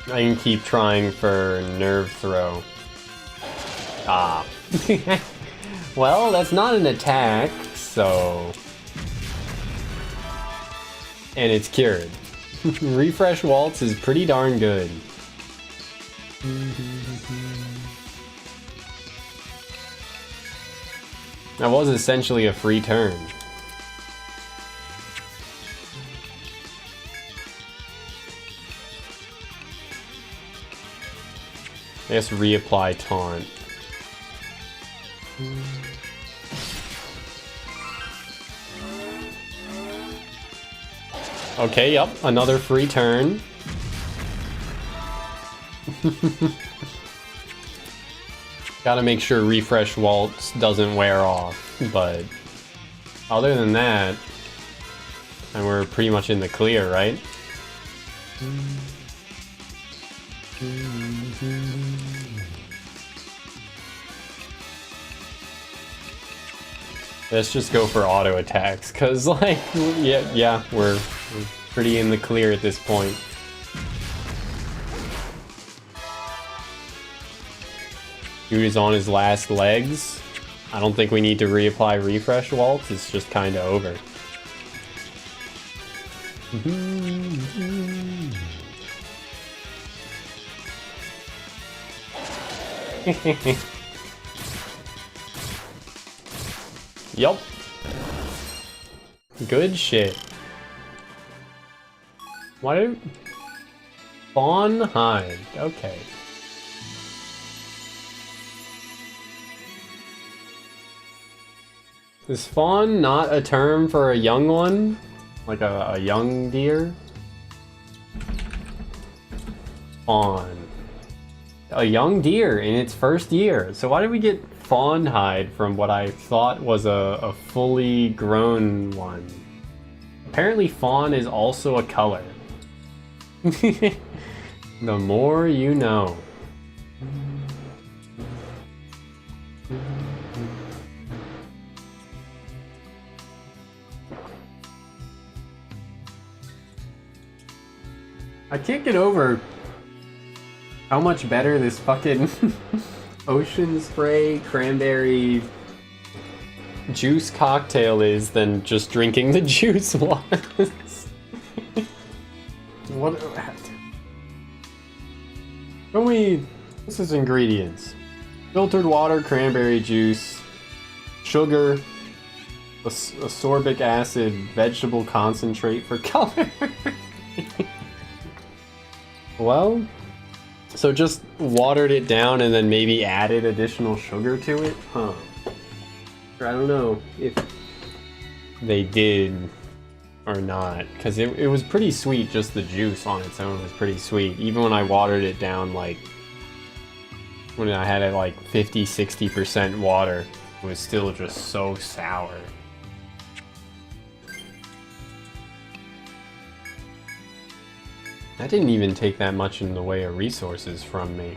I can keep trying for Nerve Throw. Ah. Well, that's not an attack, so... And it's cured. Refresh Waltz is pretty darn good. That was essentially a free turn. I guess reapply Taunt. Okay, yep, another free turn. Gotta make sure Refresh Waltz doesn't wear off, but other than that, and we're pretty much in the clear, right? Let's just go for auto attacks, cause like, yeah, we're pretty in the clear at this point. Dude is on his last legs. I don't think we need to reapply Refresh Waltz, it's just kinda over. Yup. Good shit. Why do... Fawn Hide. Okay. Is fawn not a term for a young one? Like a young deer? Fawn. A young deer in its first year. So why did we get fawn hide from what I thought was a fully grown one? Apparently fawn is also a color. The more you know. I can't get over how much better this fucking ocean spray cranberry juice cocktail is than just drinking the juice was. What? Show me. This is ingredients: filtered water, cranberry juice, sugar, ascorbic acid, vegetable concentrate for color. Well, so just watered it down and then maybe added additional sugar to it? Huh. I don't know if they did or not, because it was pretty sweet, just the juice on its own was pretty sweet. Even when I watered it down, like, when I had it like 50-60% water, it was still just so sour. That didn't even take that much in the way of resources from me.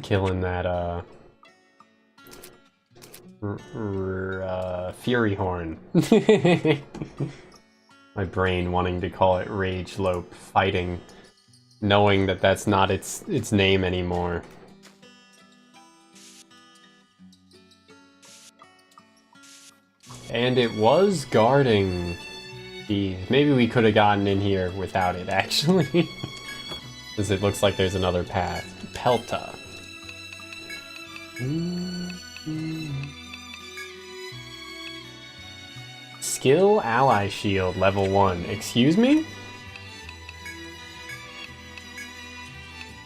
Killing that, Fury Horn. My brain wanting to call it Rage Lope Fighting, knowing that that's not its name anymore. And it was guarding these. Maybe we could have gotten in here without it, actually. Because it looks like there's another path. Pelta. Skill ally shield level 1. Excuse me?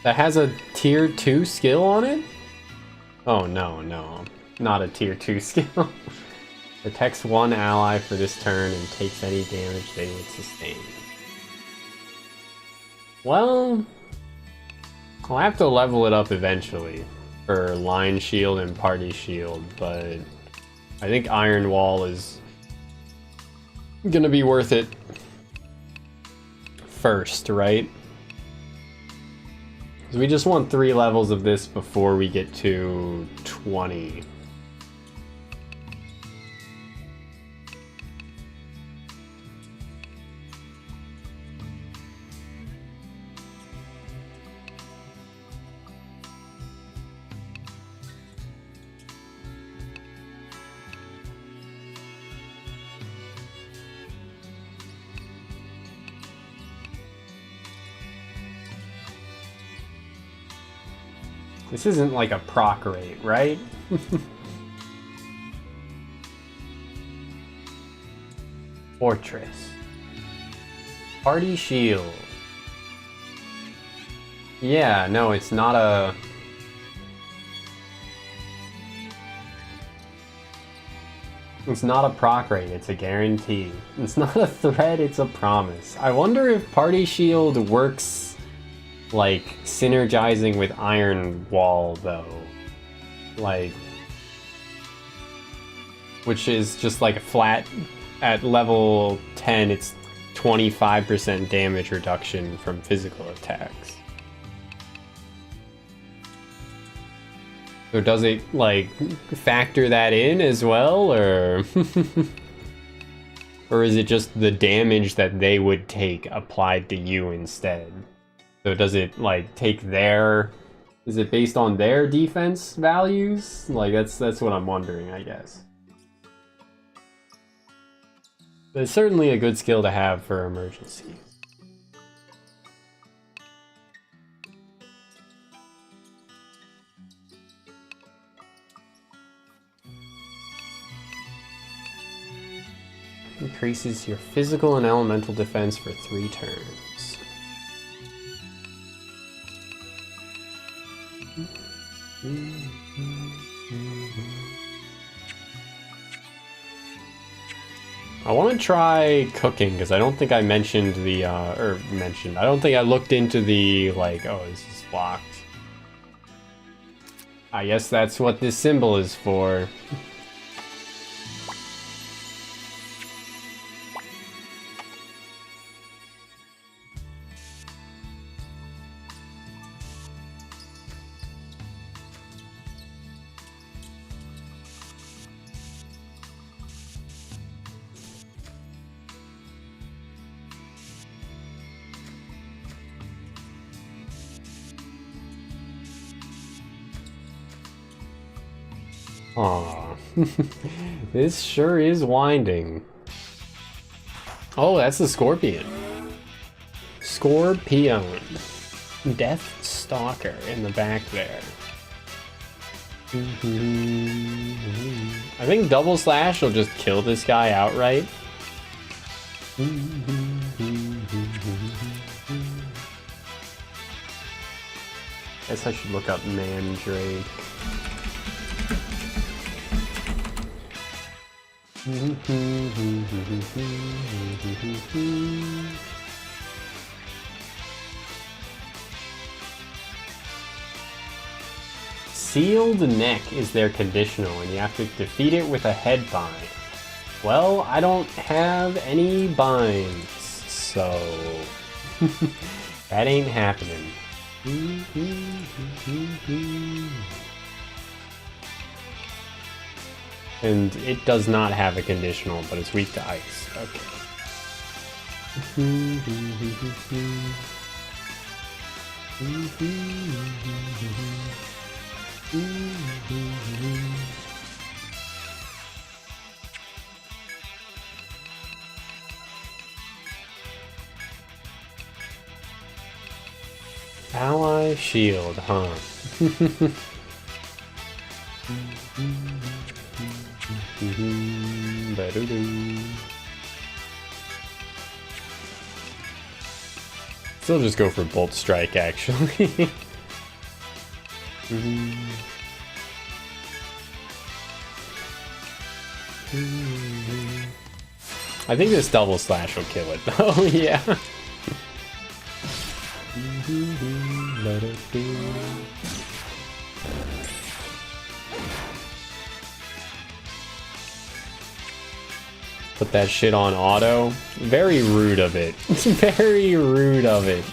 That has a tier 2 skill on it? Oh no, no. Not a tier 2 skill. Protects one ally for this turn and takes any damage they would sustain. Well, I'll have to level it up eventually for line shield and party shield, but I think Iron Wall is gonna be worth it first, right? Because we just want 3 levels of this before we get to 20. This isn't like a proc rate, right? Fortress. Party shield. Yeah, no, it's not a... It's not a proc rate, it's a guarantee. It's not a threat, it's a promise. I wonder if Party Shield works like synergizing with Iron Wall though. Like, which is just like a flat, at level 10 it's 25% damage reduction from physical attacks. So does it like factor that in as well, or or is it just the damage that they would take applied to you instead? So does it like take their, is it based on their defense values? Like that's what I'm wondering, I guess. But it's certainly a good skill to have for emergency. Increases your physical and elemental defense for 3 turns. I want to try cooking because I don't think I mentioned the, I don't think I looked into the, like, oh, this is blocked. I guess that's what this symbol is for. Aw, this sure is winding. Oh, that's the Scorpion. Scorpion. Death Stalker in the back there. I think Double Slash will just kill this guy outright. Guess I should look up Mandrake. Sealed Neck is their conditional, and you have to defeat it with a head bind. Well, I don't have any binds, so that ain't happening. And it does not have a conditional, but it's weak to ice. Okay. Ally shield, huh? Still just go for Bolt Strike, actually. I think this double slash will kill it. Oh yeah. Put that shit on auto. Very rude of it. Very rude of it.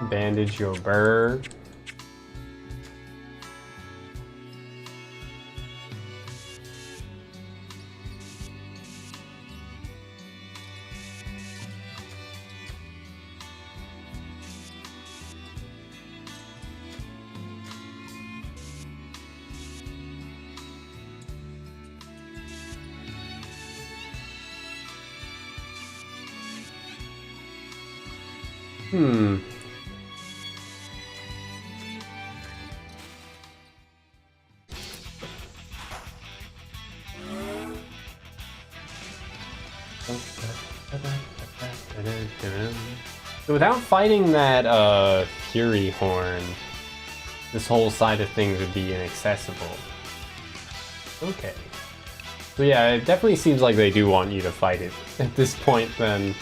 Bandage your burr. So without fighting that Fury Horn, this whole side of things would be inaccessible. Okay. So yeah, it definitely seems like they do want you to fight it at this point then.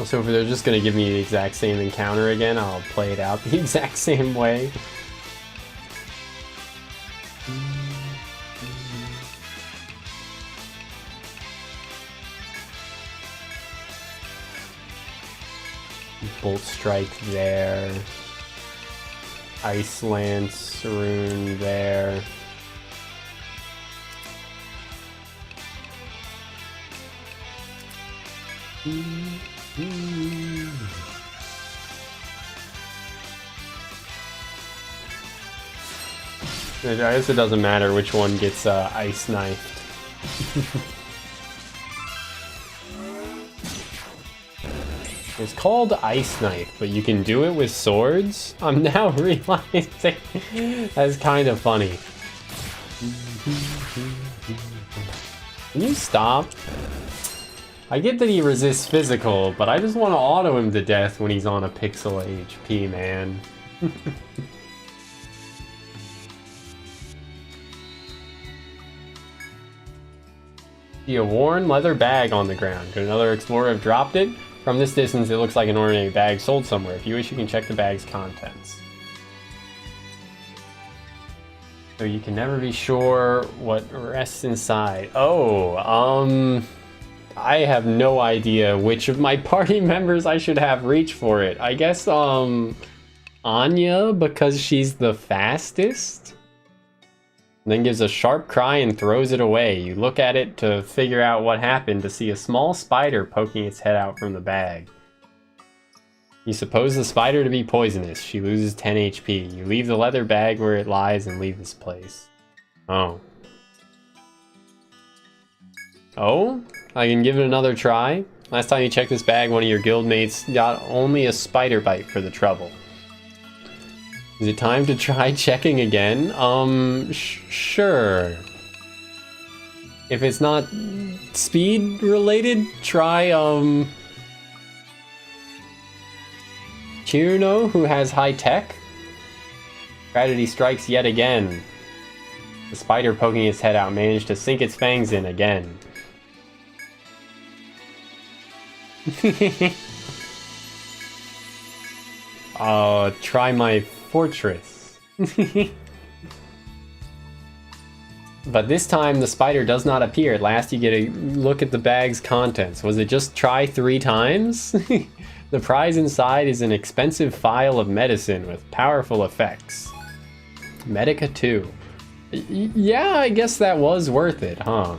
So if they're just gonna give me the exact same encounter again, I'll play it out the exact same way. Bolt Strike there. Ice Lance rune there. I guess it doesn't matter which one gets ice knifed. It's called Ice Knife, but you can do it with swords? I'm now realizing that's kind of funny. Can you stop? I get that he resists physical, but I just want to auto him to death when he's on a pixel HP, man. See a worn leather bag on the ground. Could another explorer have dropped it? From this distance, it looks like an ordinary bag sold somewhere. If you wish, you can check the bag's contents. So you can never be sure what rests inside. Oh, I have no idea which of my party members I should have reach for it. I guess, Anya, because she's the fastest? And then gives a sharp cry and throws it away. You look at it to figure out what happened to see a small spider poking its head out from the bag. You suppose the spider to be poisonous. She loses 10 HP. You leave the leather bag where it lies and leave this place. Oh. Oh? I can give it another try? Last time you checked this bag, one of your guildmates got only a spider bite for the trouble. Is it time to try checking again? Sure. If it's not speed related, try, Chirno, who has high tech. Tragedy strikes yet again. The spider poking its head out managed to sink its fangs in again. Try my fortress. But this time the spider does not appear. At last you get a look at the bag's contents. Was it just try 3 times? The prize inside is an expensive vial of medicine with powerful effects. Medica 2. Yeah, I guess that was worth it, huh?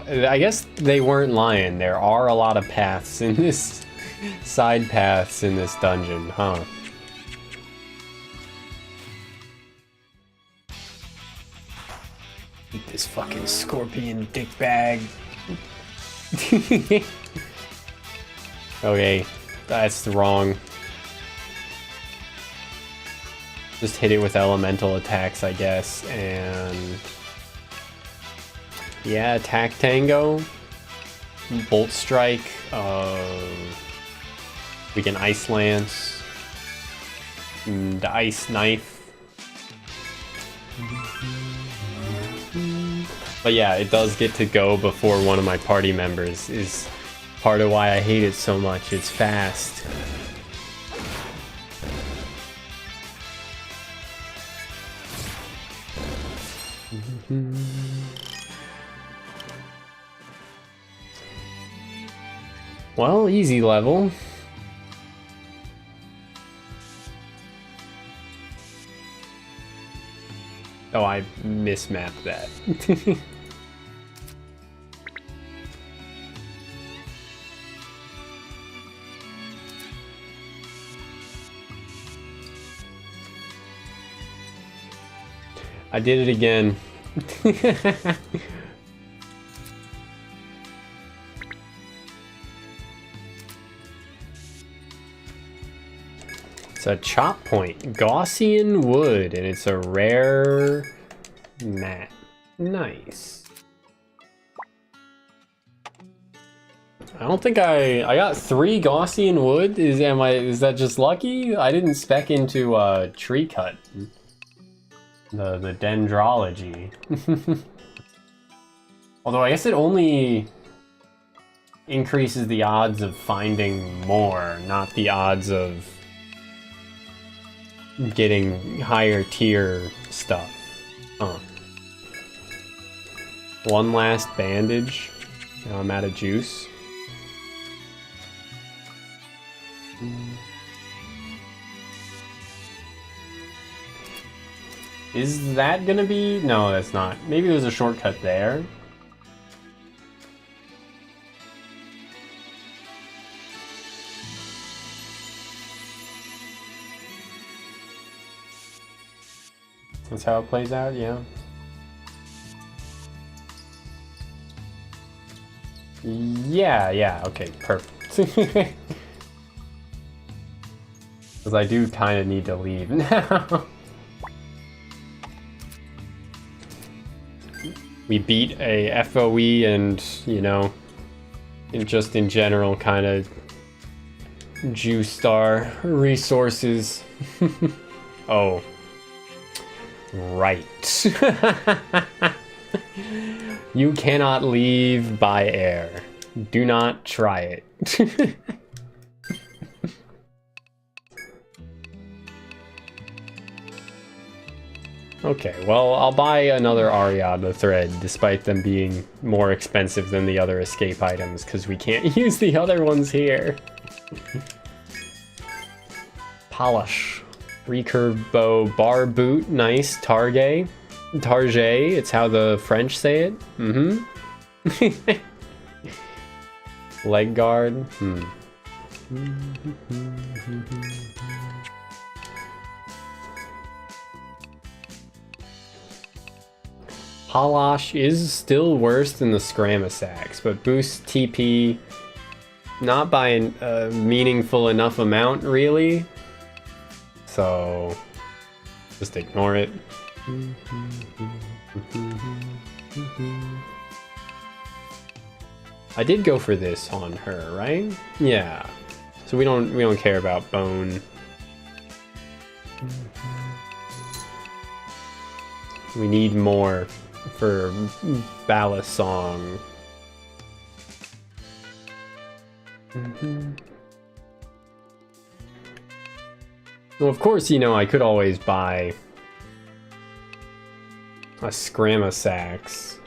I guess they weren't lying. There are a lot of paths in this, side paths in this dungeon, huh? Eat this fucking scorpion dick bag. Okay, that's wrong. Just hit it with elemental attacks, I guess, and... yeah, attack tango, bolt strike, we can ice lance, and ice knife. But yeah, it does get to go before one of my party members, is part of why I hate it so much. It's fast. Well, easy level. Oh, I mismapped that. I did it again. It's a chop point, Gaussian wood, and it's a rare mat. Nice. I don't think I got 3 Gaussian wood. Is that just lucky? I didn't spec into tree cut. The dendrology. Although I guess it only increases the odds of finding more, not the odds of getting higher tier stuff. Huh. One last bandage. Now I'm out of juice. Is that gonna be? No, that's not. Maybe there's a shortcut there. That's how it plays out, yeah. Yeah, okay, perfect. Because I do kind of need to leave now. We beat a FOE and, you know, just in general kind of juiced our resources. Oh. Right. You cannot leave by air. Do not try it. Okay, well, I'll buy another Ariadna thread, despite them being more expensive than the other escape items, because we can't use the other ones here. Polish. Recurve bow, bar boot, nice. Target. It's how the French say it. Leg guard. Palash is still worse than the Scramasax, but boosts TP not by a meaningful enough amount, really. So just ignore it. I did go for this on her, right? Yeah. So we don't care about bone. We need more for Ballast Song. Well, of course, you know, I could always buy A Scramasax.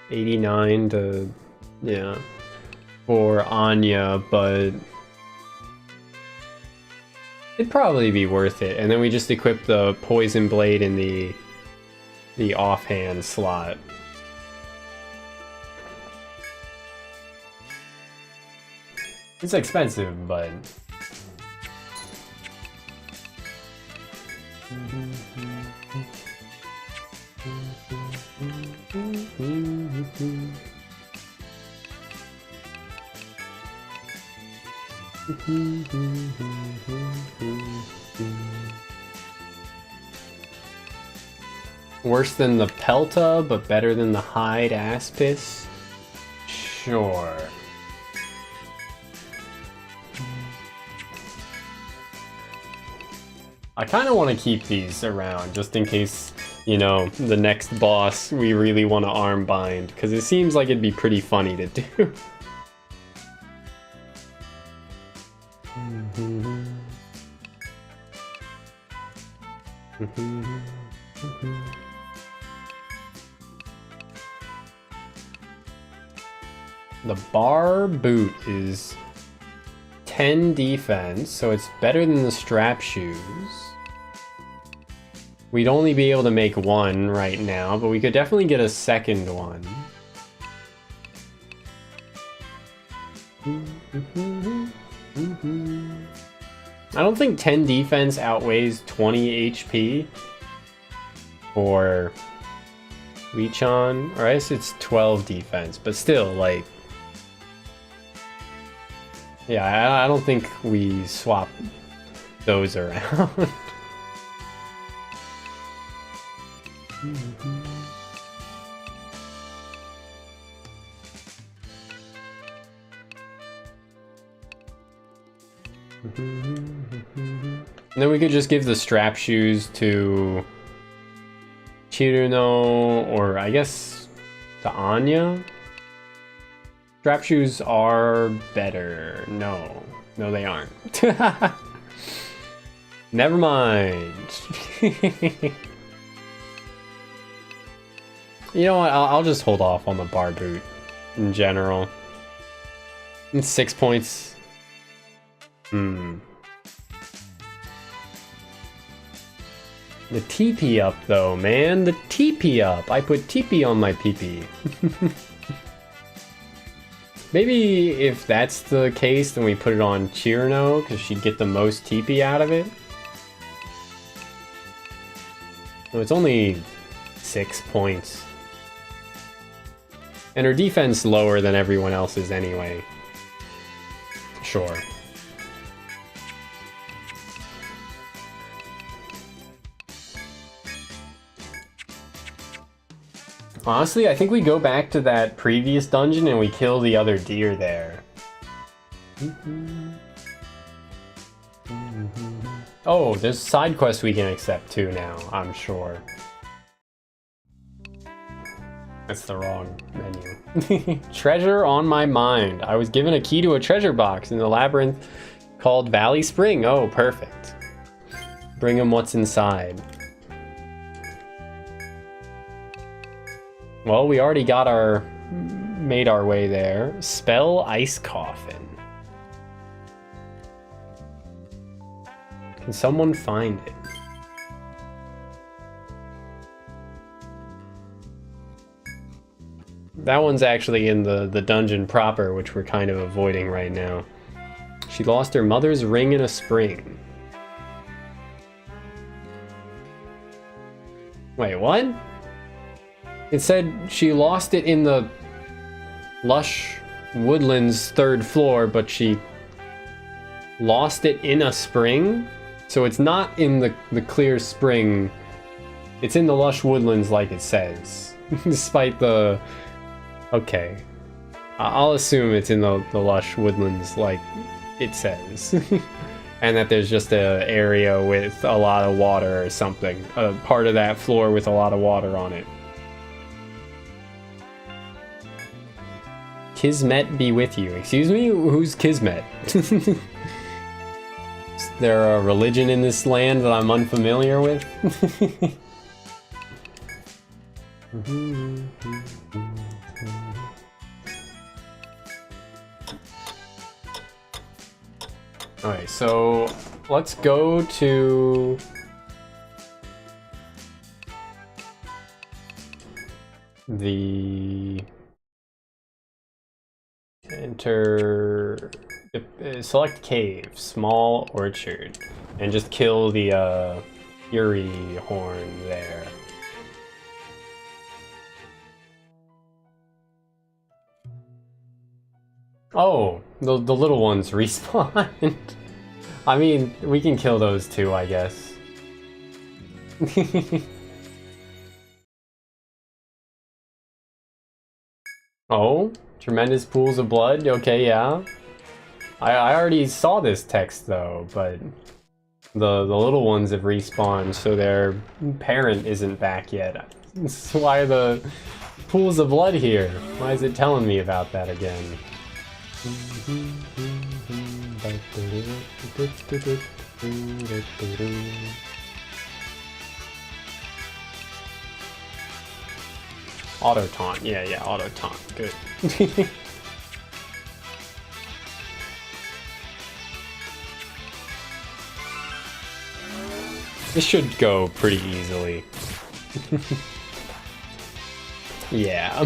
89 to, yeah, for Anya, but it'd probably be worth it. And then we just equip the Poison Blade in the offhand slot. It's expensive, but worse than the Pelta, but better than the Hide Aspis? Sure. I kind of want to keep these around, just in case, you know, the next boss we really want to arm bind, because it seems like it'd be pretty funny to do. The bar boot is 10 defense, so it's better than the strap shoes. We'd only be able to make one right now, but we could definitely get a second one. I don't think 10 defense outweighs 20 HP for Leechon, or I guess it's 12 defense, but still, like, yeah, I don't think we swap those around. And then we could just give the strap shoes to Chiruno, or I guess to Anya. Strap shoes are better. No, they aren't. Never mind. You know what? I'll just hold off on the bar boot in general. It's 6 points. The TP up though, man. The TP up. I put TP on my PP. Maybe if that's the case, then we put it on Chiruno, because she'd get the most TP out of it. So it's only 6 points. And her defense lower than everyone else's anyway. Sure. Honestly, I think we go back to that previous dungeon and we kill the other deer there. Oh, there's side quests we can accept too now, I'm sure. That's the wrong menu. Treasure on my mind. I was given a key to a treasure box in the labyrinth called Valley Spring. Oh, perfect. Bring him what's inside. Well, we already got made our way there. Spell Ice Coffin. Can someone find it? That one's actually in the dungeon proper, which we're kind of avoiding right now. She lost her mother's ring in a spring. Wait, what? It said she lost it in the lush woodlands 3rd floor, but she lost it in a spring? So it's not in the clear spring. It's in the lush woodlands like it says. Despite the... Okay. I'll assume it's in the lush woodlands like it says. And that there's just an area with a lot of water or something. A part of that floor with a lot of water on it. Kismet be with you. Excuse me? Who's Kismet? there a religion in this land that I'm unfamiliar with? Alright, so let's go to the select cave, small orchard, and just kill the Fury horn there. Oh, the little ones respawned. I mean, we can kill those too, I guess. Oh, tremendous pools of blood. Okay, yeah. I already saw this text though, but the little ones have respawned, so their parent isn't back yet. So why are the pools of blood here? Why is it telling me about that again? Auto taunt, yeah, auto taunt, good. This should go pretty easily. Yeah.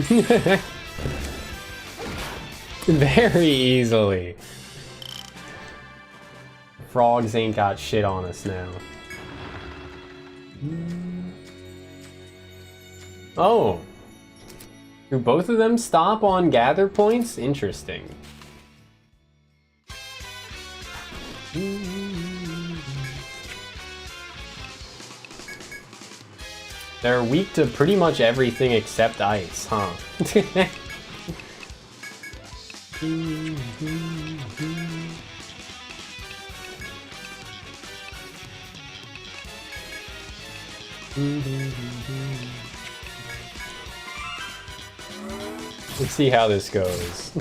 Very easily. Frogs ain't got shit on us now. Oh. Do both of them stop on gather points? Interesting. They're weak to pretty much everything except ice, huh? Let's see how this goes.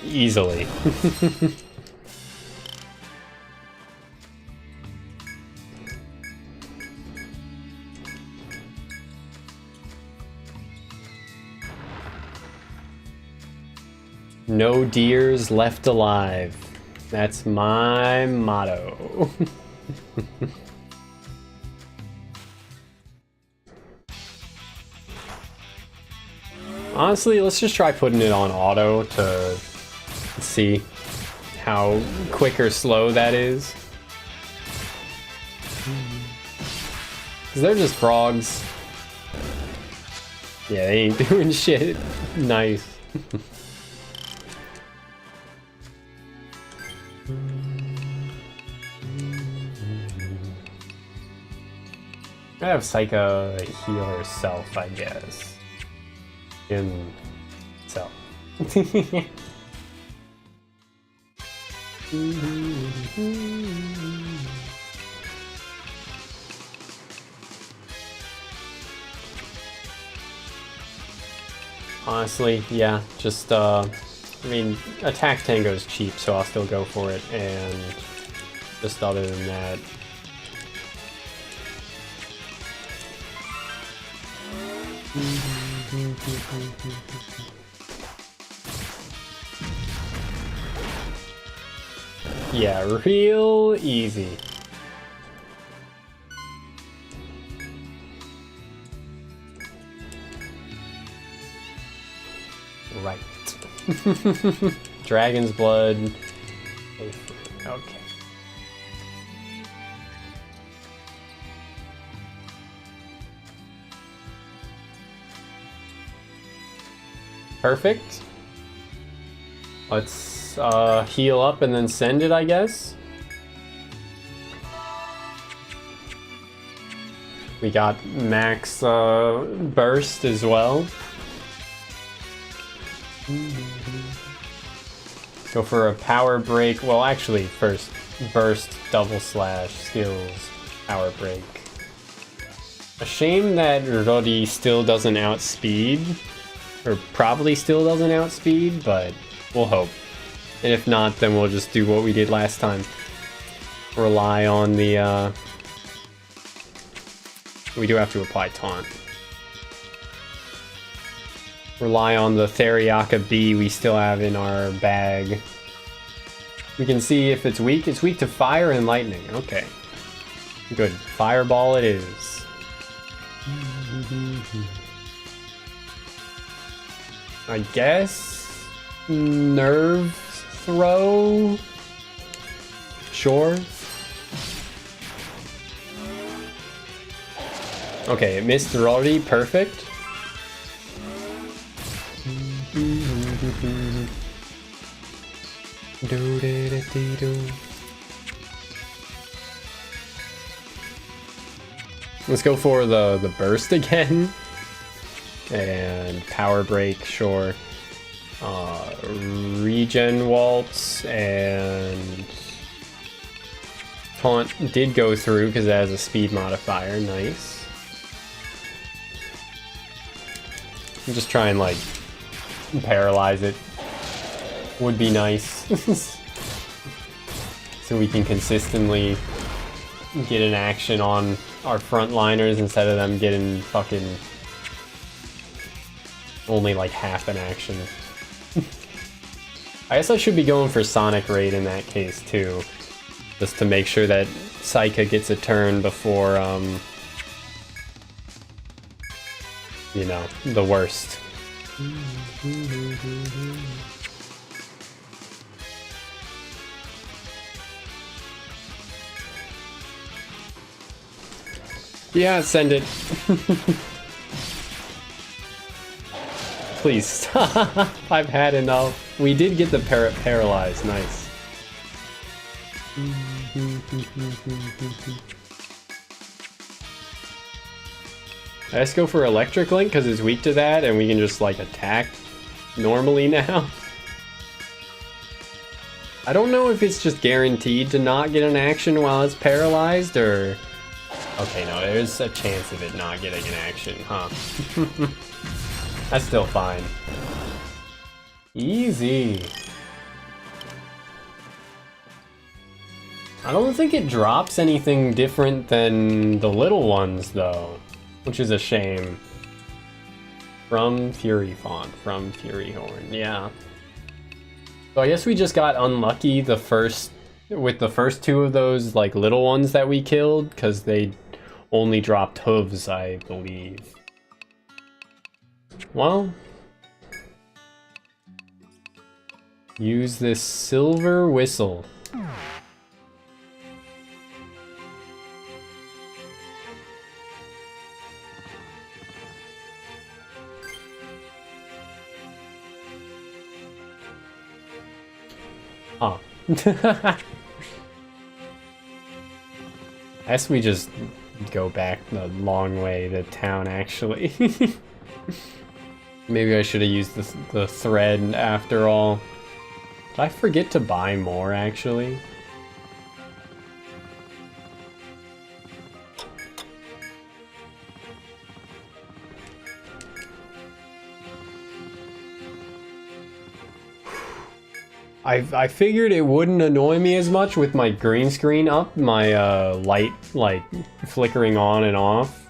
Easily. No deers left alive. That's my motto. Honestly, let's just try putting it on auto to see how quick or slow that is. Because they're just frogs. Yeah, they ain't doing shit. Nice. I have Psycha heal herself, I guess. Himself. Honestly, yeah, just I mean, attack tango's cheap, so I'll still go for it, and just other than that. Yeah, real easy. Right. Dragon's blood. Okay. Perfect. Let's heal up and then send it, I guess. We got max burst as well. Go for a power break. Well, actually, first burst, double slash, skills, power break. A shame that Rodi still doesn't outspeed. Or probably still doesn't outspeed, but we'll hope. And if not, then we'll just do what we did last time. Rely on the, we do have to apply Taunt. Rely on the Theriaka B we still have in our bag. We can see if it's weak. It's weak to fire and lightning. Okay. Good. Fireball it is. I guess nerve throw. Sure. Okay, it missed already. Perfect. Let's go for the burst again. And power break, sure. Regen waltz and taunt did go through because it has a speed modifier. Nice. I'm just trying like paralyze it. Would be nice. So we can consistently get an action on our frontliners instead of them getting fucking only like half an action. I guess I should be going for Sonic Raid in that case too. Just to make sure that Psycha gets a turn before, you know, the worst. Yeah, send it. Please stop. I've had enough. We did get the paralyzed. Nice. Let's go for Electric Link because it's weak to that and we can just like attack normally now. I don't know if it's just guaranteed to not get an action while it's paralyzed or... Okay, no, there's a chance of it not getting an action, huh? That's still fine. Easy. I don't think it drops anything different than the little ones, though. Which is a shame. From Fury Font, from Fury Horn, yeah. So I guess we just got unlucky with the first two of those like little ones that we killed, because they only dropped hooves, I believe. Well, use this silver whistle. Huh. I guess we just go back the long way to town, actually. Maybe I should have used the thread after all. Did I forget to buy more, actually? I figured it wouldn't annoy me as much with my green screen up, my light like flickering on and off.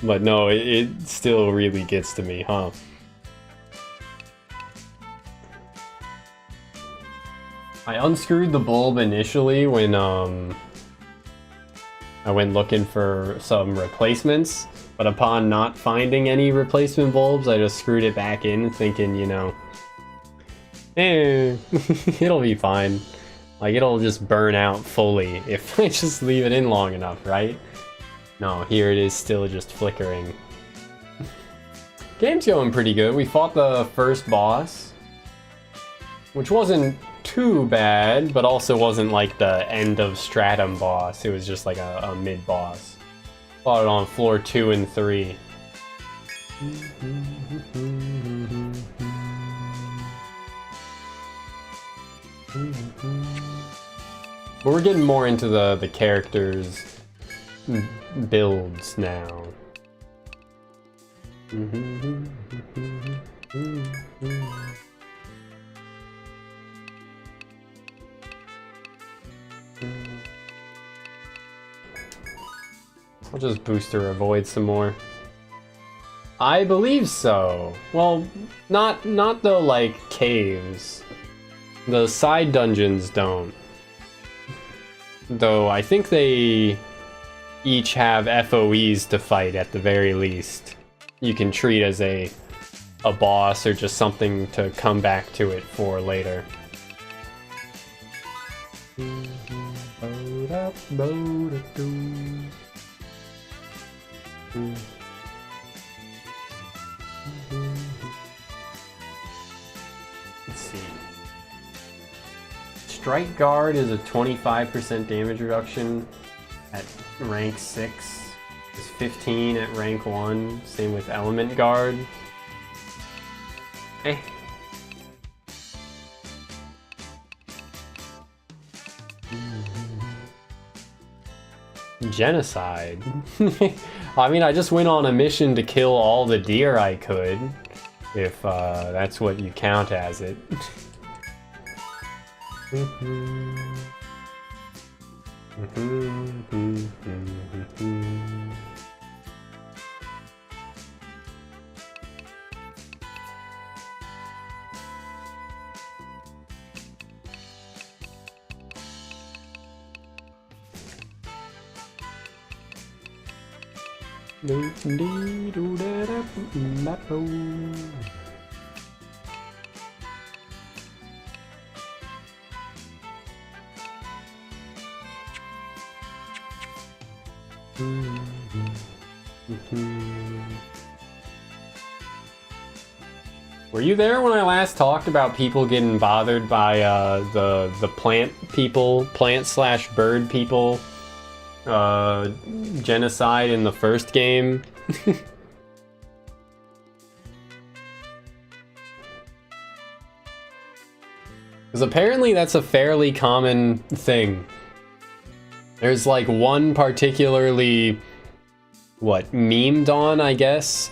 But no, it still really gets to me, huh? I unscrewed the bulb initially when I went looking for some replacements, but upon not finding any replacement bulbs, I just screwed it back in thinking, you know, it'll be fine. Like, it'll just burn out fully if I just leave it in long enough, right? No, here it is still just flickering. Game's going pretty good. We fought the first boss, which wasn't too bad, but also wasn't like the end of Stratum boss. It was just like a mid-boss. Fought it on floor 2 and 3. But we're getting more into the characters' builds now. I'll just booster avoid some more. I believe so. Well, not the like caves. The side dungeons don't. Though I think they each have FOEs to fight at the very least. You can treat as a boss or just something to come back to it for later. Let's see. Strike Guard is a 25% damage reduction at rank 6. It's 15 at rank 1. Same with Element Guard. Eh. Genocide. I mean, I just went on a mission to kill all the deer I could, if that's what you count as it. Were you there when I last talked about people getting bothered by the plant/bird people genocide in the first game? Because apparently that's a fairly common thing. There's like one particularly, memed on, I guess,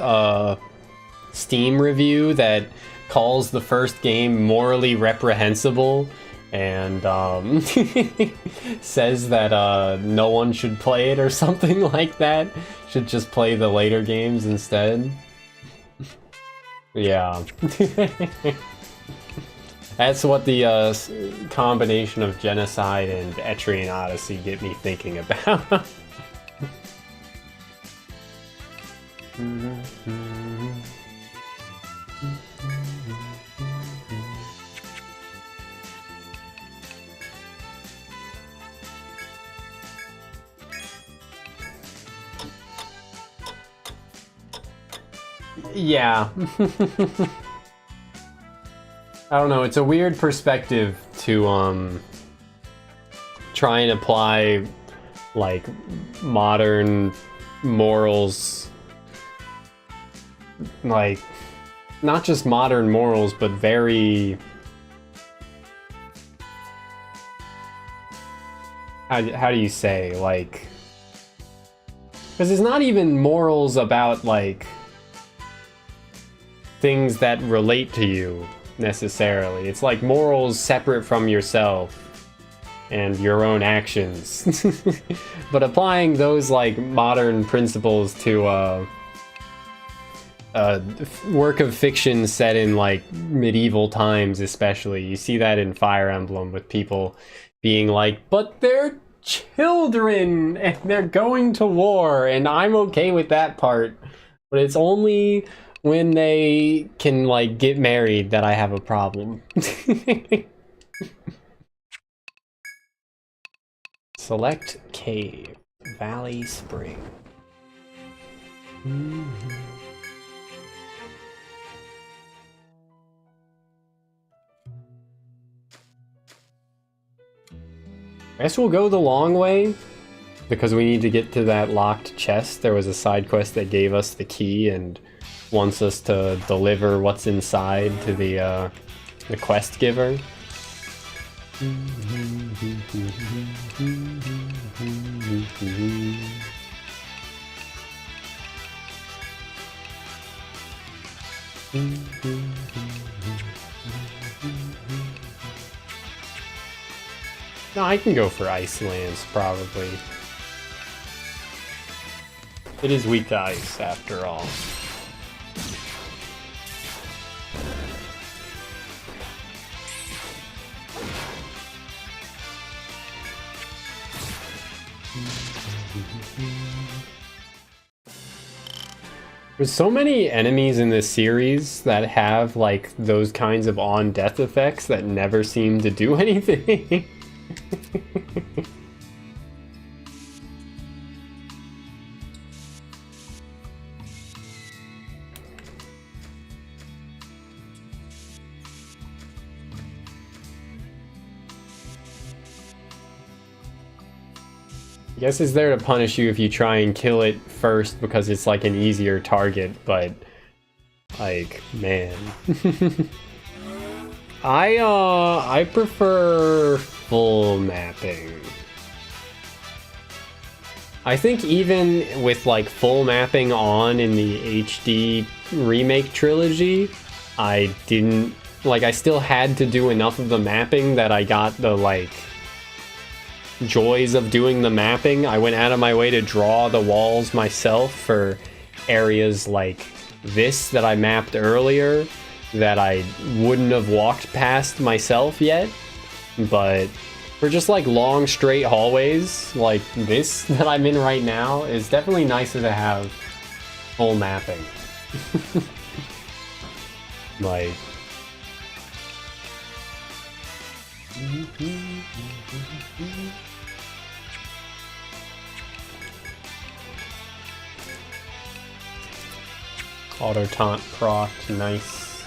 Steam review that calls the first game morally reprehensible and says that no one should play it or something like that. Should just play the later games instead. Yeah. That's what the combination of Genocide and Etrian Odyssey get me thinking about. Yeah. I don't know, it's a weird perspective to try and apply like modern morals, like not just modern morals but very how do you say, like, because it's not even morals about like things that relate to you necessarily. It's like morals separate from yourself and your own actions. But applying those like modern principles to work of fiction set in like medieval times especially, you see that in Fire Emblem with people being like, but they're children and they're going to war and I'm okay with that part, but it's only when they can, like, get married that I have a problem. Select cave. Valley Spring. I guess we'll go the long way, because we need to get to that locked chest. There was a side quest that gave us the key and wants us to deliver what's inside to the quest giver. No, I can go for Icelands, probably. It is weak to ice, after all. There's so many enemies in this series that have like those kinds of on-death effects that never seem to do anything. I guess it's there to punish you if you try and kill it first because it's like an easier target, but like, man. I prefer full mapping. I think even with like full mapping on in the HD remake trilogy, I didn't like, I still had to do enough of the mapping that I got the like joys of doing the mapping. I went out of my way to draw the walls myself for areas like this that I mapped earlier that I wouldn't have walked past myself yet. But for just like long straight hallways like this that I'm in right now, it's definitely nicer to have full mapping. Like auto taunt proc, nice.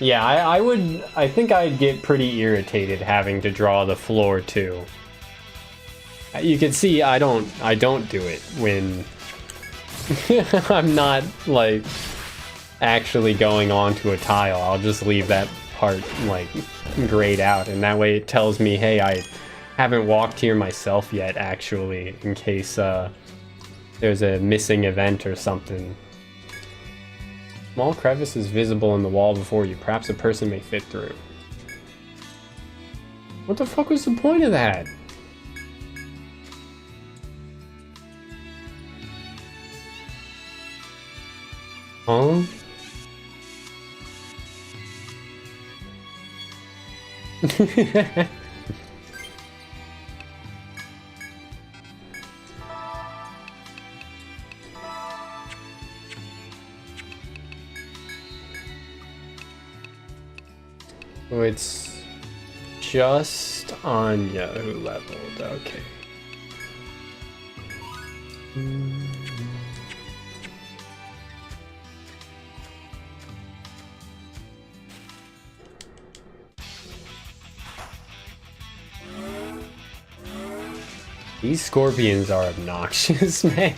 Yeah, I think I'd get pretty irritated having to draw the floor too. You can see I don't do it when I'm not like actually going onto a tile. I'll just leave that part like grayed out, and that way it tells me, hey, I haven't walked here myself yet actually, in case there's a missing event or something. Small crevice is visible in the wall before you. Perhaps a person may fit through. What the fuck was the point of that? Huh? Oh, it's just Anya who leveled, okay. These scorpions are obnoxious, man.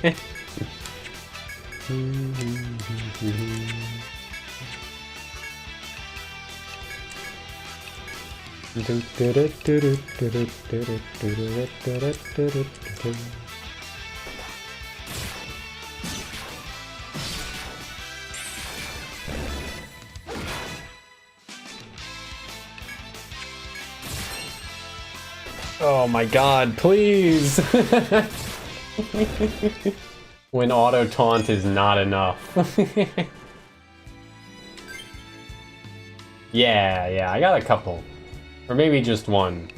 Oh my god, please! When auto taunt is not enough. Yeah, I got a couple. Or maybe just one.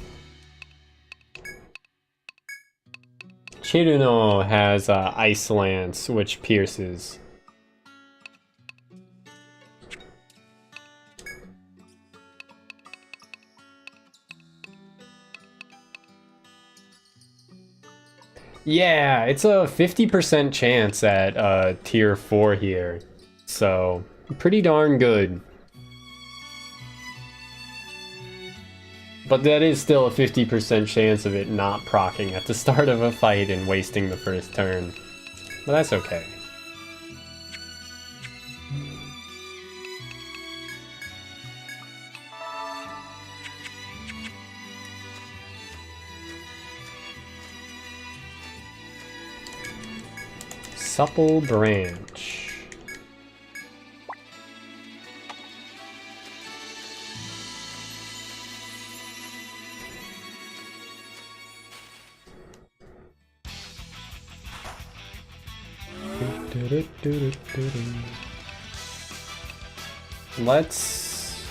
Chiruno has Ice Lance, which pierces. Yeah, it's a 50% chance at tier 4 here. So, pretty darn good. But that is still a 50% chance of it not proccing at the start of a fight and wasting the first turn. But that's okay. Supple branch. Let's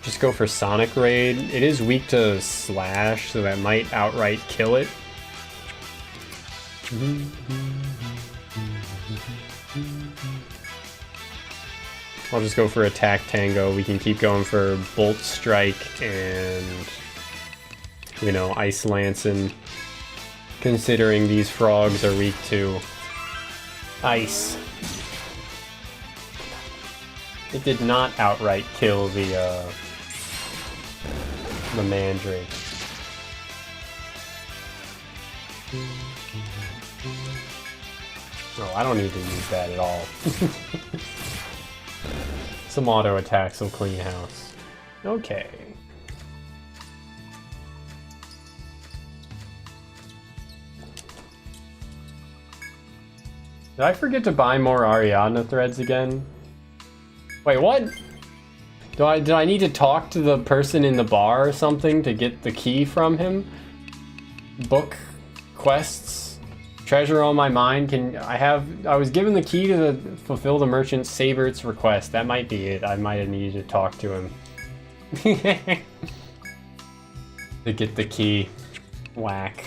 just go for Sonic Raid. It is weak to Slash, so that might outright kill it. I'll just go for Attack Tango. We can keep going for Bolt Strike and, you know, Ice Lancing, considering these frogs are weak to ice. It did not outright kill the Mandrake. Oh, I don't need to use that at all. Some auto attacks will clean house. Okay. Did I forget to buy more Ariadna threads again? Wait, what? Did I need to talk to the person in the bar or something to get the key from him? Book quests? Treasure on my mind? I was given the key to fulfill the merchant Sabert's request. That might be it. I might have needed to talk to him. To get the key. Whack.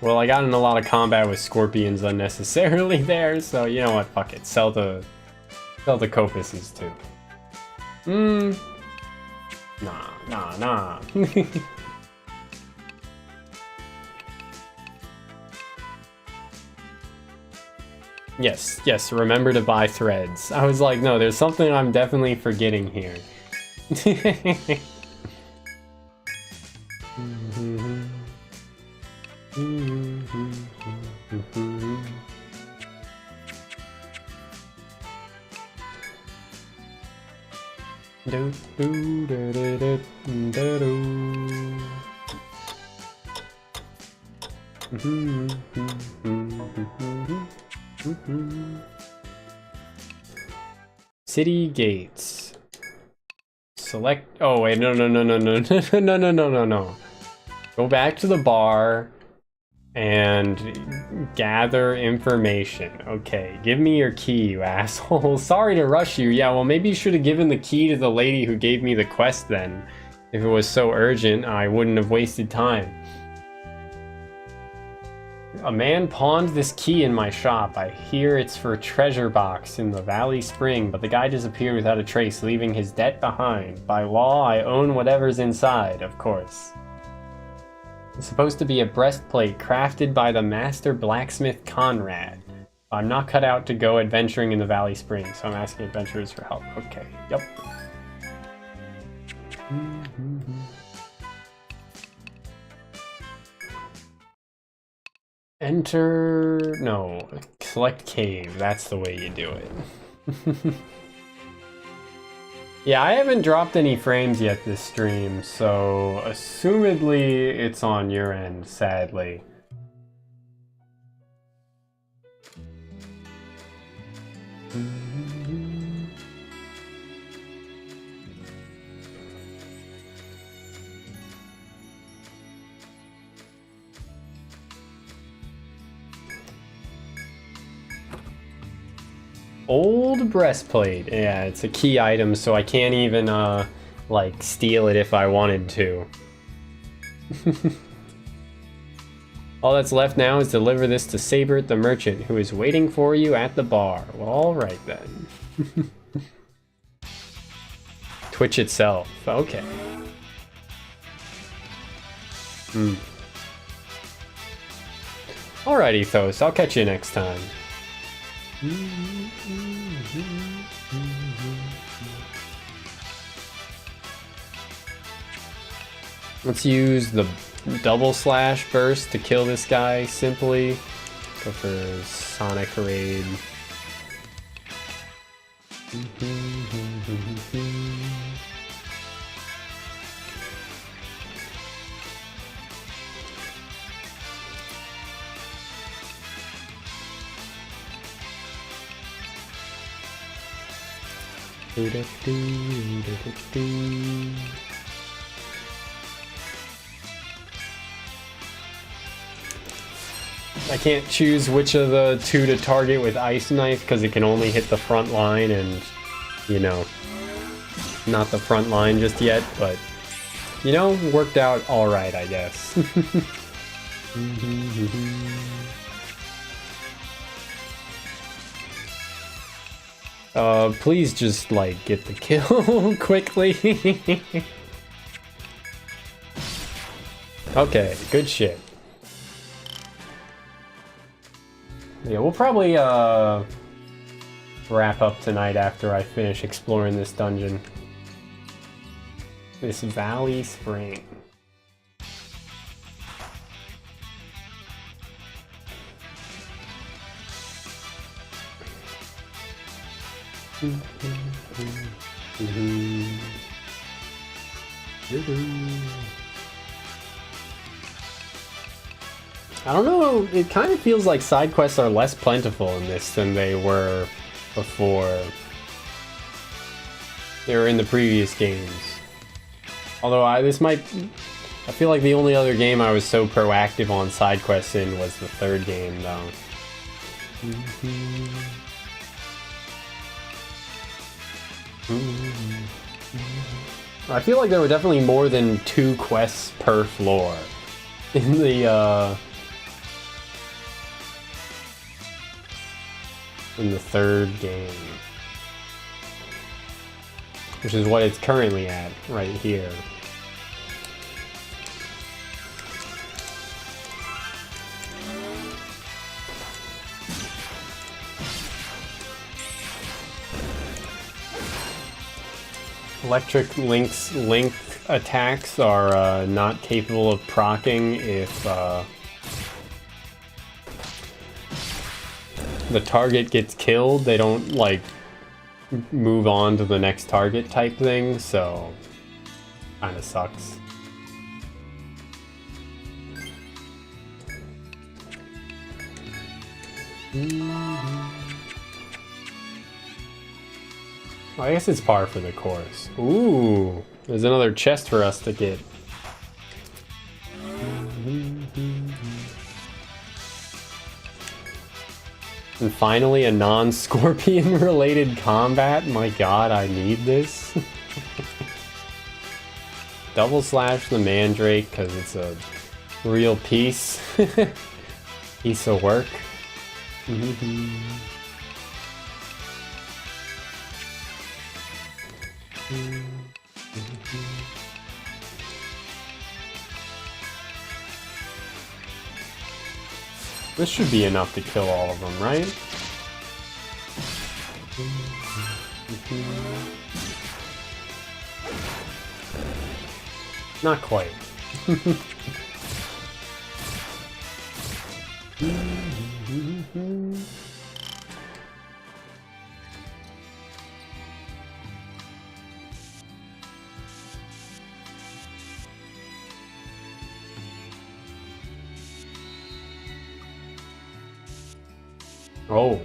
Well, I got in a lot of combat with scorpions unnecessarily there, so you know what, fuck it. Sell the copuses too. Nah. Yes, remember to buy threads. I was like, no, there's something I'm definitely forgetting here. City gates. Select. Oh wait, no. Go back to the bar and gather information. Okay, give me your key, you asshole. Sorry to rush you. Yeah, well, maybe you should have given the key to the lady who gave me the quest then. If it was so urgent, I wouldn't have wasted time. A man pawned this key in my shop. I hear it's for a treasure box in the Valley Spring, but the guy disappeared without a trace, leaving his debt behind. By law, I own whatever's inside, of course. It's supposed to be a breastplate crafted by the master blacksmith Conrad. I'm not cut out to go adventuring in the Valley Spring, so I'm asking adventurers for help. Okay, yep. Enter... no. Select cave. That's the way you do it. Yeah, I haven't dropped any frames yet this stream, so assumedly it's on your end, sadly. Old breastplate. Yeah, it's a key item, so I can't even, like, steal it if I wanted to. All that's left now is deliver this to Sabert the merchant, who is waiting for you at the bar. Well, alright then. Twitch itself. Okay. Alright, Ethos. I'll catch you next time. Let's use the double slash burst to kill this guy simply. Go for Sonic Raid. I can't choose which of the two to target with Ice Knife because it can only hit the front line and, you know, not the front line just yet, but, you know, worked out alright, I guess. Please just, like, get the kill quickly. Okay, good shit. Yeah, we'll probably, wrap up tonight after I finish exploring this dungeon. This Valley Spring. I don't know, it kind of feels like side quests are less plentiful in this than they were before. They were in the previous games. Although I feel like the only other game I was so proactive on side quests in was the third game, though. I feel like there were definitely more than 2 quests per floor in the third game, which is what it's currently at right here. Electric link attacks are not capable of proccing if the target gets killed. They don't, like, move on to the next target type thing, so kinda sucks. I guess it's par for the course. Ooh, there's another chest for us to get. And finally, a non-scorpion related combat. My god, I need this. Double slash the Mandrake because it's a real piece. Piece of work. This should be enough to kill all of them, right? Not quite. Oh.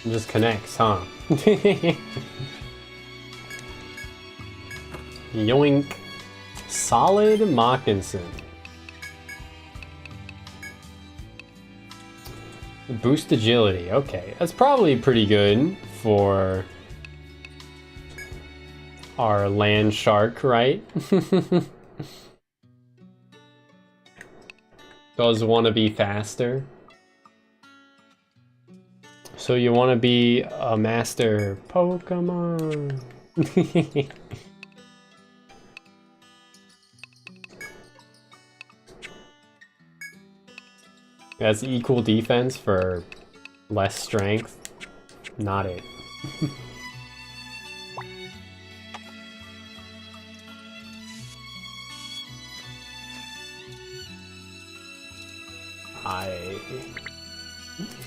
It just connects, huh? Yoink. Solid Moccasin. Boost agility. Okay, that's probably pretty good for our land shark, right? Does want to be faster. So you want to be a master Pokemon. That's equal defense for less strength. Not it. I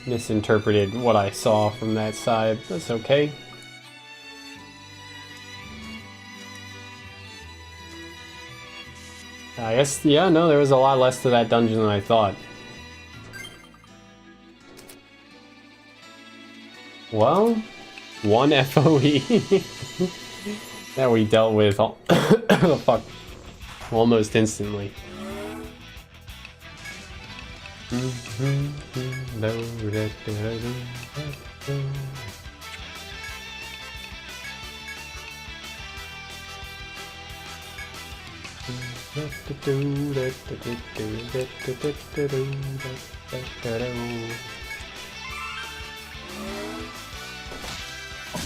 misinterpreted what I saw from that side. That's okay. I guess, yeah, no, there was a lot less to that dungeon than I thought. Well, One FOE that we dealt with fuck, almost instantly.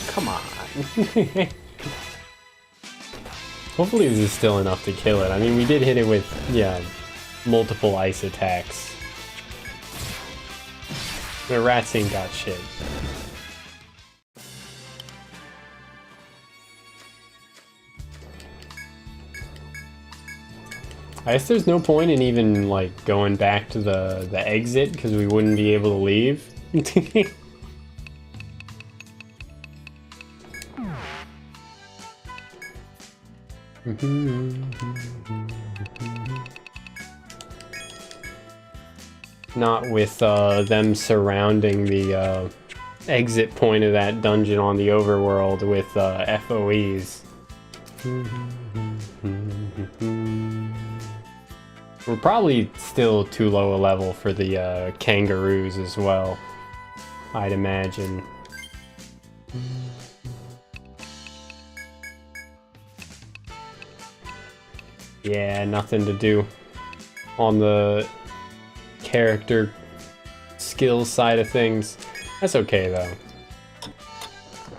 Come on. Hopefully this is still enough to kill it. I mean, we did hit it with, yeah, multiple ice attacks. The rats ain't got shit. I guess there's no point in even, like, going back to the exit, because we wouldn't be able to leave. Not with them surrounding the exit point of that dungeon on the overworld with FOEs. We're probably still too low a level for the kangaroos as well, I'd imagine. Yeah, nothing to do on the character skills side of things. That's okay though.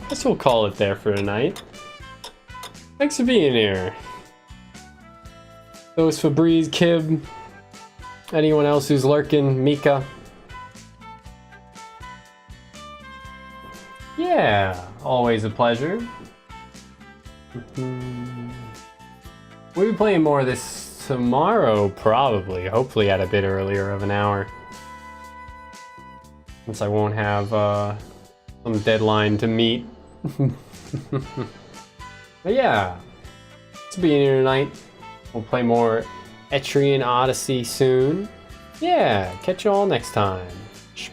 Guess we'll call it there for tonight. Thanks for being here. Those Febreze, Kib, anyone else who's lurking, Mika. Yeah, always a pleasure. We'll be playing more of this tomorrow, probably. Hopefully at a bit earlier of an hour. Since I won't have some deadline to meet. But yeah, thanks for being here tonight. We'll play more Etrian Odyssey soon. Yeah, catch you all next time.